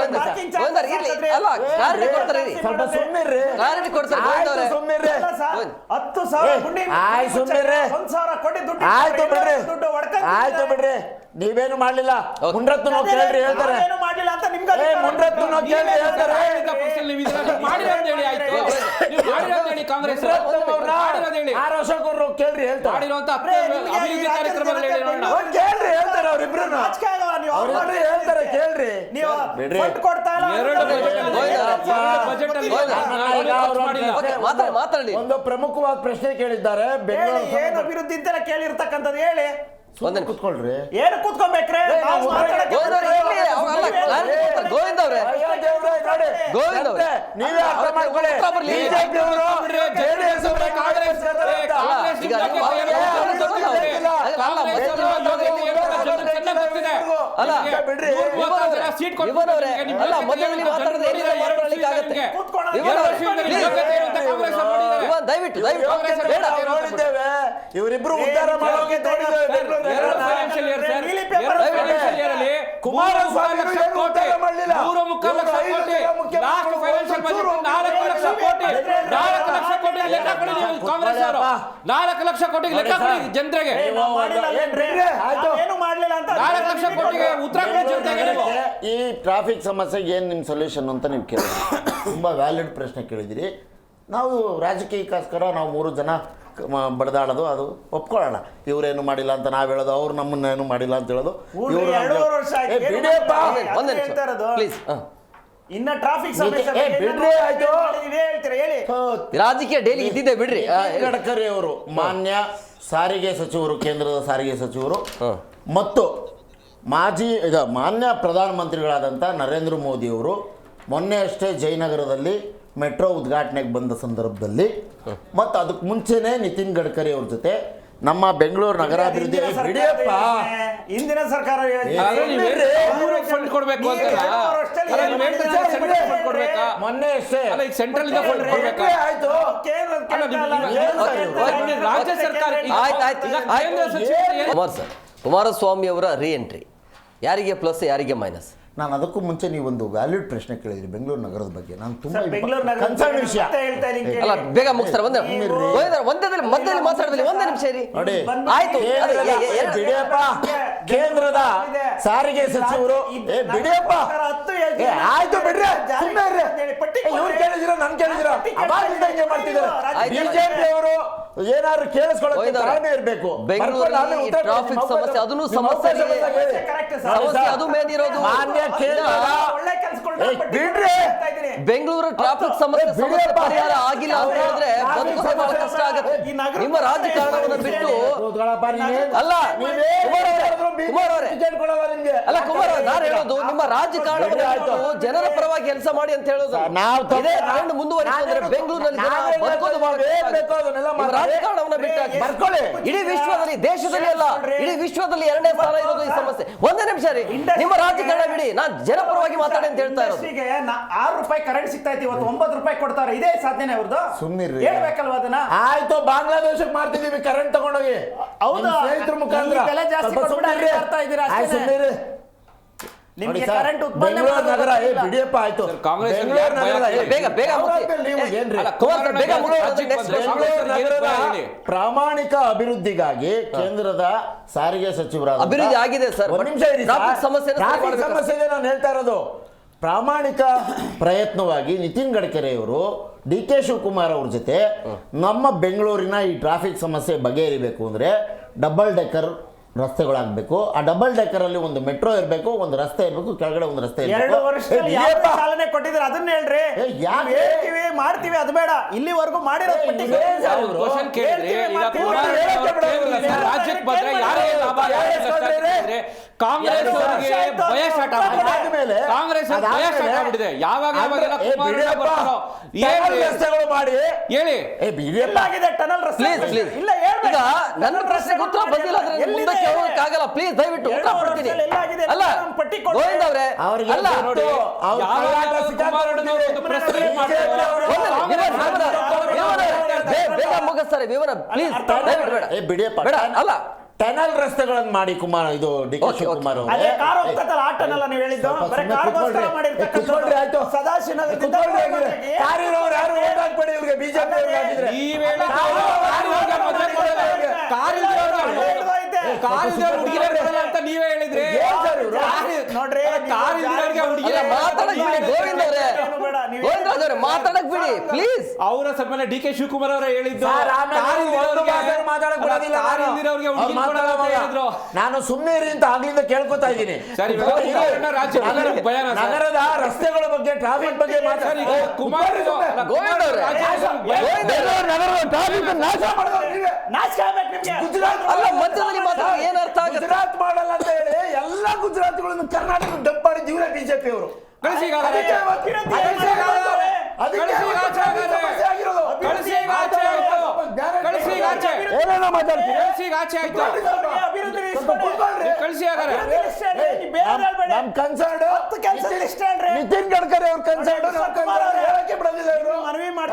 S1: ಗೋವಿಂದರ್, ಇರ್ಲಿ. ಅಲ್ಲ, ಕ್ಲಾರಿಟಿ ಕೊಡ್ತಾರೆ ಇರಿ.
S4: ಸ್ವಲ್ಪ ಸುಮ್ಮನಿರ್ರಿ.
S1: ಕ್ಲಾರಿಟಿ ಕೊಡ್ತಾರೆ ಗೋವಿಂದರ್ ಅವರೇ.
S4: ಸುಮ್ಮನಿರ್ರಿ.
S5: 10,000 ಗುಂಡಿ
S4: ಆಯ್ತು, ಸುಮ್ಮನಿರ್ರಿ.
S5: 1,000 ಕೋಟಿ ದುಡ್ಡು
S4: ಆಯ್ತು ಬಿಡ್ರಿ,
S5: ದುಡ್ಡು ಹೊಡ್ಕೊಂಡು
S4: ಆಯ್ತು ಬಿಡ್ರಿ. ನೀವೇನು ಮಾಡ್ಲಿಲ್ಲ. ಮುಂಡ್ರತ್ತು ನಾವು ಕೇಳ್ರಿ ಹೇಳ್ತಾರೆ.
S5: ಏನು ಮಾಡಿಲ್ಲ ಅಂತ ನಿಮ್ಗೆ
S4: ಮುಂಡ್ರತ್ತು ನಾವು ಕೇಳ್ರಿ ಹೇಳ್ತಾರೆ. ಆರ್ ಅಶೋಕ್ ಅವರು ಕೇಳ್ರಿ ಹೇಳ್ತಾರೆ. ಕೇಳ್ರಿ ಹೇಳ್ತಾರೆ ಅವ್ರಿಬ್ರು. ಅವ್ರಿಬ್ರು ಹೇಳ್ತಾರೆ ಕೇಳ್ರಿ.
S5: ನೀವು
S4: ಬಿಡ್ರಿ.
S5: ಫಂಡ್ ಕೊಡ್ತಾ
S1: ಮಾತಾಡಿ.
S4: ಒಂದು ಪ್ರಮುಖವಾದ ಪ್ರಶ್ನೆ ಕೇಳಿದ್ದಾರೆ.
S5: ಹೇಳಿ,
S4: ಬೆಂಗಳೂರು
S5: ಏನು ಅಭಿವೃದ್ಧಿ ಅಂತೆಲ್ಲ ಕೇಳಿರ್ತಕ್ಕಂಥದ್ದು ಹೇಳಿ.
S1: ಒಂದ್ ನಿಮಿಷ
S4: ಕುತ್ಕೊಳ್ರಿ.
S5: ಏನು ಕೂತ್ಕೊಬೇಕ್ರೆ? ನಾವು ಮಾತಾಡಕ್ಕೆ
S1: ಗೋವಿಂದರ್ ಇರ್ಲಿ. ಅಲ್ಲ, ಕ್ಲಾರಿಟಿ ಕೊಡ್ತಾರೆ ಗೋವಿಂದ ಅವರೇ.
S4: ಅಯ್ಯೋ ದೇವ್ರೇ, ನೋಡಿ.
S1: ಗೋವಿಂದ ಅವ್ರೆ.
S4: ನೀವೇ ಅರ್ಥ ಮಾಡ್ಕೊಳ್ಳಿ.
S1: ಉತ್ತರ ಬರ್ಲಿ.
S4: BJP ಅವರು JDS ಅವರು ಕಾಂಗ್ರೆಸ್
S1: ಈಗ ನೀವು ಅಲ್ಲ
S4: ಬಿಡ್ರಿ.
S1: ಇವನವರೇ ಅಲ್ಲ, ಮಧ್ಯದಲ್ಲಿ ಮಾತಾಡೋದು ಏನಿದೆ ಮಾತಾಡ್ಲಿಕ್ಕೆ ಆಗತ್ತೆ. ಇವನ್ ದಯವಿಟ್ಟು ಬೇಡ.
S4: ನಾವು ನೋಡಿದ್ದೇವೆ. ಇವರಿಬ್ರು ಉದ್ಧಾರ ಮಾಡೋಕೆ ಕುಮಾರಸ್ವಾಮಿ ಉದ್ಧಾರ ಮಾಡಲಿಲ್ಲ.
S6: ನಾಲ್ಕು ಲಕ್ಷ ಕೋಟಿ ಲೆಕ್ಕ ಕೊಡಿ ಜನತೆಗೆ.
S5: ಏನು ಮಾಡ್ಲಿಲ್ಲ ಅಂತ
S6: 4 ಲಕ್ಷ ಕೋಟಿಗೆ ಉತ್ತರ ಕೊಡಿ ಜನತೆಗೆ.
S4: ಈ ಟ್ರಾಫಿಕ್ ಸಮಸ್ಯೆಗೆ ಏನು ನಿಮ್ಮ ಸೊಲ್ಯೂಷನ್ ಅಂತ ನೀವು ಕೇಳಿದ್ರಿ. ತುಂಬಾ ವ್ಯಾಲಿಡ್ ಪ್ರಶ್ನೆ ಕೇಳಿದಿರಿ. ನಾವು ರಾಜಕೀಯಕ್ಕೋಸ್ಕರ ನಾವು 3 ಜನ ಬಡದಾಡೋದು ಅದು ಒಪ್ಕೊಳ್ಳೋಣ. ಇವರೇನು ಮಾಡಿಲ್ಲ ಅಂತ ನಾವ್ ಹೇಳೋದು, ಅವ್ರು ನಮ್ಮನ್ನೇನು ಮಾಡಿಲ್ಲ ಅಂತ ಹೇಳೋದು.
S1: ಒಂದ್ ನಿಮಿಷ ಪ್ಲೀಸ್.
S5: ಇನ್ನ ಟ್ರಾಫಿಕ್ ಸಮಸ್ಯೆ
S4: ಬಿಡ್ರಿ. ಆಯ್ತು,
S5: ಹೇಳ್ತೀರಾ ಹೇಳಿ.
S1: ರಾಜಕೀಯ ಡೈಲಿ ಇದ್ದಿದೆ ಬಿಡ್ರಿ.
S4: ಗಡ್ಕರಿ ಅವರು ಮಾನ್ಯ ಸಾರಿಗೆ ಸಚಿವರು, ಕೇಂದ್ರದ ಸಾರಿಗೆ ಸಚಿವರು ಮತ್ತು ಮಾನ್ಯ ಪ್ರಧಾನಮಂತ್ರಿಗಳಾದಂಥ ನರೇಂದ್ರ ಮೋದಿ ಅವರು ಮೊನ್ನೆ ಅಷ್ಟೇ ಜಯನಗರದಲ್ಲಿ ಮೆಟ್ರೋ ಉದ್ಘಾಟನೆಗೆ ಬಂದ ಸಂದರ್ಭದಲ್ಲಿ ಮತ್ತು ಅದಕ್ಕೆ ಮುಂಚೆನೇ ನಿತಿನ್ ಗಡ್ಕರಿ ಅವ್ರ ಜೊತೆ ನಮ್ಮ ಬೆಂಗಳೂರು ನಗರಾಭಿವೃದ್ಧಿ ಬಿಡಿಯಪ್ಪ
S5: ಹಿಂದಿನ ಸರ್ಕಾರ
S6: ಫಂಡ್ ಕೊಡ್ಬೇಕು ಅಂತ
S4: ಮೊನ್ನೆ ಅಷ್ಟೇ
S6: ಸೆಂಟ್ರಲ್ ಇಂದ ಫಂಡ್ ಕೊಡ್ಬೇಕಾ?
S4: ಆಯ್ತು.
S6: ರಾಜ್ಯ ಸರ್ಕಾರ
S1: ಕುಮಾರಸ್ವಾಮಿ ಅವರ ರೀ ಎಂಟ್ರಿ ಯಾರಿಗೆ ಪ್ಲಸ್ ಯಾರಿಗೆ ಮೈನಸ್?
S4: ನಾನು ಅದಕ್ಕೂ ಮುಂಚೆ ನೀವೊಂದು ವ್ಯಾಲಿಡ್ ಪ್ರಶ್ನೆ ಕೇಳಿದ್ರಿ ಬೆಂಗಳೂರು ನಗರದ ಬಗ್ಗೆ. ನಾನು ತುಂಬಾ
S5: ಬೆಂಗಳೂರು
S4: ಕನ್ಸರ್ನ್ ವಿಷಯ.
S1: ಅಲ್ಲ, ಬೇಗ ಮುಗಿಸ್ತಾರೆ. ಮಧ್ಯದಲ್ಲಿ ಮಾತಾಡದಲ್ಲಿ ಒಂದೇ ನಿಮಿಷ ಇರಿ.
S4: ನೋಡಿ,
S1: ಆಯ್ತು.
S4: ಬಿಡಿಯಪ್ಪ, ಕೇಂದ್ರದ ಸಾರಿಗೆ ಸಚಿವರು ಬಿಡಿಯಪ್ಪ. ಆಯ್ತು ಬಿಡ್ರಿ, ಇವ್ರು ಕೇಳಿದಿರ ನನ್ ಕೇಳಿದಿರ ಅವಾಗಿಂದ ಹಿಂಗೆ ಮಾಡ್ತಿದ್ದಾರೆ. ಬಿಜೆಪಿ ಅವರು ಏನಾದ್ರು ಕೇಳಿಸ್ಕೊಳ್ಳೋಕೆ ತಾಳ್ಮೆ ಇರಬೇಕು.
S1: ಬೆಂಗಳೂರಲ್ಲಿ ಟ್ರಾಫಿಕ್ ಸಮಸ್ಯೆ ಅದನ್ನು ಸಮಸ್ಯೆ ಅದು ಮೇನ್ ಇರೋದು.
S4: ಮಾನ್ಯ ಕೇಂದ್ರದ ಬಿಡ್ರಿ,
S1: ಬೆಂಗಳೂರು ಟ್ರಾಫಿಕ್ ಸಮಸ್ಯೆ ಪರಿಹಾರ ಆಗಿಲ್ಲ ಅಂತ ಹೇಳಿದ್ರೆ ಬದುಕೋದು ಬಹಳ ಕಷ್ಟ ಆಗುತ್ತೆ. ನಿಮ್ಮ ರಾಜಕಾರಣವನ್ನು ಬಿಟ್ಟು ಅಲ್ಲ ಕುಮಾರ್ ಅವರೇ ಅಲ್ಲ ಕುಮಾರ್ ಅವರೇ ನಾನು ಹೇಳೋದು ನಿಮ್ಮ ರಾಜಕಾರಣವನ್ನು ಬಿಟ್ಟು ಜನರ ಪರವಾಗಿ ಕೆಲಸ ಮಾಡಿ ಅಂತ ಹೇಳೋದು. ಇದೇ ಟ್ರೆಂಡ್ ಮುಂದುವರಿಸಿದ್ರೆ ಬೆಂಗಳೂರಿನಲ್ಲಿ ಜನ ಬದುಕೋದು ಬಹಳ ರಾಜಕಾರಣವನ್ನು ಬಿಟ್ಟಾಗಿ ಇಡೀ ವಿಶ್ವದಲ್ಲಿ ದೇಶದಲ್ಲಿ ಅಲ್ಲ ಇಡೀ ವಿಶ್ವದಲ್ಲಿ 2ನೇ ಸ್ಥಾನ ಇರೋದು ಈ ಸಮಸ್ಯೆ. ಒಂದೇ ನಿಮಿಷ ರೀ, ನಿಮ್ಮ ರಾಜಕಾರಣ ಬಿಡಿ, ನಾನು ಜನಪರವಾಗಿ ಮಾತಾಡಿ ಅಂತ ಹೇಳ್ತಾ ಇರೋದು.
S5: ₹6 ಕರೆಂಟ್ ಸಿಗ್ತಾ ಇತ್ತು, ಇವತ್ತು ₹9 ಕೊಡ್ತಾರೆ. ಇದೇ ಸಾಧನೆ ಅವ್ರದ್ದು.
S4: ಸುಮ್ಮನಿರ್ರಿ,
S5: ಹೇಳ್ಬೇಕಲ್ವಾ ಅದನ್ನ?
S4: ಆಯ್ತು, ಬಾಂಗ್ಲಾದೇಶಕ್ಕೆ ಮಾಡ್ತಿದೀವಿ ಕರೆಂಟ್ ತಗೊಂಡೋಗಿ.
S5: ಹೌದಾ?
S4: ಸ್ನೇಹಿತರ ಮುಖಾಂತರ
S5: ಬೆಲೆ ಜಾಸ್ತಿ ಕೊಟ್ಬಿಟ್ಟು ಬರ್ತಾ ಇದ್ದೀರಾ ಅಷ್ಟೇ. ನಿಮಗೆ ಕರೆಂಟ್ ಉತ್ಪನ್ನ
S4: ನಗರ ಬಿಡಿಯಪ್ಪ. ಆಯ್ತು,
S6: ಕಾಂಗ್ರೆಸ್
S4: ಪ್ರಾಮಾಣಿಕ ಅಭಿವೃದ್ಧಿಗಾಗಿ ಕೇಂದ್ರದ ಸಾರಿಗೆ ಸಚಿವರಾದ
S1: ಅಭಿವೃದ್ಧಿ ಆಗಿದೆ ಸರ್.
S4: ಒಂದು ನಿಮಿಷ ಇರಿ, ಸಮಸ್ಯೆಗೆ ನಾನು ಹೇಳ್ತಾ ಇರೋದು ಪ್ರಾಮಾಣಿಕ ಪ್ರಯತ್ನವಾಗಿ ನಿತಿನ್ ಗಡ್ಕರಿ ಅವರು DK ಶಿವಕುಮಾರ್ ಅವ್ರ ಜೊತೆ ನಮ್ಮ ಬೆಂಗಳೂರಿನ ಈ ಟ್ರಾಫಿಕ್ ಸಮಸ್ಯೆ ಬಗೆಹರಿಬೇಕು ಅಂದ್ರೆ ಡಬಲ್ ಡೆಕ್ಕರ್ ರಸ್ತೆಗಳಾಗಬೇಕು. ಆ ಡಬಲ್ ಡೆಕ್ಕರ್ ಅಲ್ಲಿ ಒಂದು ಮೆಟ್ರೋ ಇರಬೇಕು, ಒಂದು ರಸ್ತೆ ಇರಬೇಕು, ಕೆಳಗಡೆ ಒಂದು ರಸ್ತೆ ಇರಬೇಕು.
S5: 2 ವರ್ಷದಲ್ಲಿ ಚಾಲನೆ ಕೊಟ್ಟಿದ್ರೆ ಅದನ್ನ ಹೇಳ್ರಿ. ಹೇಳ್ತೀವಿ ಮಾಡ್ತೀವಿ ಅದು ಬೇಡ. ಇಲ್ಲಿವರೆಗೂ ಮಾಡಿರೋ
S6: ಕ್ವಶನ್ ಕೇಳಿದ್ರೆ ಈಗ ರಾಜ್ಯಕ್ಕೆ ಬಂದ್ರೆ ಯಾರೇ ಲಾಭ ಕಾಂಗ್ರೆಸ್ ಅವರಿಗೆ ಭಯ ಸ್ಟಾರ್ಟ್ ಆಗ್ಬಿಟ್ಟಿದೆ. ಕಾಂಗ್ರೆಸ್ ಭಯ ಸ್ಟಾರ್ಟ್ ಆಗ್ಬಿಟ್ಟಿದೆ. ಯಾವಾಗ ಯಾವಾಗೆಲ್ಲ ಕುಮಾರಣ್ಣ ಬರ್ತಾರೋ
S4: ರಸ್ತೆಗಳು ಮಾಡಿ
S6: ಹೇಳಿ.
S5: ಎಲ್ಲಾಗಿದೆ ಟನಲ್ ರಸ್ತೆ?
S1: ಪ್ಲೀಸ್ ಪ್ಲೀಸ್
S5: ಇಲ್ಲ ಹೇಳ್ಬೇಕು.
S1: ಈಗ ನನ್ನ ಪ್ರಶ್ನೆಗೆ ಉತ್ತರ ಬಂದಿಲ್ಲ ಅಂದ್ರೆ ಮುಂದಕ್ಕೆ ಹೋಗಕ್ಕಾಗಲ್ಲ. ಪ್ಲೀಸ್ ದಯವಿಟ್ಟು ಉತ್ತರ ಕೊಡ್ತೀನಿ. ಅಲ್ಲ ಗೋವಿಂದ್ ಅವರೇ,
S4: ಅವ್ರಿಗೆ
S1: ಅಲ್ಲ
S4: ನೋಡಿ, ಅವ್ರು
S6: ಯಾವಾಗ ಕುಮಾರಣ್ಣನವರು ಒಂದು ಪ್ರೆಸ್ ಮೀಟ್ ಮಾಡ್ತಾರೋ
S1: ಬೇಗ ಮುಗಿಸ್ತಾರೆ ವಿವರ. ಪ್ಲೀಸ್ ದಯವಿಟ್ಟು ಬೇಡ
S4: ಬಿಡಿಯಪ್ಪ,
S1: ಬೇಡ. ಅಲ್ಲ
S4: ಟನಲ್ ರಸ್ತೆಗಳನ್ನು ಮಾಡಿ ಕುಮಾರ್ ಇದು ಡಿ ಕೆ ಶಿವಕುಮಾರ್ ಅವರು
S5: ಅದೇ ಕಾರ್ ಹೋಗ್ತದಲ್ಲ ಆ ಟನಲ್ ನೀವು ಹೇಳಿದ್ದು ಬರೀ ಕಾರ್ಗೋಸ್ಕರ ಮಾಡಿರ್ತಕ್ಕಂಥದ್ದು. ಸದಾಶಿವನಗರದಿಂದ
S4: ಕಾರಿರೋರು ಯಾರು ಓಟ್ ಹಾಕ್ಬೇಡಿ ಇವ್ರಿಗೆ, ಬಿಜೆಪಿ ಅವ್ರಿಗೆ ಹಾಕಿದ್ರೆ
S6: ಈ ವೇಳೆ ಅಂತ ನೀವೇ ಹೇಳಿದ್ರಿ.
S5: ನೋಡ್ರಿ
S1: ಇಲ್ಲ, ಮಾತಾಡಕ್ ಬಿಡಿ ಗೋವಿಂದ್ ಅವರೇ, ಗೋವಿಂದ್ ಅವರೇ ಮಾತಾಡಕ್ ಬಿಡಿ ಪ್ಲೀಸ್.
S6: ಅವರ ಸಮ್ಮನೆ ಡಿ ಕೆ ಶಿವಕುಮಾರ್ ಅವರೇ ಹೇಳಿದ್ದು
S4: ನಾನು ಸುಮ್ಮನೆ ಇರಿ ಅಂತ ಆಗ್ಲಿಂದ ಕೇಳ್ಕೊತಾ ಇದ್ದೀನಿ.
S6: ಸರಿ,
S4: ನಗರದ ರಸ್ತೆಗಳ ಬಗ್ಗೆ, ಟ್ರಾಫಿಕ್ ಬಗ್ಗೆ ಮಾತಾಡಿ.
S1: ಗೋವಿಂದ್ ಅವರೇ, ಅಲ್ಲ ಮಧ್ಯದಲ್ಲಿ ಮಾತಾಡ ಏನ್ ಅರ್ಥ ಆಗುತ್ತೆ?
S4: ಗುಜರಾತ್ ಮಾಡಲ್ಲ ಅಂತ ಹೇಳಿ ಎಲ್ಲ ಗುಜರಾತ್ಗಳನ್ನು ಕರ್ನಾಟಕ ಡಂಪ್ ಮಾಡಿದ್ದೀವಿ ಬಿಜೆಪಿ ಅವರು. ನಿತಿನ್ ಗಡ್ಕರಿ ಅವ್ರ ಕನ್ಸರ್ನ್ ಹೇಳಕ್ಕೆ ಬಿಡೋದಿಲ್ಲ ಇವರು.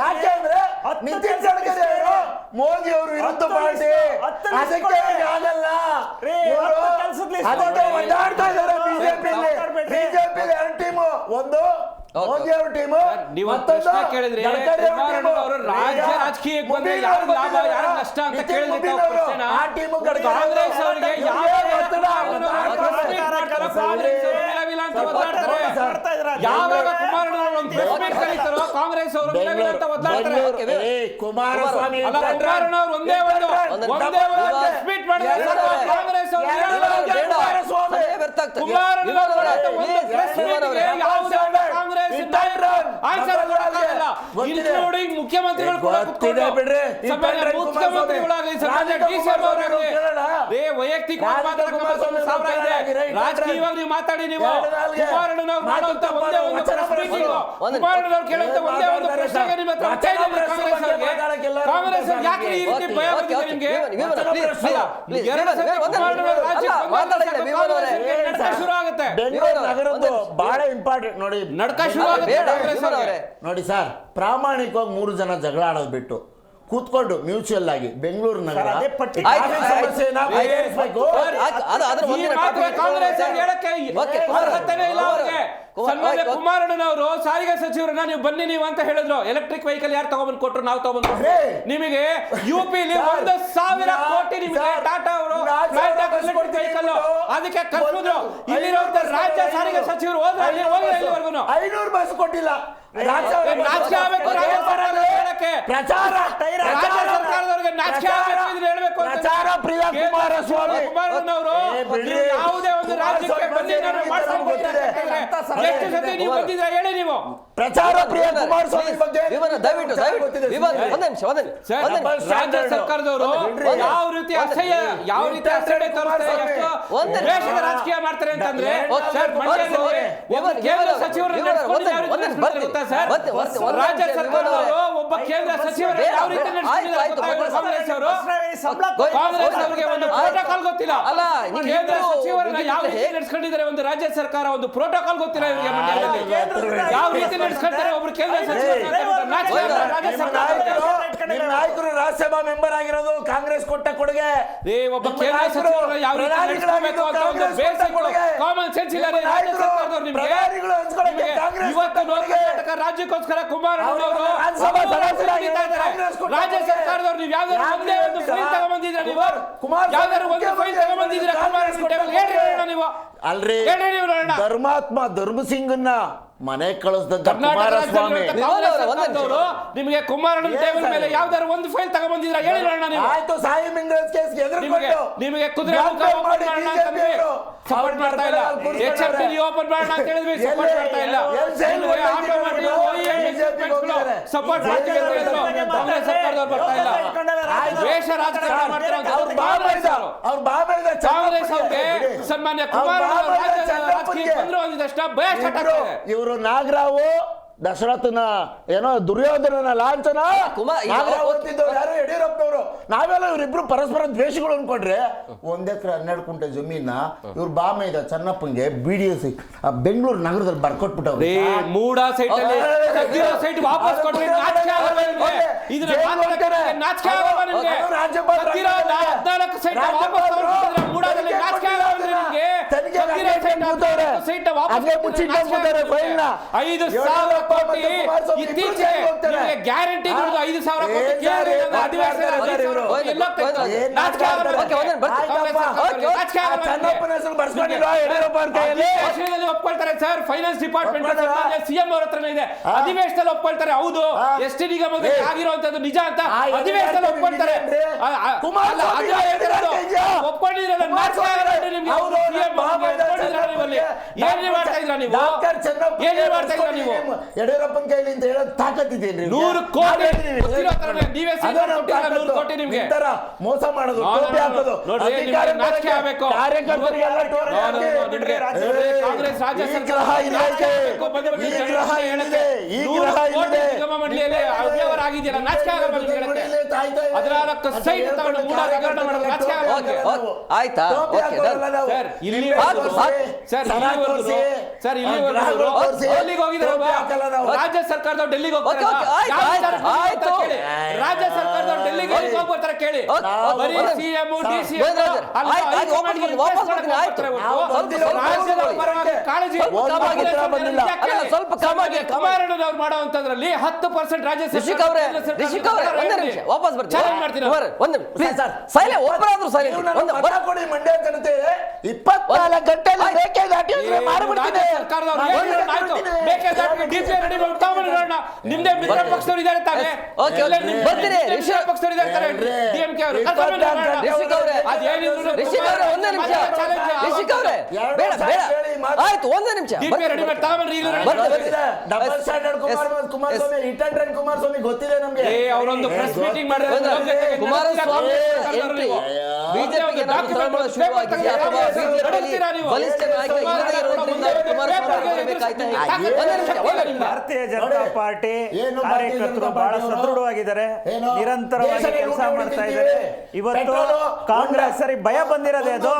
S4: ಯಾಕೆಂದ್ರೆ ನಿತಿನ್ ಗಡ್ಕರಿ ಅವರು ಮೋದಿ ಅವರು ವಿರುದ್ಧ ಪಾರ್ಟಿ, ಅದಕ್ಕೆ ಆಗಲ್ಲ. ಅದಕ್ಕೆ ಒದ್ದಾಡ್ತಾ ಇದ್ದಾರೆ ಬಿಜೆಪಿಲಿ. ಬಿಜೆಪಿಲಿ ಎರಡು ಟೀಮು, ಒಂದು ಮೋದಿ ಅವ್ರ ಟೀಮು,
S6: ಪ್ರಶ್ನೆ ಕೇಳಿದ್ರೆ ಕುಮಾರಣ್ಣ ಅವರು ರಾಜ್ಯ ರಾಜಕೀಯಕ್ಕೆ ಬಂದ್ರೆ ಯಾರು ಲಾಭ ಯಾರು ನಷ್ಟ ಅಂತ ಕೇಳಿದ್ರೆ ಕಾಂಗ್ರೆಸ್ ಅವರಿಗೆ ಯಾವಾಗ ಕುಮಾರಣ್ಣ ಅವರು ಒಂದು ಪ್ರೆಸ್ ಮೀಟ್ ಕರೀತಾರೋ ಕಾಂಗ್ರೆಸ್ ಅವರು ಅಂತ ಒದ್ದಾಡ್ತಾರೆ.
S4: ಕುಮಾರಸ್ವಾಮಿ
S6: ಕುಮಾರಣ್ಣ ಅವರು ಒಂದೇ ಒಂದು ಪ್ರೆಸ್ ಮೀಟ್ ಮಾಡಿದ್ರೆ ಕಾಂಗ್ರೆಸ್ ಅವರು ಕುಮಾರಣ್ಣ ಇನ್ಕ್ಲೂಡಿಂಗ್ ಮುಖ್ಯಮಂತ್ರಿಗಳು ಕೂಡ ವೈಯಕ್ತಿಕ ರಾಜಕೀಯವಾಗಿ ನೀವು ಮಾತಾಡಿ. ನೀವು ಕುಮಾರಣ್ಣನವ್ರು ಮಾಡುವಂತ ಒಂದೇ ಒಂದು ಕುಮಾರಣ್ಣನವ್ರು ಕೇಳುವಂತ ಒಂದೇ ಒಂದು ಪ್ರಶ್ನೆಗೆ ನಿಮ್ಮ ಕಾಂಗ್ರೆಸ್ ಯಾಕೆ ಈ ರೀತಿ ಭಯ ಬಂದಿದೆ ನಿಮ್ಗೆ? ಶುರು ಆಗುತ್ತೆ,
S4: ಬಹಳ ಇಂಪಾರ್ಟೆಂಟ್ ನೋಡಿ,
S6: ನಡ್ಕ ಶುರು ಆಗುತ್ತೆ.
S4: ನೋಡಿ ಸರ್, ಪ್ರಾಮಾಣಿಕವಾಗಿ 3 ಜನ ಜಗಳ ಆಡೋದು ಬಿಟ್ಟು ಕೂತ್ಕೊಂಡು ಮ್ಯೂಚುವಲ್ ಆಗಿ ಬೆಂಗಳೂರು ನಗರ
S6: ಕುಮಾರಣ್ಣನವರು ಸಾರಿಗೆ ಸಚಿವರನ್ನ ನೀವು ಬನ್ನಿ ನೀವು ಅಂತ ಹೇಳಿದ್ರು. ಎಲೆಕ್ಟ್ರಿಕ್ ವೆಹಿಕಲ್ ಯಾರು ತಗೊಂಡ್ಬಂದು ಕೊಟ್ರು? ನಾವು ತಗೊಂಡ್ಬಂದು ಕೊಟ್ರು. ನಿಮಗೆ ಯುಪಿಲಿ 1,000 ಕೋಟಿ ನಿಮಗೆ ಟಾಟಾ ಅವರು ವೆಹಿಕಲ್ ಅದಕ್ಕೆ ಕರ್ಸಿದ್ರು. ಇಲ್ಲಿರುವಂತ ರಾಜ್ಯ ಸಾರಿಗೆ ಸಚಿವರು ಹೋದ್ರೆ ಅಲ್ಲಿ ಹೋಗಿಲ್ಲ, ಇಲ್ಲಿವರೆಗೂ
S4: 500 ಬಸ್ ಕೊಟ್ಟಿಲ್ಲ.
S6: ನಾಚಿಕೆ ಆಗಬೇಕು ರಾಜ್ಯ ಸರ್ಕಾರಕ್ಕೆ, ರಾಜ್ಯ ಸರ್ಕಾರದವರಿಗೆ ನಾಚಿಕೆ ಆಗಬೇಕು ಇದ್ರೆ ಹೇಳ್ಬೇಕು.
S4: ಪ್ರಚಾರ ಪ್ರಿಯ ಕುಮಾರಸ್ವಾಮಿ
S6: ಕುಮಾರಣ್ಣನವರು ಯಾವುದೇ ಒಂದು ರಾಜ್ಯಕ್ಕೆ ಬಂದಿದ್ದಾರೆ ಎಷ್ಟು ಸತಿ ನೀವು ಬಂದಿದ್ರೆ ಹೇಳಿ. ನೀವು
S4: ಪ್ರಚಾರ ಪ್ರಿಯ ಕುಮಾರಸ್ವಾಮಿ ಬಗ್ಗೆ
S1: ದಯವಿಟ್ಟು ಒಂದ್ ನಿಮಿಷ
S6: ರಾಜ್ಯ ಸರ್ಕಾರದವರು ಯಾವ ರೀತಿ ಅಸಹ್ಯ ದೇಶದ ರಾಜಕೀಯ ಮಾಡ್ತಾರೆ ಅಂತಂದ್ರೆ ಕೇಂದ್ರ ಸಚಿವರು ಗೊತ್ತಾ ಸರ್? ರಾಜ್ಯ ಸರ್ಕಾರದವರು ಒಬ್ಬ ಕೇಂದ್ರ ಸಚಿವರು ಯಾವ ರೀತಿ ಕಾಂಗ್ರೆಸ್ ಅವರು ಕಾಂಗ್ರೆಸ್ ಅವರಿಗೆ ಒಂದು ಪ್ರೋಟೋಕಾಲ್ ಗೊತ್ತಿಲ್ಲ. ಕೇಂದ್ರ ಸಚಿವರನ್ನ ಯಾವ ರೀತಿ ನಡೆಸ್ಕೊಂಡಿದ್ದಾರೆ ಒಂದು ರಾಜ್ಯ ಸರ್ಕಾರ, ಒಂದು ಪ್ರೋಟೋಕಾಲ್ ಗೊತ್ತಿಲ್ಲ ಇವರಿಗೆ. ಮಂಡ್ಯದಲ್ಲಿ ಯಾವ ರೀತಿ ನಡೆಸ್ಕೊಳ್ತಾರೆ ಒಬ್ರು ಕೇಂದ್ರ ಸಚಿವರು?
S4: ನಾಯಕರು ರಾಜ್ಯಸಭಾ ಮೆಂಬರ್ ಆಗಿರೋದು ಕಾಂಗ್ರೆಸ್ ಕೊಟ್ಟ ಕೊಡುಗೆ.
S6: ಒಬ್ಬ ಕೇಂದ್ರ ಸಚಿವರನ್ನ ಯಾವ ರೀತಿ ನಡೆಸ್ಕೊಳ್ಬೇಕು ಅಂತ ಒಂದು ಬೇಸಿಕ್ ಕಾಮನ್ ಸೆನ್ಸ್ ಇಲ್ಲ ರಾಜ್ಯ ಸರ್ಕಾರದವರು ನಿಮಗೆ. ಇವತ್ತು ಕರ್ನಾಟಕ ರಾಜ್ಯಕ್ಕೋಸ್ಕರ ಕುಮಾರಣ್ಣನವರು ರಾಜ್ಯ ಸರ್ಕಾರದವರು ನೀವು ಯಾವ್ದಾದ್ರು ಒಂದೇ ಒಂದು ಫೈಲ್ ತಗೊಂಡ್ಬಂದಿದ್ರ? ನೀವು ಯಾವ್ದಾದ್ರು ಒಂದು ಫೈಲ್ ತಗೊಂಡ್ಬಂದಿದ್ರ ಕುಮಾರಣ್ಣ? ನೀವು
S4: ಅಲ್ರಿ, ಧರ್ಮಾತ್ಮ ಧರ್ಮಸಿಂಗನ್ನ ಮನೆ ಕಳಿಸಿದಂತ ಕುಮಾರಸ್ವಾಮಿ
S6: ನಿಮಗೆ ಕುಮಾರಣ್ಣನ ಟೇಬಲ್ ಮೇಲೆ ಯಾವ್ದಾದ್ರು ಒಂದು ಫೈಲ್ ತಗೊಂಡ್ಬಂದಿದ್ರ? ಹೇಳಿರೋಣ ನೀವು.
S4: ಆಯ್ತು, ಸಾಯಿ ಮಿಂಗ್ರೇಜ್ ಕೇಸ್ಗೆ ಎದುರುಗೊಂಡು
S6: ನಿಮಗೆ ಕುದುರೆ ಸಪೋರ್ಟ್ ಮಾಡ್ತಾ ಇಲ್ಲ. HFT ಓಪನ್ ಮಾಡೋಣ ಅಂತ ಹೇಳಿದ್ವಿ, ಸಪೋರ್ಟ್ ಮಾಡ್ತಾ ಇಲ್ಲ.
S4: ಹೋಗಿದ್ದಾರೆ.
S6: ಸಪೋರ್ಟ್ ಮಾಡ್ತೀವಿ ಅಂತ ಹೇಳಿದ್ರು. ಕಾಂಗ್ರೆಸ್ ಸರ್ಕಾರದವ್ರು ಬರ್ತಾ ಇಲ್ಲ. ವೇಷ ರಾಜಕಾರಣ ಮಾಡ್ತಾರೆ ಅಂತ
S4: ಅವ್ರು ಬಾಬೆದ
S6: ಕಾಂಗ್ರೆಸ್ ಅವ್ರಿಗೆ ಸನ್ಮಾನ್ಯ ಕುಮಾರಣ್ಣ ರಾಜಕೀಯ ಬಂದ್ರು ಅಂದಿದ್ದಷ್ಟ ಭಯ ಸ್ಟಾರ್ಟ್ ಆಗ್ತದೆ.
S4: ಇವರು ನಾಗರಾವು ದಶರಥನ ಏನೋ ದುರ್ಯೋಧನನ ಲಾಂಛನ ನಾಗರಾವ್ ಅಂತಿದ್ದವ್ರು ಯಾರು ಯಡಿಯೂರಪ್ಪನವರು. ನಾವೆಲ್ಲ ಇವರಿಬ್ರು ಪರಸ್ಪರ ದ್ವೇಷಗಳು ಅನ್ಕೊಂಡ್ರೆ 1 ಎಕರೆ 12 ಕುಂಟೆ ಜಮೀನ ಇವ್ರು ಬಾಮೈದ ಚನ್ನಪ್ಪಂಗೆ BDS ಬೆಂಗಳೂರು ನಗರದಲ್ಲಿ ಬರ್ಕೊಟ್ಬಿಟ್ಟವ್ರು.
S6: ಮೂಡ ಸೈಟ್ ಅಲ್ಲಿ ತೆಗ್ದಿರೋ ಸೈಟ್ ವಾಪಸ್ ಕೊಟ್ರೆ ನಾಚಿಕೆ ಆಗಲ್ಲ ನಿಮ್ಗೆ? ಇದನ್ನ ಮಾತಾಡಕ್ಕೆ ನಾಚಿಕೆ ಆಗಲ್ಲ ನಿಮ್ಗೆ? ತೆಗ್ದಿರೋ 14 ಸೈಟ್ ವಾಪಸ್ ಕೊಟ್ರೆ ಮೂಡದಲ್ಲಿ ನಾಚಿಕೆ ಆಗಲ್ಲ ನಿಮ್ಗೆ? ತೆಗ್ದಿರೋ ಸೈಟ್ ವಾಪಸ್ ಕೊಟ್ರೆ ನಾಚಿಕೆ ಆಗಲ್ಲ ನಿಮ್ಗೆ? 5,000 ಕೋಟಿ ಇತ್ತೀಚೆಗೆ ನಿಮಗೆ ಗ್ಯಾರಂಟಿ 5,000 ಕೋಟಿ ಕೇಳಿ ಅಧಿವೇಶನ ಒಪ್ಕೊಳ್ತಾರೆ ಸರ್. ಫೈನಾನ್ಸ್ ಡಿಪಾರ್ಟ್ಮೆಂಟ್ ಸಿಎಂ ಅವ್ರ ಹತ್ರನೇ ಇದೆ. ಅಧಿವೇಶನದಲ್ಲಿ ಒಪ್ಕೊಳ್ತಾರೆ. ಹೌದು, ಎಸ್ಟಿ ನಿಗಮಕ್ಕೆ ಆಗಿರುವಂತದ್ದು ನಿಜ ಅಂತ ಅಧಿವೇಶನದಲ್ಲಿ ಒಪ್ಕೊಳ್ತಾರೆ. ಒಪ್ಕೊಂಡಿದ್ರೆ ನೀವು
S4: ಯಡಿಯೂರಪ್ಪನ ಕೈಲಿ ಅಂತ ಹೇಳೋದು ತಾಕತ್ತಿದ್ದೇನೆ.
S6: 100 ಕೋಟಿ ನಿಮ್ಗೆ
S4: ಮೋಸ ಮಾಡೋದು,
S6: ಕಾಂಗ್ರೆಸ್ ರಾಜ್ಯ ಆಗಿದೆಯಲ್ಲ, ನಾಚಿಕೆ ಆಗಲ್ಲ. 14 ಸೈಟ್ ತಗೊಂಡು
S1: ಆಯ್ತಾ?
S6: ಸರ್ ಇಲ್ಲಿವರೆಗೂ ರಾಜ್ಯ ಸರ್ಕಾರದವ್ರು ಡೆಲ್ಲಿಗೆ ಹೋಗ್ತಾರೆ. ರಾಜ್ಯ ಸರ್ಕಾರದವ್ರು ಡೆಲ್ಲಿಗೆ ಹೋಗ್ಬರ್ತಾರೆ ಕೇಳಿ. ಬರೀ ಸಿಎಂ ಡಿಸಿ ಕಾಳಜಿ ಕುಮಾರಣ್ಣನವ್ರು ಮಾಡುವಂತದ್ರಲ್ಲಿ 10% ರಾಜ್ಯ
S1: ವಾಪಸ್ ಬರ್ತೀನಿ.
S4: 24 ಗಂಟೆಯಲ್ಲಿ
S6: ನಿಮ್ದೇ ಮಿತ್ರ ಪಕ್ಷದವ್ರು ಇದ್ದಾರೆ ತಾನೆ.
S1: ಬರ್ತೀನಿ.
S6: ಪಕ್ಷದವ್ರು ಇದ್ದಾರೆ DMK ಅವರು.
S1: ಆಯ್ತು, 1 ನಿಮಿಷ.
S4: ಕುಮಾರಸ್ವಾಮಿ ಗೊತ್ತಿದೆ ನಮ್ಗೆ.
S6: ಅವರೊಂದು ಪ್ರೆಸ್ ಮೀಟಿಂಗ್ ಮಾಡಿದ್ರೆ
S1: ಕುಮಾರಸ್ವಾಮಿ ಬಿಜೆಪಿಗೆ
S5: ಭಾರತೀಯ ಜನತಾ ಪಾರ್ಟಿ ಕಾರ್ಯಕರ್ತರು ಬಹಳ ಸದೃಢವಾಗಿದ್ದಾರೆ, ನಿರಂತರವಾಗಿ ಕೆಲಸ ಮಾಡ್ತಾ ಇದ್ದಾರೆ. ಇವತ್ತು ಕಾಂಗ್ರೆಸ್ ಸರಿ ಭಯ ಬಂದಿರೋದೇ ಅದು.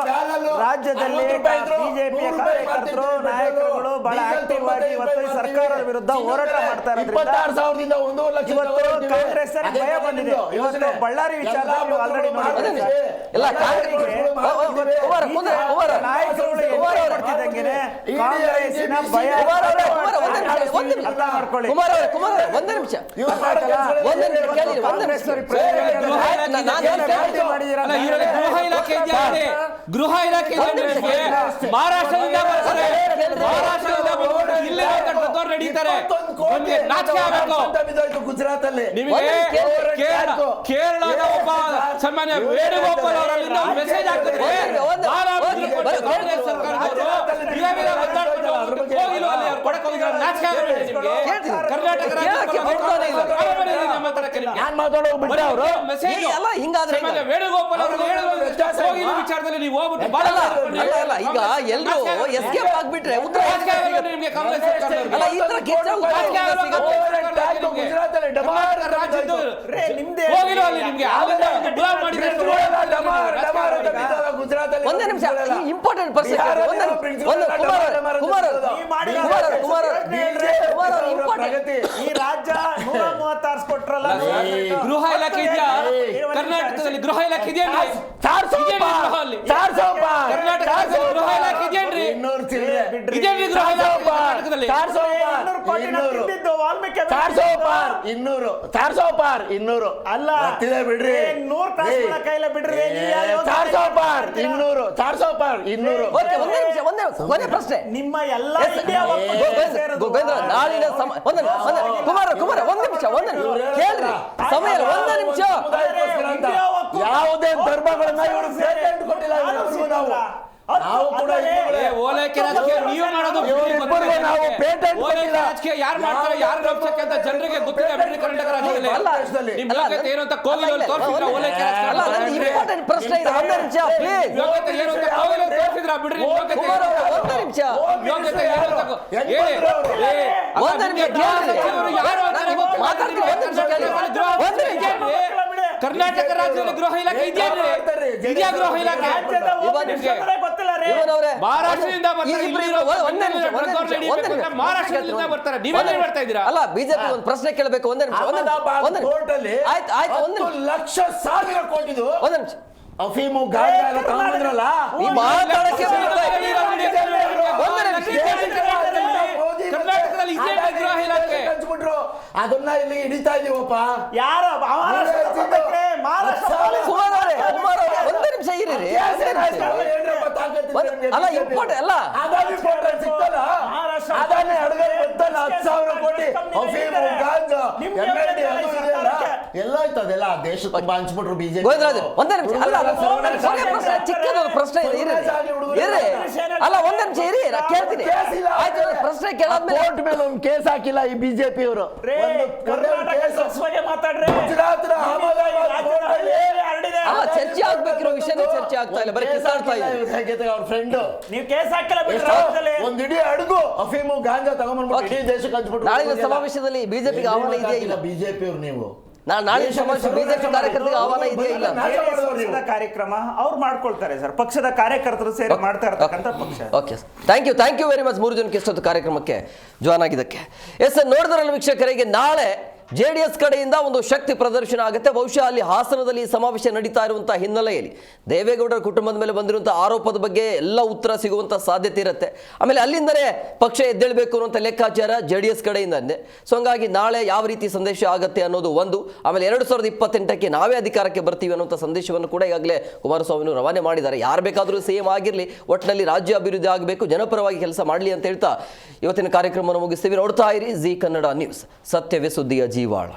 S5: ರಾಜ್ಯದಲ್ಲಿ ಬಿಜೆಪಿಯ ಕಾರ್ಯಕರ್ತರು ನಾಯಕರುಗಳು ಬಹಳ ಆಕ್ಟಿವ್ ಆಗಿ ಇವತ್ತು ಸರ್ಕಾರದ ವಿರುದ್ಧ ಹೋರಾಟ ಮಾಡ್ತಾ ಇರೋದ್ರಿಂದ ಇವತ್ತು ಕಾಂಗ್ರೆಸ್ ಸರಿ ಭಯ ಬಂದಿದೆ. ಇವತ್ತು ಬಳ್ಳಾರಿ ವಿಚಾರ ಆಲ್ರೆಡಿ ಕಾಂಗ್ರೆಸ್ಸಿನ ಭಯ ಅರ್ಥ ಮಾಡ್ಕೊಳ್ಳಿ.
S6: ಗೃಹ ಇಲಾಖೆ ಮಹಾರಾಷ್ಟ್ರದಿಂದ ಬರ್ತಾರೆ. ನಡೀತಾರೆ.
S4: ಗುಜರಾತ್ ಅಲ್ಲಿ
S6: ಕೇರಳದ ಒಬ್ಬ ಸನ್ಮಾನ್ಯ ವೇಣುಗೋಪಾಲ್ ಅವರಿಂದ ಮೆಸೇಜ್ ಆಗ್ತದೆ. ಕಾಂಗ್ರೆಸ್ ಸರ್ಕಾರದವರು ಕರ್ನಾಟಕ ವೇಣುಗೋಪಾಲ್ ಅವರು ವಿಚಾರದಲ್ಲಿ ನೀವು ಹೋಗ್ಬಿಟ್ಟು
S1: ಈಗ ಎಲ್ಲರೂ ಎಸ್ಕೇಪ್ ಆಗ್ಬಿಟ್ರೆ ಉತ್ತರ
S6: ನಿಮ್ಗೆ ಕಾಂಗ್ರೆಸ್
S1: ಒಂದೇ ನಿಮಿಷ. ಇಂಪಾರ್ಟೆಂಟ್ ಪರ್ಸನ್
S5: ಈ ರಾಜ್ಯ 136 ಕೊಟ್ರಲ್ಲ.
S6: ಗೃಹ ಇಲಾಖೆ ಇದೆಯಾ ಕರ್ನಾಟಕದಲ್ಲಿ? ಗೃಹ ಇಲಾಖೆ ಇದೆಯೇನ್ರಿ? ಕರ್ನಾಟಕದಲ್ಲಿ ಗೃಹ ಇಲಾಖೆ ಇದೆಯೇನ್ರಿ? ಇದೇನ್ರಿ ಗೃಹ ಇಲಾಖೆ ಕರ್ನಾಟಕದಲ್ಲಿ?
S4: 200
S5: ಅಲ್ಲ
S4: ಬಿಡ್ರಿ.
S5: 100 ಕೈಲ ಬಿಡ್ರಿ.
S4: 200
S1: ಒಂದೇ ಪ್ರಶ್ನೆ.
S5: ನಿಮ್ಮ ಎಲ್ಲ
S1: ನಾಳಿನ ಕುಮಾರ ಒಂದ್ ನಿಮಿಷ ಕೇಳ್ರಿ. ಸಮಯ 1 ನಿಮಿಷ.
S4: ಯಾವುದೇ ಧರ್ಮಗಳನ್ನ ಇವರು ಕೊಟ್ಟಿಲ್ಲ. ನಾವು ಕೂಡ ಹಿಂದೂಗಳೇ.
S6: ಓಲೈಕೆ ರಾಜಕೀಯ ನೀವು ಮಾಡೋದು
S4: ಇವರಿಬ್ಬರಿಗೂ ನಾವು patent
S6: ಓಲೈಕೆ
S4: ಕೊಟ್ಟಿಲ್ಲ.
S6: ರಾಜಕೀಯ ಯಾರು ಮಾಡ್ತಾರೆ ಯಾರು ರಕ್ಷಕ್ಕೆ ಅಂತ ಜನರಿಗೆ ಗೊತ್ತಿಲ್ಲ ಬಿಡಿ ಕರ್ನಾಟಕ ರಾಜ್ಯದಲ್ಲಿ
S1: ಅಲ್ಲ,
S6: ನಿಮ್ ಯೋಗ್ಯತೆ ಏನು ಅಂತ ಕೋಗಿಲಲ್ಲಿ ತೋರಿಸಿದ್ರ ಓಲೈಕೆ
S1: ಅಲ್ಲ,
S6: ರಾಜಕಾರಣ
S1: ನಂದು important ಪ್ರಶ್ನೆ ಇದೆ, ಒಂದೇ ನಿಮಿಷ ಪ್ಲೀಸ್.
S6: ಯೋಗ್ಯತೆ ಏನು ಅಂತ ಕೋಗಿಲಲ್ಲಿ ತೋರಿಸಿದ್ರ ಬಿಡ್ರಿ ನಿಮ್ ಯೋಗ್ಯತೆ
S1: ಕುಮಾರ್ ಅವರೇ, ಒಂದೇ ನಿಮಿಷ.
S6: ಯೋಗ್ಯತೆ ಏನು ಅಂತ ಹೇಳಿ
S1: ಒಂದೇ ನಿಮಿಷ ಕೇಳ್ರಿ.
S6: ಯಾರು ಅಂತಾರೆ ಗೊತ್ತಿಲ್ಲ.
S1: ಮಾತಾಡ್ತೀನಿ, ಒಂದೇ ನಿಮಿಷ ಕೇಳಿ. ಒಂದೇ ನಿಮಿಷ.
S6: ಕರ್ನಾಟಕ ರಾಜ್ಯದಲ್ಲಿ ಗೃಹ ಇಲಾಖೆ ಇದೆಯೇನ್ರಿ? ಇದೆಯಾ ಗೃಹ ಇಲಾಖೆ?
S1: ಇವನವ್ರೆ,
S6: ಮಹಾರಾಷ್ಟ್ರದಿಂದ ಬರ್ತಾರೆ,
S1: ಈ ಇಬ್ರು
S6: ಇಲ್ಲಿರೋ
S1: ಒಂದೇ ನಿಮಿಷ, ಒಂದೇ ನಿಮಿಷ, ಒಂದೇ ನಿಮಿಷ.
S6: ಮಹಾರಾಷ್ಟ್ರದಿಂದ ಬರ್ತಾರೆ. ನೀವೇನ್ ಮಾಡ್ತಾ ಇದ್ದೀರಾ?
S1: ಅಲ್ಲ, ಬಿಜೆಪಿ ಒಂದು ಪ್ರಶ್ನೆ ಕೇಳಬೇಕು. ಒಂದೇ ನಿಮಿಷ, ಒಂದೇ ನಿಮಿಷ, ಒಂದೇ ನಿಮಿಷ.
S4: ಕೋರ್ಟಲ್ಲಿ
S1: ಆಯ್ತು ಆಯ್ತು, ಒಂದೇ ನಿಮಿಷ,
S4: 10 ಲಕ್ಷ ಸಾವಿರ ಕೋಟಿದು
S1: ಒಂದೇ ನಿಮಿಷ.
S4: ಅಫೀಮು ಗಾಂಜಾ ಎಲ್ಲ ತಗೊಂಡ್ಬಂದ್ರಲ್ಲ,
S1: ಈ ಮಾತಾಡಕ್ಕೆ ಒಂದೇ ನಿಮಿಷ.
S6: ಕರ್ನಾಟಕದಲ್ಲಿ ಇದೇ ಗೃಹ ಇಲಾಖೆ
S4: ಹಂಚ್ಬಿಟ್ರು, ಅದನ್ನ ಇಲ್ಲಿ ಹಿಡಿತಾ ಇದೀವಪ್ಪ.
S5: ಯಾರು
S1: ಕುಮಾರ್ ಅವರೇ, ಕುಮಾರ್ ಅವರೇ, ಒಂದೇ ನಿಮಿಷ ಇರಿ. ಅಲ್ಲ, ಇಂಪಾರ್ಟೆಂಟ್ ಅಲ್ಲ.
S4: ಅದಾನಿ ಪೋರ್ಟಲ್ ಸಿಕ್ತಲ್ಲ, ಅದಾನಿ ಅಡಗಲ್ ಬಂತಲ್ಲ 10,000 ಕೋಟಿ ಅಫೀಮು ಗಾಂಜಾ MLD ಅದು ಇದೆಯಲ್ಲ, ಎಲ್ಲ ಆಯ್ತು ಅದೆಲ್ಲ ದೇಶ ತುಂಬಾ ಹಂಚ್ಬಿಟ್ರು ಬಿಜೆಪಿ.
S1: ಗೋವಿಂದರಾಜ್, ಒಂದೇ ನಿಮಿಷ. ಅಲ್ಲ, ಕೊನೆ ಪ್ರಶ್ನೆ, ಚಿಕ್ಕದೊಂದು ಪ್ರಶ್ನೆ ಇದೆ, ಇರಿ ಅಲ್ಲ, ಒಂದೇ ನಿಮಿಷ ಇರಿ, ನಾ ಕೇಳ್ತೀನಿ. ಆಯ್ತು, ಪ್ರಶ್ನೆ ಕೇಳಾದ್ಮೇಲೆ
S4: ಕೋರ್ಟ್ ಮೇಲೆ ಒಂದು ಕೇಸ್ ಹಾಕಿಲ್ಲ ಈ ಬಿಜೆಪಿ ಅವರು.
S5: ಮಾತಾಡ್ರಿ.
S4: ಗುಜರಾತ್
S1: ಅಲ್ಲ, ಚರ್ಚೆ ಆಗ್ಬೇಕಿರೋ ವಿಷಯನೇ ಚರ್ಚೆ ಆಗ್ತಾ ಇಲ್ಲ, ಬರೀ ಕಿತ್ತಾಡ್ತಾ ಇದೆ.
S4: ಅವ್ರ ಫ್ರೆಂಡ್
S5: ನೀವು ಕೇಸ್ ಹಾಕಿಲ್ಲ ಬಿಡ್ರಿ.
S4: ಒಂದ್ ಇಡೀ ಅಡುಗು ಅಫೀಮು ಗಾಂಜಾ ತಗೊಂಡ್ಬಂದ್ಬಿಟ್ಟು ಇಡೀ ದೇಶಕ್ಕೆ ಹಂಚ್ಬಿಟ್ರು.
S1: ನಾಳಿನ ಸಮಾವೇಶದಲ್ಲಿ ಬಿಜೆಪಿಗೆ ಆಹ್ವಾನ ಇದೆಯಾ ಇಲ್ಲ?
S4: ಬಿಜೆಪಿ ಅವ್ರು ನೀವು
S1: ನಾಳಿನ ಸಮಾವೇಶ ಬಿಜೆಪಿ ಕಾರ್ಯಕರ್ತರಿಗೆ ಆಹ್ವಾನ ಇದೆಯಾ ಇಲ್ಲ?
S5: ಪಕ್ಷದ ಕಾರ್ಯಕ್ರಮ ಅವ್ರು ಮಾಡ್ಕೊಳ್ತಾರೆ ಸರ್, ಪಕ್ಷದ ಕಾರ್ಯಕರ್ತರು ಸೇರಿ ಮಾಡ್ತಾ ಇರ್ತಕ್ಕಂಥ ಪಕ್ಷ.
S1: Okay, thank you very much 3 ಜನಕ್ಕೆ ಇಷ್ಟೊತ್ತು ಕಾರ್ಯಕ್ರಮಕ್ಕೆ ಜಾಯ್ನ್ ಆಗಿದ್ದಕ್ಕೆ. ಎಸ್, ನೋಡಿದ್ರಲ್ಲ ವೀಕ್ಷಕರಿಗೆ, ನಾಳೆ JDS ಕಡೆಯಿಂದ ಒಂದು ಶಕ್ತಿ ಪ್ರದರ್ಶನ ಆಗುತ್ತೆ. ಬಹುಶಃ ಅಲ್ಲಿ ಹಾಸನದಲ್ಲಿ ಸಮಾವೇಶ ನಡೀತಾ ಇರುವಂತಹ ಹಿನ್ನೆಲೆಯಲ್ಲಿ ದೇವೇಗೌಡರ ಕುಟುಂಬದ ಮೇಲೆ ಬಂದಿರುವಂತಹ ಆರೋಪದ ಬಗ್ಗೆ ಎಲ್ಲ ಉತ್ತರ ಸಿಗುವಂತ ಸಾಧ್ಯತೆ ಇರುತ್ತೆ. ಆಮೇಲೆ ಅಲ್ಲಿಂದಲೇ ಪಕ್ಷ ಎದ್ದೇಳಬೇಕು ಅನ್ನುವಂಥ ಲೆಕ್ಕಾಚಾರ JDS ಕಡೆಯಿಂದನೇ. ಸೊ ಹಂಗಾಗಿ ನಾಳೆ ಯಾವ ರೀತಿ ಸಂದೇಶ ಆಗುತ್ತೆ ಅನ್ನೋದು ಒಂದು. ಆಮೇಲೆ 2028ಕ್ಕೆ ನಾವೇ ಅಧಿಕಾರಕ್ಕೆ ಬರ್ತೀವಿ ಅನ್ನುವಂಥ ಸಂದೇಶವನ್ನು ಕೂಡ ಈಗಾಗಲೇ ಕುಮಾರಸ್ವಾಮಿ ರವಾನೆ ಮಾಡಿದ್ದಾರೆ. ಯಾರು ಬೇಕಾದರೂ CM ಆಗಿರಲಿ, ಒಟ್ಟಿನಲ್ಲಿ ರಾಜ್ಯ ಅಭಿವೃದ್ಧಿ ಆಗಬೇಕು, ಜನಪರವಾಗಿ ಕೆಲಸ ಮಾಡಲಿ ಅಂತ ಹೇಳ್ತಾ ಇವತ್ತಿನ ಕಾರ್ಯಕ್ರಮವನ್ನು ಮುಗಿಸ್ತೀವಿ. ನೋಡ್ತಾ ಇರಿ ಜಿ ಕನ್ನಡ ನ್ಯೂಸ್, ಸತ್ಯವೇ ಸುದ್ದಿಯ ಜೀವಾಳ.